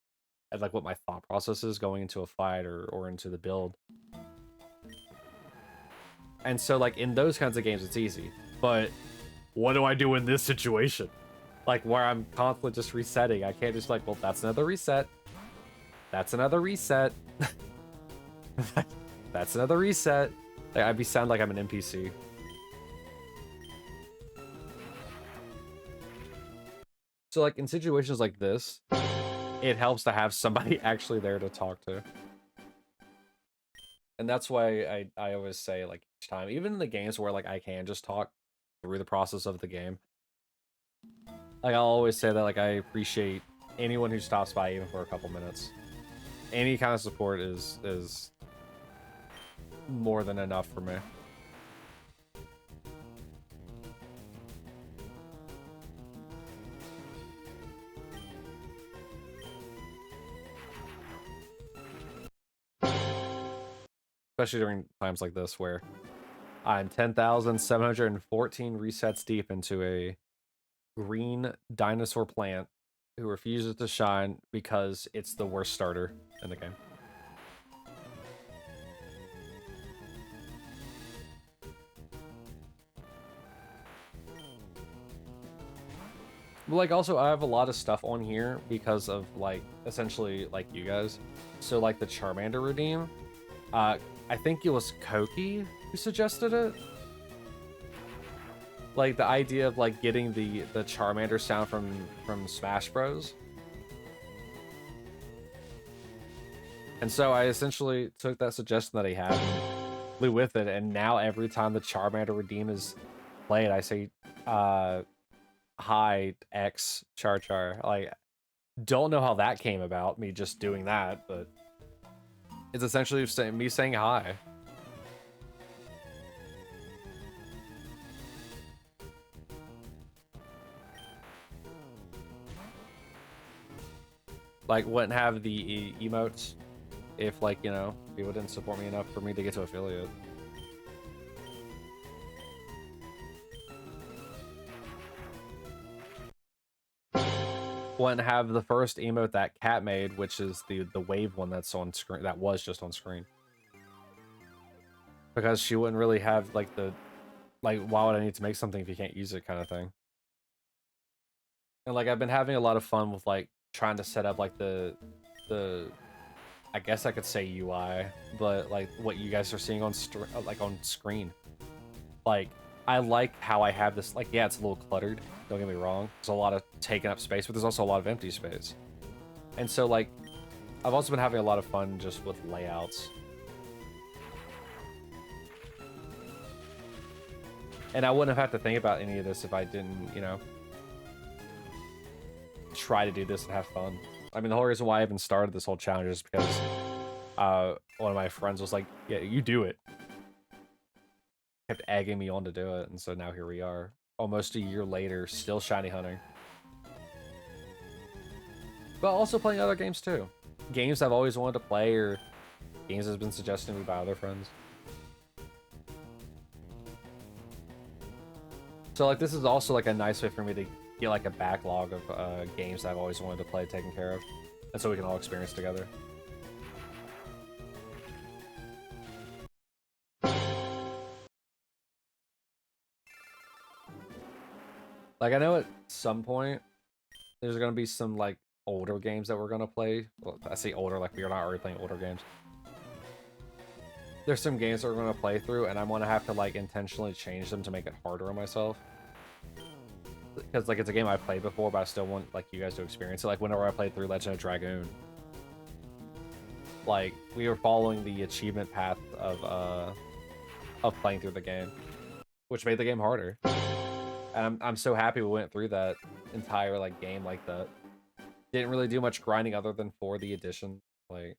Speaker 1: And, like, what my thought process is going into a fight or into the build. And so, like, in those kinds of games, it's easy. But what do I do in this situation? Like, where I'm constantly just resetting. I can't just, like, well, that's another reset. That's another reset. That's another reset. Like, I'd sound like I'm an NPC. So, like, in situations like this, it helps to have somebody actually there to talk to. And that's why I always say, like, each time, even in the games where, like, I can just talk through the process of the game, like, I'll always say that, like, I appreciate anyone who stops by even for a couple minutes. Any kind of support is more than enough for me. Especially during times like this where I'm 10,714 resets deep into a green dinosaur plant who refuses to shine because it's the worst starter in the game. But, like, also, I have a lot of stuff on here because of, like, essentially, like, you guys. So, like, the Charmander redeem, I think it was Koki who suggested it. Like, the idea of, like, getting the Charmander sound from Smash Bros. And so I essentially took that suggestion that he had and flew with it, and now every time the Charmander redeem is played, I say, hi, X, Char Char. Like, don't know how that came about, me just doing that, but it's essentially me saying hi. Like, wouldn't have the emotes if, like, you know, people didn't support me enough for me to get to affiliate. Wouldn't have the first emote that Cat made, which is the wave one that's on screen, that was just on screen. Because she wouldn't really have, like, the, like, why would I need to make something if you can't use it kind of thing. And, like, I've been having a lot of fun with, like, trying to set up, like, the I guess I could say UI, but, like, what you guys are seeing on on screen. Like, I like how I have this, like, yeah, it's a little cluttered, don't get me wrong. There's a lot of taking up space, but there's also a lot of empty space. And so, like, I've also been having a lot of fun just with layouts. And I wouldn't have had to think about any of this if I didn't, you know, try to do this and have fun. I mean, the whole reason why I even started this whole challenge is because one of my friends was like, yeah, you do it. Kept egging me on to do it, and so now here we are. Almost a year later, still shiny hunting. But also playing other games too. Games I've always wanted to play, or games that have been suggested to me by other friends. So, like, this is also, like, a nice way for me to get, like, a backlog of games that I've always wanted to play taken care of. And so we can all experience together. Like, I know at some point there's gonna be some, like, older games that we're gonna play. Well, I say older, like, we're not already playing older games. There's some games that we're gonna play through, and I'm gonna have to, like, intentionally change them to make it harder on myself. Because, like, it's a game I've played before, but I still want, like, you guys to experience it. Like, whenever I played through Legend of Dragoon, like, we were following the achievement path of playing through the game, which made the game harder. And I'm so happy we went through that entire, like, game like that. Didn't really do much grinding other than for the addition. Like,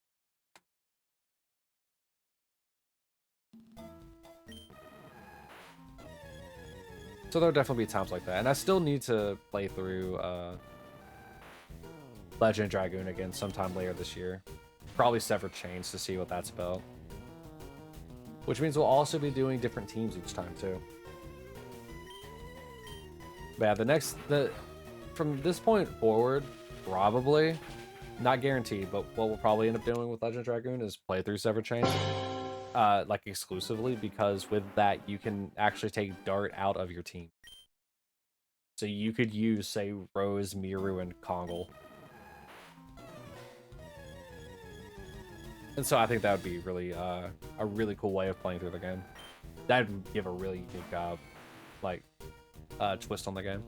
Speaker 1: so there'll definitely be times like that. And I still need to play through Legend of Dragoon again sometime later this year. Probably Severed Chains to see what that's about. Which means we'll also be doing different teams each time too. But yeah, from this point forward, probably, not guaranteed, but what we'll probably end up doing with Legend of Dragoon is play through Severed Chains. Like, exclusively, because with that you can actually take Dart out of your team. So you could use, say, Rose, Miru, and Kongle. And so I think that would be really a really cool way of playing through the game. That'd give a really unique like twist on the game.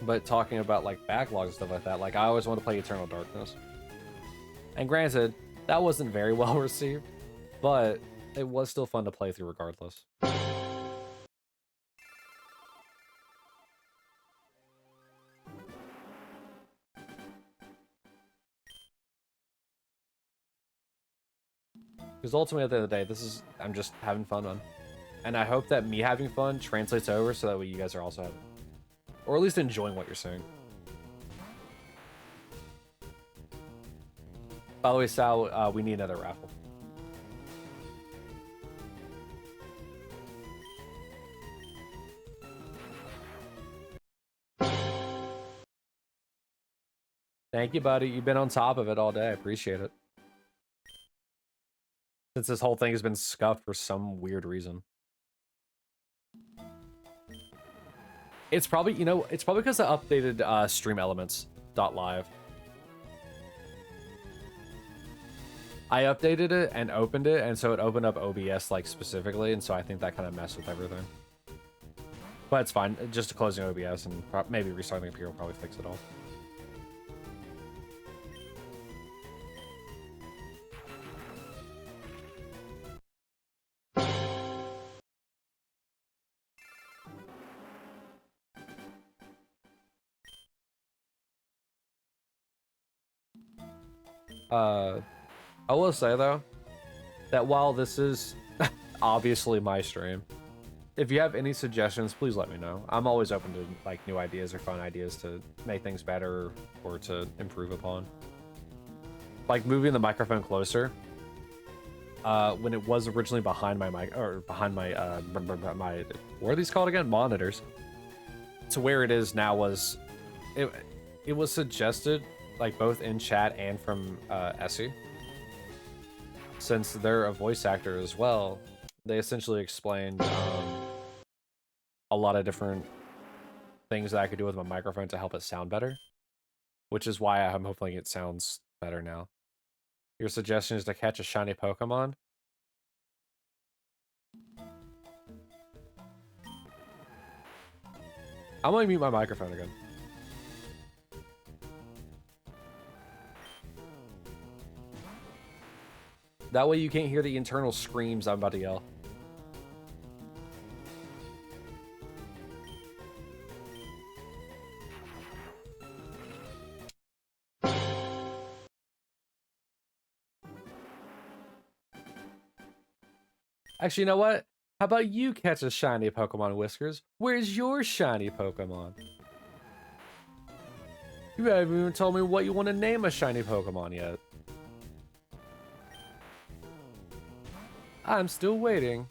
Speaker 1: But talking about like backlogs and stuff like that, like I always want to play Eternal Darkness. And granted, that wasn't very well received, but it was still fun to play through regardless. Because ultimately, at the end of the day, I'm just having fun, man. And I hope that me having fun translates over so that way you guys are also having, or at least enjoying what you're seeing. By the way, Sal, we need another raffle. Thank you, buddy. You've been on top of it all day. I appreciate it. Since this whole thing has been scuffed for some weird reason. It's probably, you know, it's probably because I updated stream elements.live. I updated it and opened it, and so it opened up OBS like specifically, and so I think that kind of messed with everything. But it's fine. Just closing OBS and maybe restarting the computer will probably fix it all. I will say though, that while this is obviously my stream, if you have any suggestions, please let me know. I'm always open to like new ideas or fun ideas to make things better or to improve upon. Like moving the microphone closer. When it was originally behind my mic or behind my what are these called again? Monitors. To where it is now was it was suggested like both in chat and from Essie. Since they're a voice actor as well, they essentially explained a lot of different things that I could do with my microphone to help it sound better, which is why I'm hoping it sounds better now. Your suggestion is to catch a shiny Pokemon? I'm gonna mute my microphone again. That way you can't hear the internal screams I'm about to yell. Actually, you know what? How about you catch a shiny Pokemon, Whiskers? Where's your shiny Pokemon? You haven't even told me what you want to name a shiny Pokemon yet. I'm still waiting.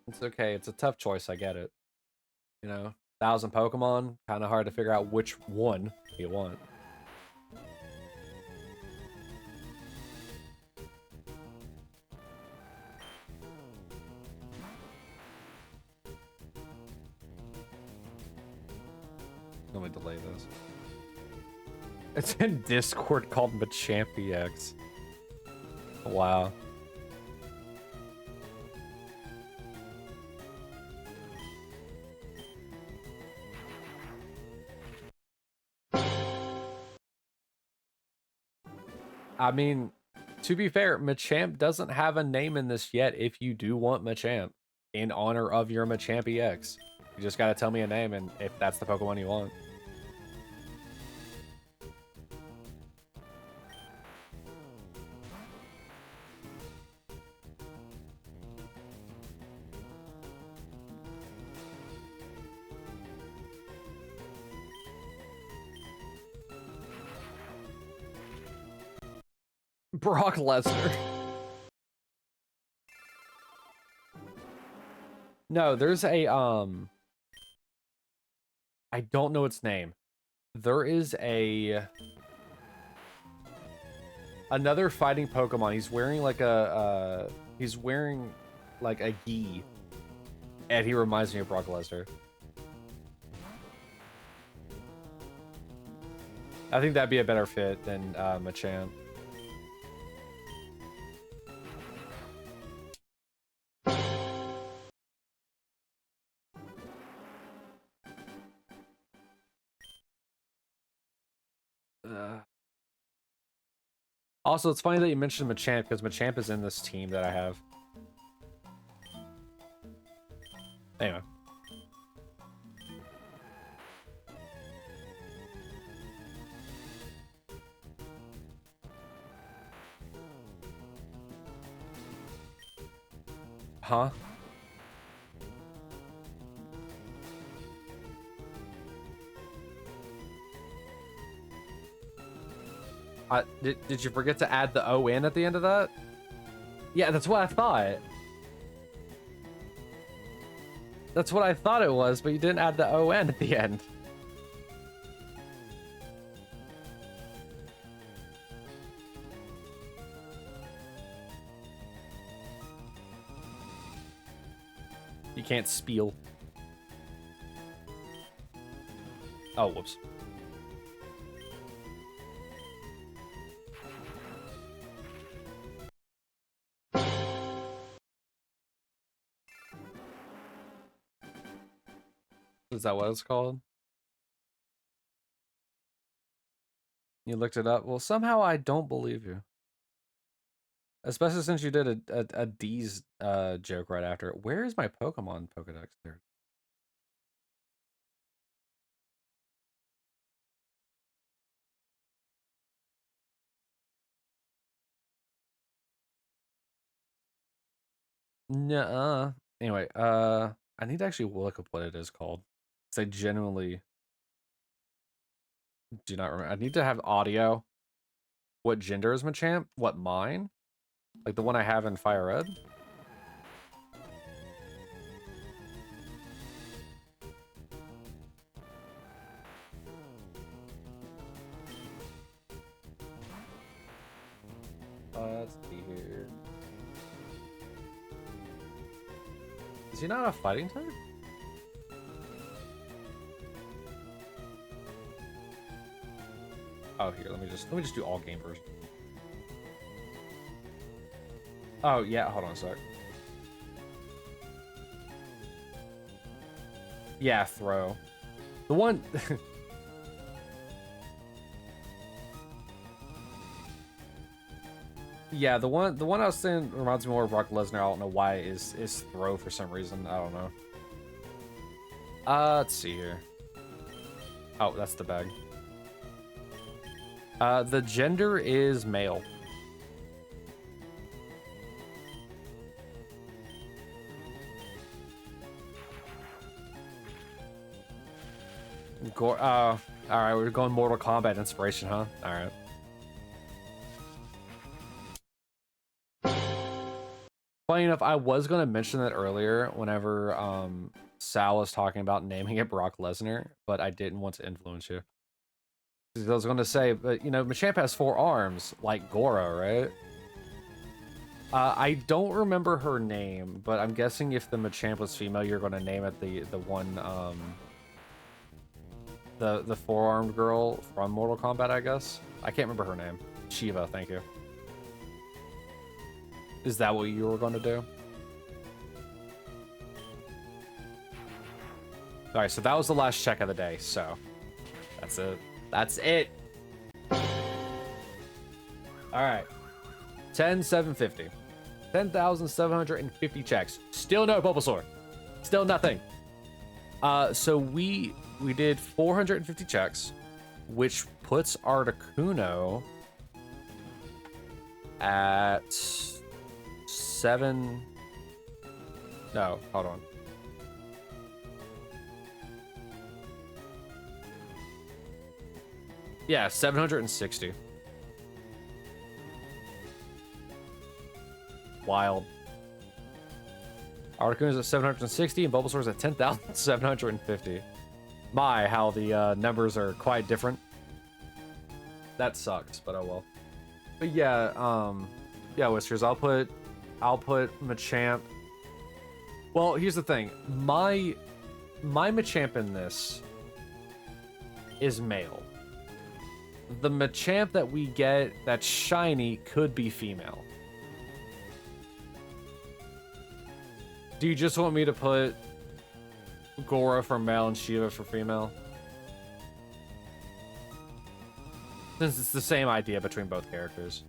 Speaker 1: It's okay. It's a tough choice. I get it. You know, 1,000 Pokemon, kind of hard to figure out which one you want. Let me delay this. It's in Discord called Machampix. Wow. I mean, to be fair, Machamp doesn't have a name in this yet if you do want Machamp in honor of your Machamp EX. You just gotta tell me a name and if that's the Pokemon you want. Brock Lesnar. No, there's a I don't know its name. There is another fighting Pokemon. He's wearing like a gi, and he reminds me of Brock Lesnar. I think that'd be a better fit than Machamp. Also, it's funny that you mentioned Machamp, because Machamp is in this team that I have. Anyway. Huh? Did you forget to add the O in at the end of that? Yeah, that's what I thought. That's what I thought it was, but you didn't add the O-N at the end. You can't spiel. Oh, whoops. Is that what it's called? You looked it up? Well, somehow I don't believe you. Especially since you did a D's joke right after it. Where is my Pokemon Pokedex there? Nuh-uh. Anyway, I need to actually look up what it is called. Because I genuinely do not remember. I need to have audio. What gender is Machamp? What, mine? Like the one I have in Fire Red? Let's see here. Is he not a fighting type? Oh, here, let me just do all game version. Oh, yeah, hold on a sec. Yeah, throw. The one yeah, the one I was saying reminds me more of Brock Lesnar. I don't know why is throw for some reason. I don't know. Let's see here. Oh, that's the bag. The gender is male. All right, we're going Mortal Kombat inspiration, huh? All right. Funny enough, I was going to mention that earlier whenever Sal was talking about naming it Brock Lesnar, but I didn't want to influence you. I was going to say, but you know, Machamp has 4 arms, like Goro, right? I don't remember her name, but I'm guessing if the Machamp was female, you're going to name it the one, the 4-armed girl from Mortal Kombat, I guess. I can't remember her name. Shiva, thank you. Is that what you were going to do? All right, so that was the last check of the day, so that's it. That's it. All right. 10,750. 10,750 checks. Still no Bulbasaur. Still nothing. So we did 450 checks, which puts Articuno at 7. No, hold on. Yeah, 760. Wild. Articuno's at 760 and Bulbasaur's at 10,750. My, how the numbers are quite different. That sucks, but oh well. But yeah, yeah, Whiskers, I'll put Machamp. Well, here's the thing. My Machamp in this is male. the Machamp that we get that's shiny could be female. Do you just want me to put Gora for male and Shiva for female? Since it's the same idea between both characters.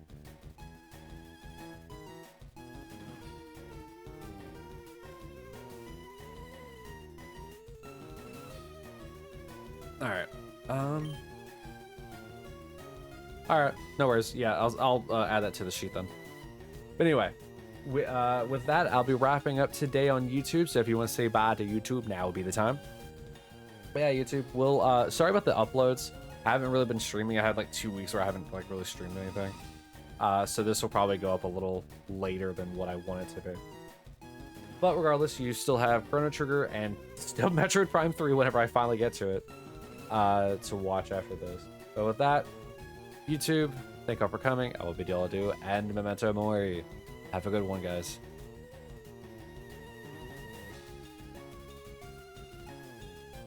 Speaker 1: Alright. Alright, no worries. Yeah, I'll add that to the sheet then. But anyway, with that, I'll be wrapping up today on YouTube. So if you want to say bye to YouTube, now would be the time. But yeah, YouTube, we'll sorry about the uploads. I haven't really been streaming. I had like 2 weeks where I haven't like really streamed anything. So this will probably go up a little later than what I wanted to be. But regardless, you still have Chrono Trigger and still Metroid Prime 3 whenever I finally get to it to watch after this. But with that, YouTube, thank you all for coming. I will bid you all adieu, and memento mori. Have a good one, guys.